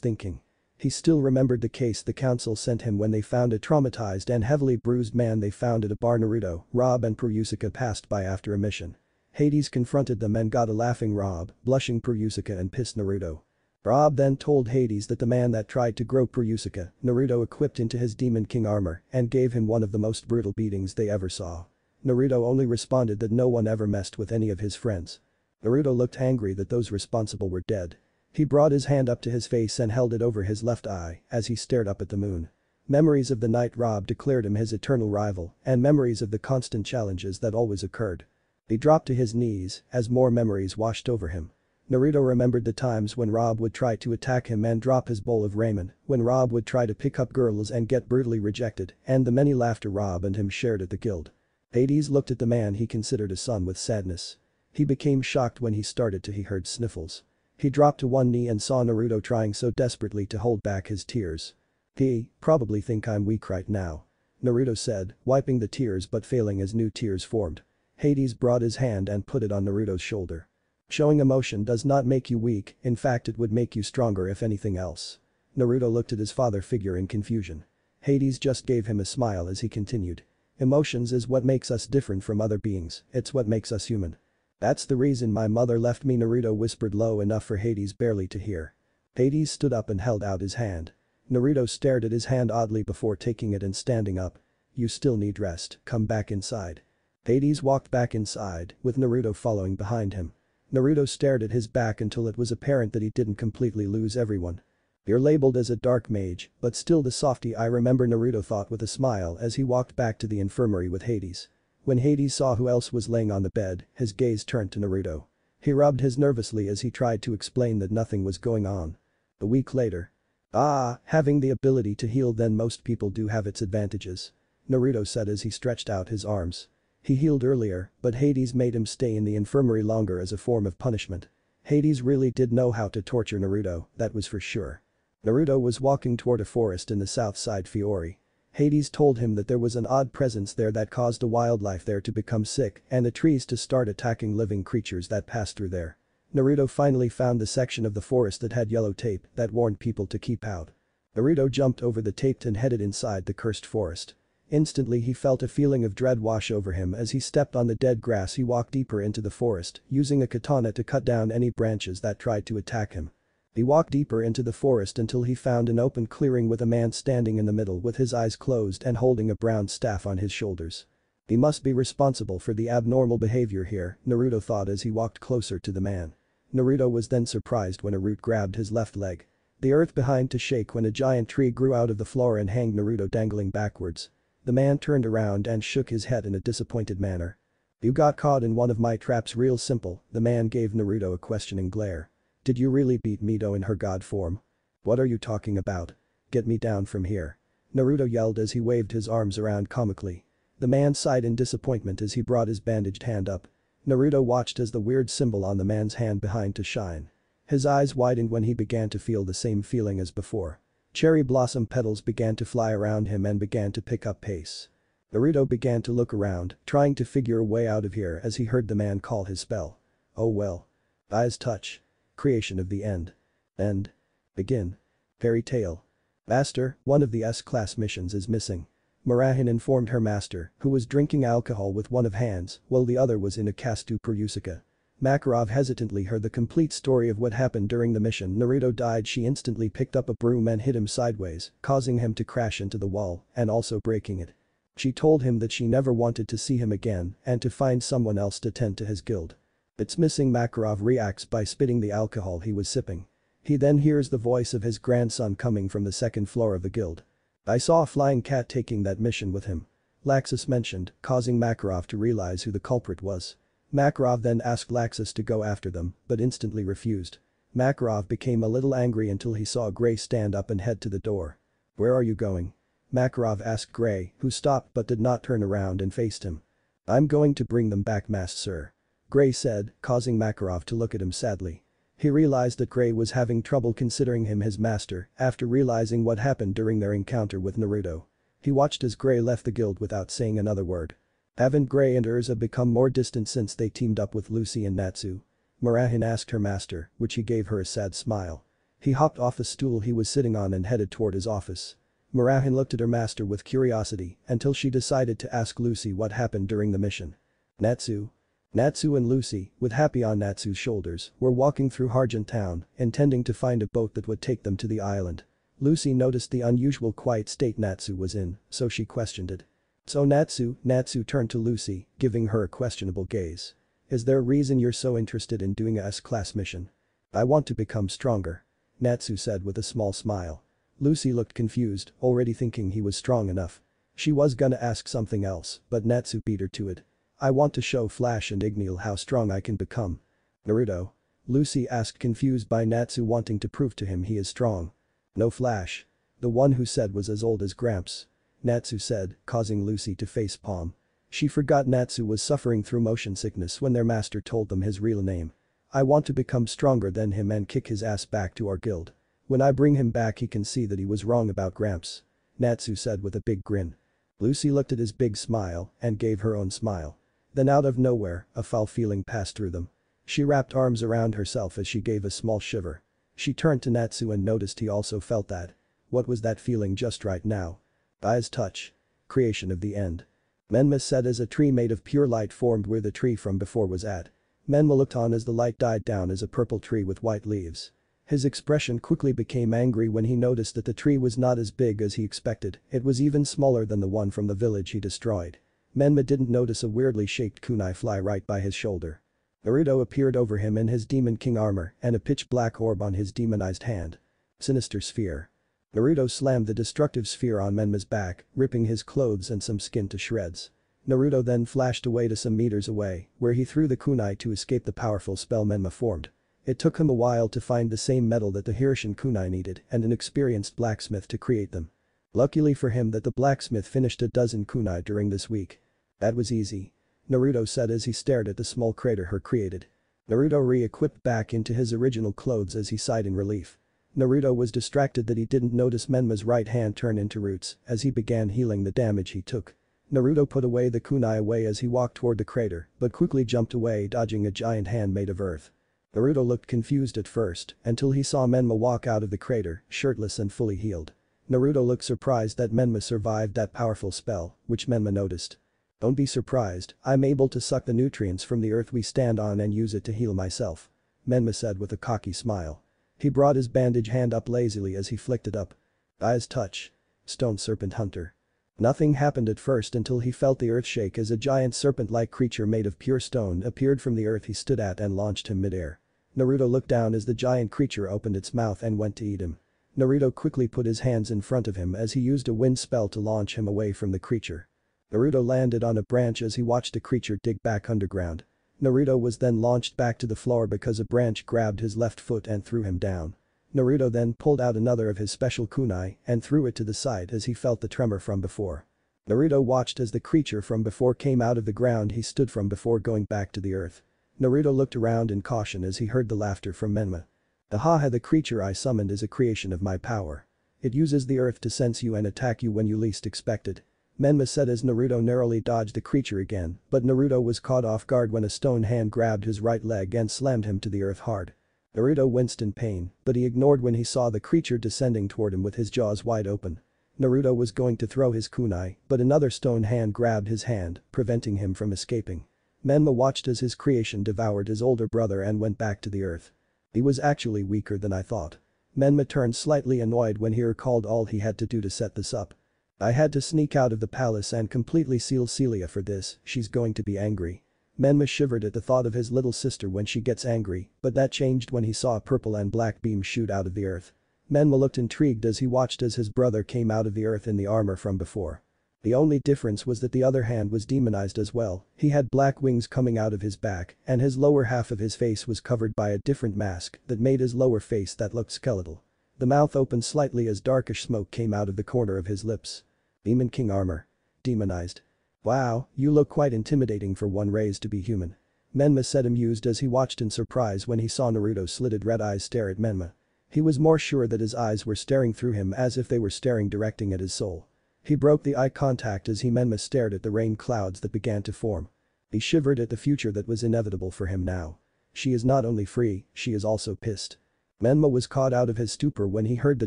thinking. He still remembered the case the council sent him when they found a traumatized and heavily bruised man they found at a bar. Naruto, Rob and Purusuka passed by after a mission. Hades confronted them and got a laughing Rob, blushing Purusuka and pissed Naruto. Rob then told Hades that the man that tried to grope Purusuka, Naruto equipped into his Demon King armor and gave him one of the most brutal beatings they ever saw. Naruto only responded that no one ever messed with any of his friends. Naruto looked angry that those responsible were dead. He brought his hand up to his face and held it over his left eye as he stared up at the moon. Memories of the night Rob declared him his eternal rival and memories of the constant challenges that always occurred. He dropped to his knees as more memories washed over him. Naruto remembered the times when Rob would try to attack him and drop his bowl of ramen, when Rob would try to pick up girls and get brutally rejected, and the many laughter Rob and him shared at the guild. Hades looked at the man he considered a son with sadness. He became shocked when he started to heard sniffles. He dropped to one knee and saw Naruto trying so desperately to hold back his tears. He probably think I'm weak right now. Naruto said, wiping the tears but failing as new tears formed. Hades brought his hand and put it on Naruto's shoulder. Showing emotion does not make you weak, in fact it would make you stronger if anything else. Naruto looked at his father figure in confusion. Hades just gave him a smile as he continued. Emotions is what makes us different from other beings, it's what makes us human. That's the reason my mother left me, Naruto whispered low enough for Hades barely to hear. Hades stood up and held out his hand. Naruto stared at his hand oddly before taking it and standing up. You still need rest, come back inside. Hades walked back inside, with Naruto following behind him. Naruto stared at his back until it was apparent that he didn't completely lose everyone. You're labeled as a dark mage, but still the softie I remember, Naruto thought with a smile as he walked back to the infirmary with Hades. When Hades saw who else was laying on the bed, his gaze turned to Naruto. He rubbed his nervously as he tried to explain that nothing was going on. A week later. Having the ability to heal than most people do have its advantages. Naruto said as he stretched out his arms. He healed earlier, but Hades made him stay in the infirmary longer as a form of punishment. Hades really did know how to torture Naruto, that was for sure. Naruto was walking toward a forest in the south side Fiori. Hades told him that there was an odd presence there that caused the wildlife there to become sick and the trees to start attacking living creatures that passed through there. Naruto finally found the section of the forest that had yellow tape that warned people to keep out. Naruto jumped over the tape and headed inside the cursed forest. Instantly he felt a feeling of dread wash over him as he stepped on the dead grass. He walked deeper into the forest, using a katana to cut down any branches that tried to attack him. He walked deeper into the forest until he found an open clearing with a man standing in the middle with his eyes closed and holding a brown staff on his shoulders. He must be responsible for the abnormal behavior here, Naruto thought as he walked closer to the man. Naruto was then surprised when a root grabbed his left leg. The earth behind to shake when a giant tree grew out of the floor and hanged Naruto dangling backwards. The man turned around and shook his head in a disappointed manner. You got caught in one of my traps, real simple, the man gave Naruto a questioning glare. Did you really beat Mito in her god form? What are you talking about? Get me down from here. Naruto yelled as he waved his arms around comically. The man sighed in disappointment as he brought his bandaged hand up. Naruto watched as the weird symbol on the man's hand behind to shine. His eyes widened when he began to feel the same feeling as before. Cherry blossom petals began to fly around him and began to pick up pace. Naruto began to look around, trying to figure a way out of here as he heard the man call his spell. Oh well. Eyes touch. Creation of the end. End. Begin. Fairy tale. Master, one of the S-class missions is missing. Murahin informed her master, who was drinking alcohol with one of hands while the other was in a Kastu Perusica. Makarov hesitantly heard the complete story of what happened during the mission. Naruto died. She instantly picked up a broom and hit him sideways, causing him to crash into the wall and also breaking it. She told him that she never wanted to see him again and to find someone else to tend to his guild. It's missing. Makarov reacts by spitting the alcohol he was sipping. He then hears the voice of his grandson coming from the second floor of the guild. I saw a flying cat taking that mission with him. Laxus mentioned, causing Makarov to realize who the culprit was. Makarov then asked Laxus to go after them, but instantly refused. Makarov became a little angry until he saw Gray stand up and head to the door. Where are you going? Makarov asked Gray, who stopped but did not turn around and faced him. I'm going to bring them back, Master Sir. Gray said, causing Makarov to look at him sadly. He realized that Gray was having trouble considering him his master after realizing what happened during their encounter with Naruto. He watched as Gray left the guild without saying another word. Haven't Gray and Urza become more distant since they teamed up with Lucy and Natsu? Murahin asked her master, which he gave her a sad smile. He hopped off the stool he was sitting on and headed toward his office. Murahin looked at her master with curiosity until she decided to ask Lucy what happened during the mission. Natsu and Lucy, with Happy on Natsu's shoulders, were walking through Harjan town, intending to find a boat that would take them to the island. Lucy noticed the unusual quiet state Natsu was in, so she questioned it. So Natsu turned to Lucy, giving her a questionable gaze. Is there a reason you're so interested in doing a S-class mission? I want to become stronger. Natsu said with a small smile. Lucy looked confused, already thinking he was strong enough. She was gonna ask something else, but Natsu beat her to it. I want to show Flash and Igneel how strong I can become. Naruto? Lucy asked, confused by Natsu wanting to prove to him he is strong. No Flash. The one who said was as old as Gramps. Natsu said, causing Lucy to facepalm. She forgot Natsu was suffering through motion sickness when their master told them his real name. I want to become stronger than him and kick his ass back to our guild. When I bring him back he can see that he was wrong about Gramps. Natsu said with a big grin. Lucy looked at his big smile and gave her own smile. Then out of nowhere, a foul feeling passed through them. She wrapped arms around herself as she gave a small shiver. She turned to Natsu and noticed he also felt that. What was that feeling just right now? Eyes touch. Creation of the end. Menma said as a tree made of pure light formed where the tree from before was at. Menma looked on as the light died down as a purple tree with white leaves. His expression quickly became angry when he noticed that the tree was not as big as he expected, it was even smaller than the one from the village he destroyed. Menma didn't notice a weirdly shaped kunai fly right by his shoulder. Naruto appeared over him in his Demon King armor and a pitch-black orb on his demonized hand. Sinister sphere. Naruto slammed the destructive sphere on Menma's back, ripping his clothes and some skin to shreds. Naruto then flashed away to some meters away, where he threw the kunai to escape the powerful spell Menma formed. It took him a while to find the same metal that the Hirshin kunai needed and an experienced blacksmith to create them. Luckily for him that the blacksmith finished a dozen kunai during this week. That was easy. Naruto said as he stared at the small crater her created. Naruto re-equipped back into his original clothes as he sighed in relief. Naruto was distracted that he didn't notice Menma's right hand turn into roots as he began healing the damage he took. Naruto put away the kunai away as he walked toward the crater but quickly jumped away dodging a giant hand made of earth. Naruto looked confused at first until he saw Menma walk out of the crater, shirtless and fully healed. Naruto looked surprised that Menma survived that powerful spell, which Menma noticed. Don't be surprised, I'm able to suck the nutrients from the earth we stand on and use it to heal myself. Menma said with a cocky smile. He brought his bandage hand up lazily as he flicked it up. Eyes touch. Stone Serpent Hunter. Nothing happened at first until he felt the earth shake as a giant serpent-like creature made of pure stone appeared from the earth he stood at and launched him mid-air. Naruto looked down as the giant creature opened its mouth and went to eat him. Naruto quickly put his hands in front of him as he used a wind spell to launch him away from the creature. Naruto landed on a branch as he watched the creature dig back underground. Naruto was then launched back to the floor because a branch grabbed his left foot and threw him down. Naruto then pulled out another of his special kunai and threw it to the side as he felt the tremor from before. Naruto watched as the creature from before came out of the ground he stood from before going back to the earth. Naruto looked around in caution as he heard the laughter from Menma. Ahaha, the creature I summoned is a creation of my power. It uses the earth to sense you and attack you when you least expect it. Menma said as Naruto narrowly dodged the creature again, but Naruto was caught off guard when a stone hand grabbed his right leg and slammed him to the earth hard. Naruto winced in pain, but he ignored when he saw the creature descending toward him with his jaws wide open. Naruto was going to throw his kunai, but another stone hand grabbed his hand, preventing him from escaping. Menma watched as his creation devoured his older brother and went back to the earth. He was actually weaker than I thought. Menma turned slightly annoyed when he recalled all he had to do to set this up. I had to sneak out of the palace and completely seal Celia for this, she's going to be angry. Menma shivered at the thought of his little sister when she gets angry, but that changed when he saw a purple and black beam shoot out of the earth. Menma looked intrigued as he watched as his brother came out of the earth in the armor from before. The only difference was that the other hand was demonized as well, he had black wings coming out of his back and his lower half of his face was covered by a different mask that made his lower face that looked skeletal. The mouth opened slightly as darkish smoke came out of the corner of his lips. Demon King armor. Demonized. Wow, you look quite intimidating for one raised to be human. Menma said amused as he watched in surprise when he saw Naruto's slitted red eyes stare at Menma. He was more sure that his eyes were staring through him as if they were staring directing at his soul. He broke the eye contact as Menma stared at the rain clouds that began to form. He shivered at the future that was inevitable for him now. She is not only free, she is also pissed. Menma was caught out of his stupor when he heard the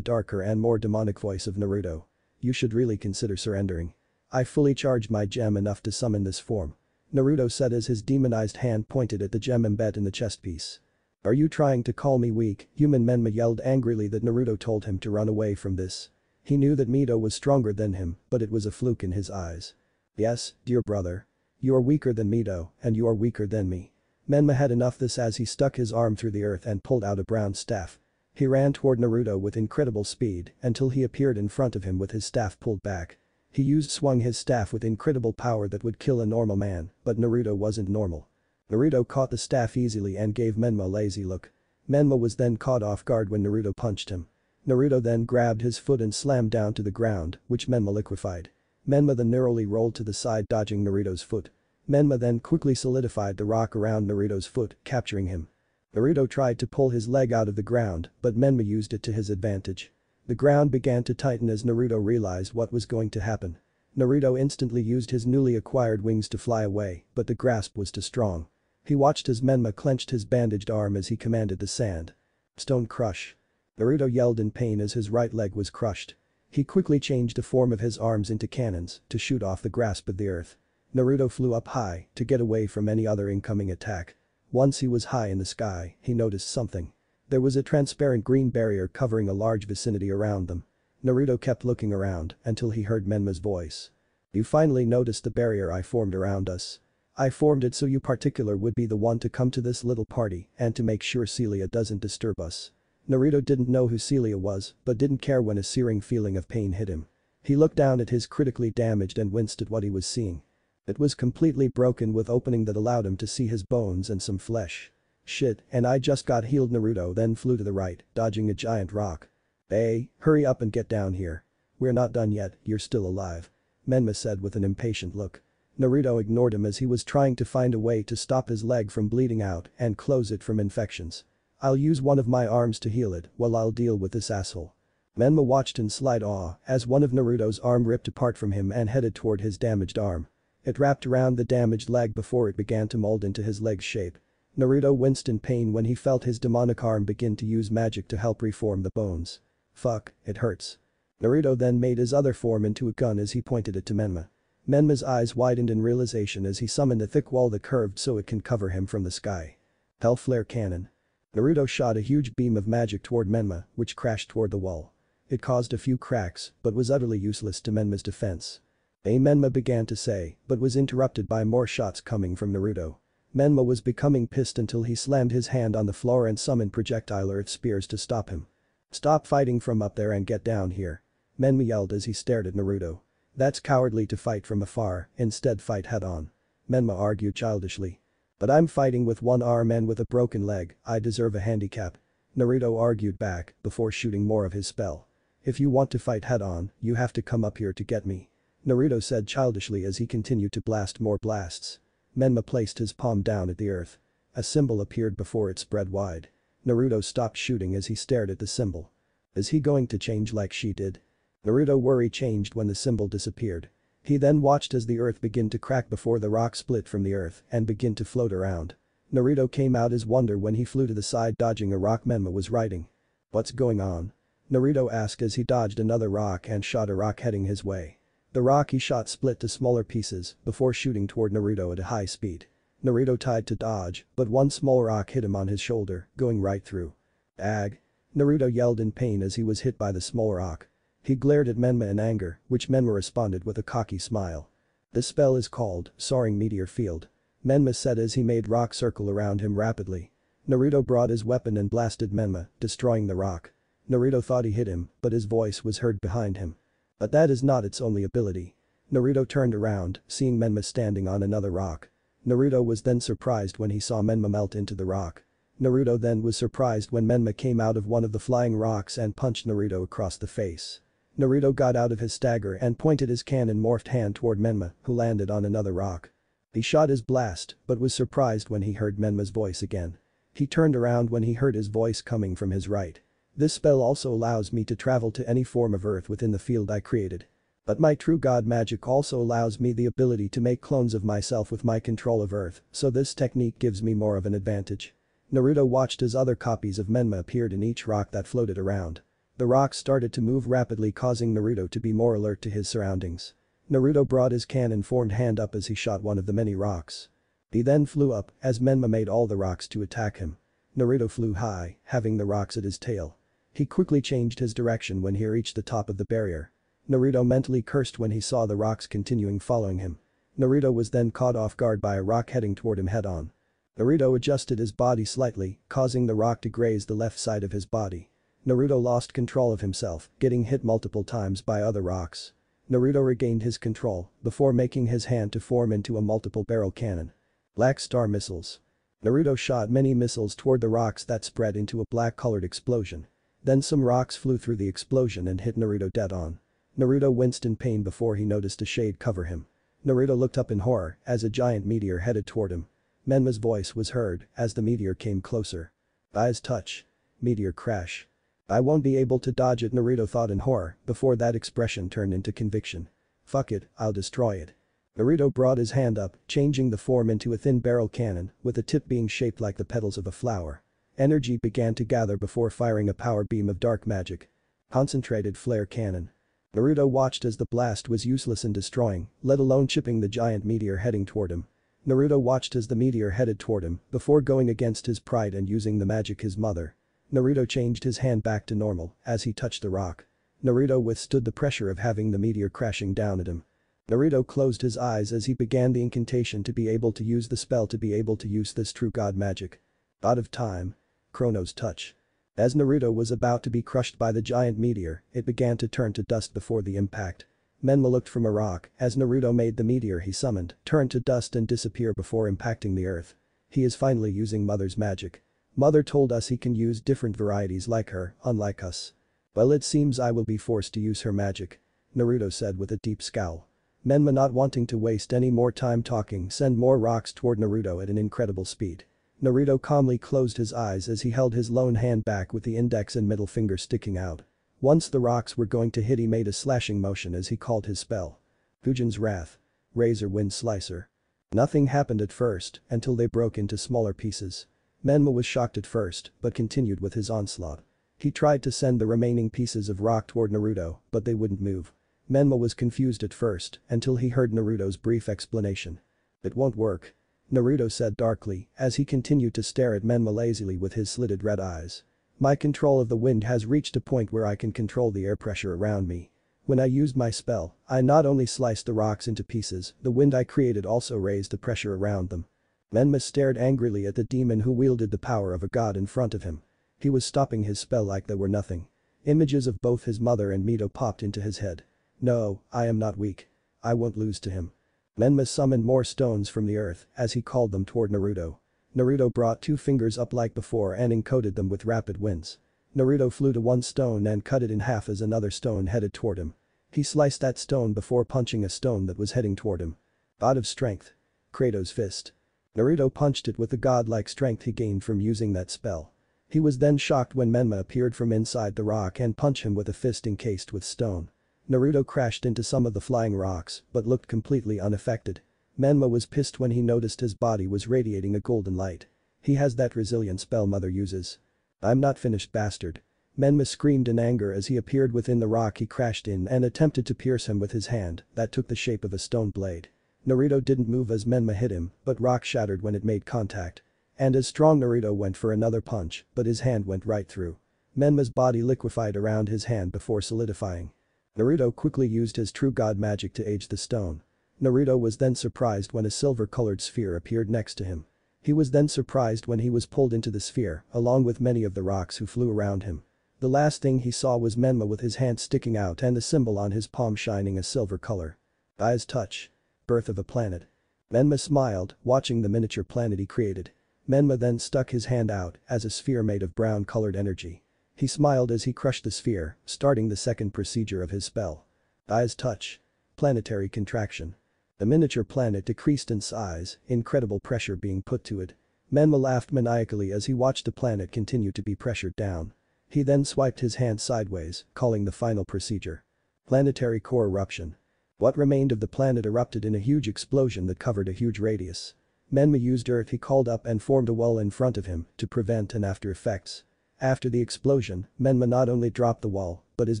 darker and more demonic voice of Naruto. You should really consider surrendering. I fully charged my gem enough to summon this form. Naruto said as his demonized hand pointed at the gem embedded in the chest piece. Are you trying to call me weak? Human Menma yelled angrily that Naruto told him to run away from this. He knew that Mito was stronger than him, but it was a fluke in his eyes. Yes, dear brother. You are weaker than Mito, and you are weaker than me. Menma had enough this as he stuck his arm through the earth and pulled out a brown staff. He ran toward Naruto with incredible speed until he appeared in front of him with his staff pulled back. He swung his staff with incredible power that would kill a normal man, but Naruto wasn't normal. Naruto caught the staff easily and gave Menma a lazy look. Menma was then caught off guard when Naruto punched him. Naruto then grabbed his foot and slammed down to the ground, which Menma liquefied. Menma then narrowly rolled to the side dodging Naruto's foot. Menma then quickly solidified the rock around Naruto's foot, capturing him. Naruto tried to pull his leg out of the ground, but Menma used it to his advantage. The ground began to tighten as Naruto realized what was going to happen. Naruto instantly used his newly acquired wings to fly away, but the grasp was too strong. He watched as Menma clenched his bandaged arm as he commanded the sand. Stone crush. Naruto yelled in pain as his right leg was crushed. He quickly changed the form of his arms into cannons to shoot off the grasp of the earth. Naruto flew up high to get away from any other incoming attack. Once he was high in the sky, he noticed something. There was a transparent green barrier covering a large vicinity around them. Naruto kept looking around until he heard Menma's voice. "You finally noticed the barrier I formed around us. I formed it so you particular would be the one to come to this little party and to make sure Celia doesn't disturb us." Naruto didn't know who Celia was but didn't care when a searing feeling of pain hit him. He looked down at his critically damaged and winced at what he was seeing. It was completely broken with opening that allowed him to see his bones and some flesh. "Shit, and I just got healed." Naruto then flew to the right, dodging a giant rock. "Hey, hurry up and get down here. We're not done yet, you're still alive," Menma said with an impatient look. Naruto ignored him as he was trying to find a way to stop his leg from bleeding out and close it from infections. "I'll use one of my arms to heal it while I'll deal with this asshole." Menma watched in slight awe as one of Naruto's arm ripped apart from him and headed toward his damaged arm. It wrapped around the damaged leg before it began to mold into his leg's shape. Naruto winced in pain when he felt his demonic arm begin to use magic to help reform the bones. "Fuck, it hurts." Naruto then made his other form into a gun as he pointed it to Menma. Menma's eyes widened in realization as he summoned a thick wall that curved so it can cover him from the sky. Hell Flare Cannon. Naruto shot a huge beam of magic toward Menma, which crashed toward the wall. It caused a few cracks, but was utterly useless to Menma's defense. Menma began to say, but was interrupted by more shots coming from Naruto. Menma was becoming pissed until he slammed his hand on the floor and summoned projectile earth spears to stop him. "Stop fighting from up there and get down here," Menma yelled as he stared at Naruto. "That's cowardly to fight from afar, instead fight head-on," Menma argued childishly. "But I'm fighting with one arm and with a broken leg, I deserve a handicap," Naruto argued back before shooting more of his spell. "If you want to fight head-on, you have to come up here to get me," Naruto said childishly as he continued to blast more blasts. Menma placed his palm down at the earth. A symbol appeared before it spread wide. Naruto stopped shooting as he stared at the symbol. Is he going to change like she did? Naruto worry changed when the symbol disappeared. He then watched as the earth began to crack before the rock split from the earth and begin to float around. Naruto came out as wonder when he flew to the side dodging a rock Menma was riding. "What's going on?" Naruto asked as he dodged another rock and shot a rock heading his way. The rock he shot split to smaller pieces before shooting toward Naruto at a high speed. Naruto tried to dodge, but one small rock hit him on his shoulder, going right through. "Ag!" Naruto yelled in pain as he was hit by the small rock. He glared at Menma in anger, which Menma responded with a cocky smile. "This spell is called Soaring Meteor Field," Menma said as he made rock circle around him rapidly. Naruto brought his weapon and blasted Menma, destroying the rock. Naruto thought he hit him, but his voice was heard behind him. "But that is not its only ability." Naruto turned around, seeing Menma standing on another rock. Naruto was then surprised when he saw Menma melt into the rock. Naruto then was surprised when Menma came out of one of the flying rocks and punched Naruto across the face. Naruto got out of his stagger and pointed his cannon-morphed hand toward Menma, who landed on another rock. He shot his blast, but was surprised when he heard Menma's voice again. He turned around when he heard his voice coming from his right. "This spell also allows me to travel to any form of earth within the field I created. But my true god magic also allows me the ability to make clones of myself with my control of earth, so this technique gives me more of an advantage." Naruto watched as other copies of Menma appeared in each rock that floated around. The rocks started to move rapidly, causing Naruto to be more alert to his surroundings. Naruto brought his cannon-formed hand up as he shot one of the many rocks. He then flew up as Menma made all the rocks to attack him. Naruto flew high, having the rocks at his tail. He quickly changed his direction when he reached the top of the barrier. Naruto mentally cursed when he saw the rocks continuing following him. Naruto was then caught off guard by a rock heading toward him head-on. Naruto adjusted his body slightly, causing the rock to graze the left side of his body. Naruto lost control of himself, getting hit multiple times by other rocks. Naruto regained his control before making his hand to form into a multiple barrel cannon. Black Star Missiles. Naruto shot many missiles toward the rocks that spread into a black-colored explosion. Then some rocks flew through the explosion and hit Naruto dead on. Naruto winced in pain before he noticed a shade cover him. Naruto looked up in horror as a giant meteor headed toward him. Menma's voice was heard as the meteor came closer. "Eyes touch. Meteor crash. I won't be able to dodge it," Naruto thought in horror before that expression turned into conviction. "Fuck it, I'll destroy it." Naruto brought his hand up, changing the form into a thin barrel cannon with the tip being shaped like the petals of a flower. Energy began to gather before firing a power beam of dark magic. Concentrated Flare Cannon. Naruto watched as the blast was useless in destroying, let alone chipping the giant meteor heading toward him. Naruto watched as the meteor headed toward him before going against his pride and using the magic his mother. Naruto changed his hand back to normal as he touched the rock. Naruto withstood the pressure of having the meteor crashing down at him. Naruto closed his eyes as he began the incantation to be able to use the spell to be able to use this true god magic. God of time. Chrono's touch. As Naruto was about to be crushed by the giant meteor, it began to turn to dust before the impact. Menma looked from a rock as Naruto made the meteor he summoned turn to dust and disappear before impacting the earth. He is finally using Mother's magic. Mother told us he can use different varieties like her, unlike us. Well, it seems I will be forced to use her magic. Naruto said with a deep scowl. Menma, not wanting to waste any more time talking, sent more rocks toward Naruto at an incredible speed. Naruto calmly closed his eyes as he held his lone hand back with the index and middle finger sticking out. Once the rocks were going to hit, he made a slashing motion as he called his spell. Fujin's Wrath. Razor Wind Slicer. Nothing happened at first until they broke into smaller pieces. Menma was shocked at first but continued with his onslaught. He tried to send the remaining pieces of rock toward Naruto but they wouldn't move. Menma was confused at first until he heard Naruto's brief explanation. It won't work. Naruto said darkly as he continued to stare at Menma lazily with his slitted red eyes. My control of the wind has reached a point where I can control the air pressure around me. When I used my spell, I not only sliced the rocks into pieces, the wind I created also raised the pressure around them. Menma stared angrily at the demon who wielded the power of a god in front of him. He was stopping his spell like they were nothing. Images of both his mother and Mito popped into his head. No, I am not weak. I won't lose to him. Menma summoned more stones from the earth as he called them toward Naruto. Naruto brought 2 fingers up like before and encoded them with rapid winds. Naruto flew to one stone and cut it in half as another stone headed toward him. He sliced that stone before punching a stone that was heading toward him. God of Strength. Kratos' Fist. Naruto punched it with the godlike strength he gained from using that spell. He was then shocked when Menma appeared from inside the rock and punched him with a fist encased with stone. Naruto crashed into some of the flying rocks but looked completely unaffected. Menma was pissed when he noticed his body was radiating a golden light. He has that resilient spell Mother uses. I'm not finished, bastard. Menma screamed in anger as he appeared within the rock he crashed in and attempted to pierce him with his hand that took the shape of a stone blade. Naruto didn't move as Menma hit him, but rock shattered when it made contact. And as strong Naruto went for another punch, but his hand went right through. Menma's body liquefied around his hand before solidifying. Naruto quickly used his true god magic to age the stone. Naruto was then surprised when a silver-colored sphere appeared next to him. He was then surprised when he was pulled into the sphere, along with many of the rocks who flew around him. The last thing he saw was Menma with his hand sticking out and the symbol on his palm shining a silver color. Eyes touch. Birth of a planet. Menma smiled, watching the miniature planet he created. Menma then stuck his hand out as a sphere made of brown-colored energy. He smiled as he crushed the sphere, starting the second procedure of his spell. Eyes touch. Planetary contraction. The miniature planet decreased in size, incredible pressure being put to it. Menma laughed maniacally as he watched the planet continue to be pressured down. He then swiped his hand sideways, calling the final procedure. Planetary core eruption. What remained of the planet erupted in a huge explosion that covered a huge radius. Menma used earth he called up and formed a wall in front of him to prevent and after effects. After the explosion, Menma not only dropped the wall, but his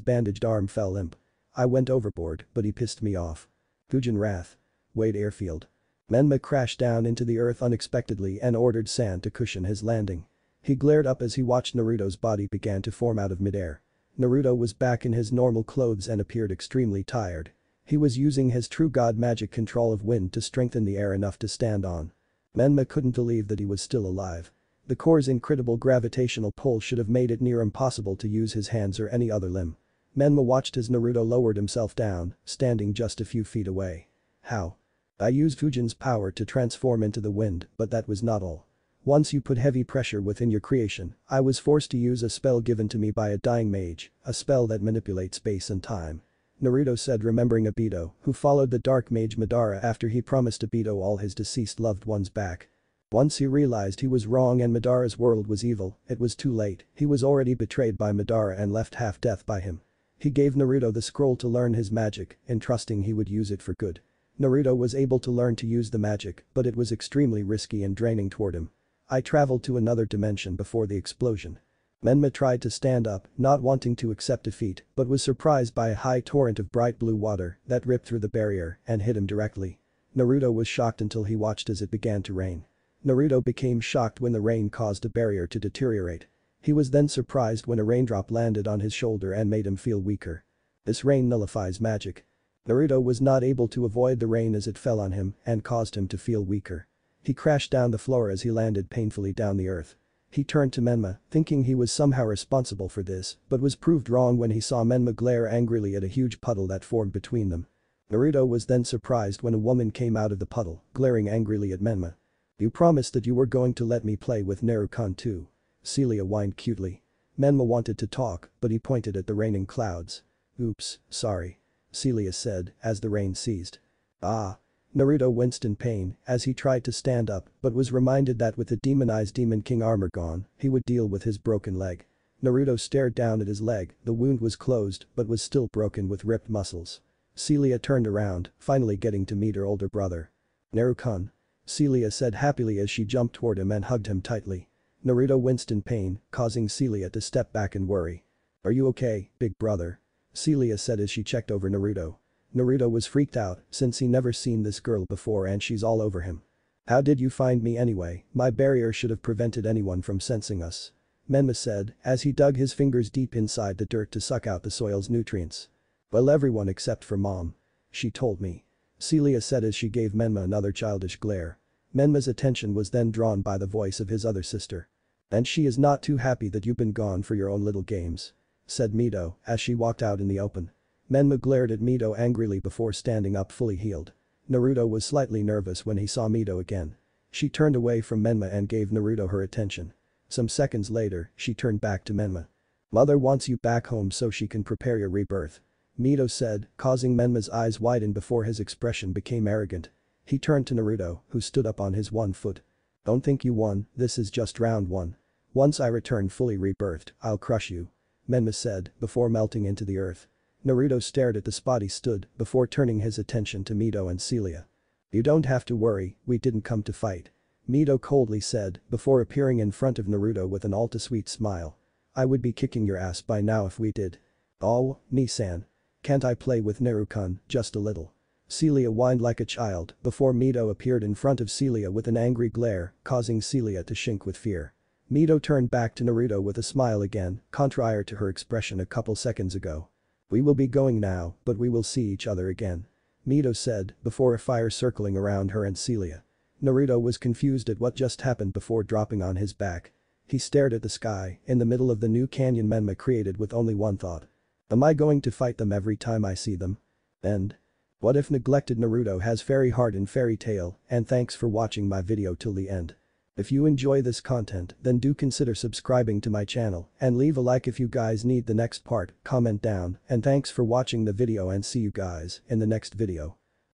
bandaged arm fell limp. I went overboard, but he pissed me off. Fujin Wrath. Wade Airfield. Menma crashed down into the earth unexpectedly and ordered sand to cushion his landing. He glared up as he watched Naruto's body began to form out of midair. Naruto was back in his normal clothes and appeared extremely tired. He was using his true god magic control of wind to strengthen the air enough to stand on. Menma couldn't believe that he was still alive. The core's incredible gravitational pull should have made it near impossible to use his hands or any other limb. Menma watched as Naruto lowered himself down, standing just a few feet away. How? I used Fujin's power to transform into the wind, but that was not all. Once you put heavy pressure within your creation, I was forced to use a spell given to me by a dying mage, a spell that manipulates space and time. Naruto said, remembering Obito, who followed the dark mage Madara after he promised Obito all his deceased loved ones back. Once he realized he was wrong and Madara's world was evil, it was too late, he was already betrayed by Madara and left half-death by him. He gave Naruto the scroll to learn his magic, entrusting he would use it for good. Naruto was able to learn to use the magic, but it was extremely risky and draining toward him. I traveled to another dimension before the explosion. Menma tried to stand up, not wanting to accept defeat, but was surprised by a high torrent of bright blue water that ripped through the barrier and hit him directly. Naruto was shocked until he watched as it began to rain. Naruto became shocked when the rain caused a barrier to deteriorate. He was then surprised when a raindrop landed on his shoulder and made him feel weaker. This rain nullifies magic. Naruto was not able to avoid the rain as it fell on him and caused him to feel weaker. He crashed down the floor as he landed painfully down the earth. He turned to Menma, thinking he was somehow responsible for this, but was proved wrong when he saw Menma glare angrily at a huge puddle that formed between them. Naruto was then surprised when a woman came out of the puddle, glaring angrily at Menma. "You promised that you were going to let me play with Naruto too." Celia whined cutely. Menma wanted to talk, but he pointed at the raining clouds. "Oops, sorry," Celia said as the rain ceased. "Ah." Naruto winced in pain as he tried to stand up but was reminded that with the demonized Demon King armor gone, he would deal with his broken leg. Naruto stared down at his leg, the wound was closed but was still broken with ripped muscles. Celia turned around, finally getting to meet her older brother. "Naruto," Celia said happily as she jumped toward him and hugged him tightly. Naruto winced in pain, causing Celia to step back and worry. "Are you okay, big brother?" Celia said as she checked over Naruto. Naruto was freaked out since he never seen this girl before and she's all over him. "How did you find me anyway? My barrier should have prevented anyone from sensing us," Menma said as he dug his fingers deep inside the dirt to suck out the soil's nutrients. "Well, everyone except for Mom. She told me," Celia said as she gave Menma another childish glare. Menma's attention was then drawn by the voice of his other sister. "And she is not too happy that you've been gone for your own little games," said Mito as she walked out in the open. Menma glared at Mito angrily before standing up fully healed. Naruto was slightly nervous when he saw Mito again. She turned away from Menma and gave Naruto her attention. Some seconds later, she turned back to Menma. "Mother wants you back home so she can prepare your rebirth," Mito said, causing Menma's eyes widen before his expression became arrogant. He turned to Naruto, who stood up on his one foot. "Don't think you won, this is just round one. Once I return fully rebirthed, I'll crush you," Menma said before melting into the earth. Naruto stared at the spot he stood before turning his attention to Mito and Celia. "You don't have to worry, we didn't come to fight," Mito coldly said before appearing in front of Naruto with an all-too-sweet smile. "I would be kicking your ass by now if we did." "Oh, Nisan. Can't I play with Naruto just a little?" Celia whined like a child before Mito appeared in front of Celia with an angry glare, causing Celia to shink with fear. Mito turned back to Naruto with a smile again, contrary to her expression a couple seconds ago. "We will be going now, but we will see each other again," Mito said before a fire circling around her and Celia. Naruto was confused at what just happened before dropping on his back. He stared at the sky in the middle of the new canyon Menma created with only one thought. Am I going to fight them every time I see them? End. What if Neglected Naruto has fairy heart in fairy tale, and thanks for watching my video till the end. If you enjoy this content then do consider subscribing to my channel and leave a like if you guys need the next part, comment down, and thanks for watching the video and see you guys in the next video.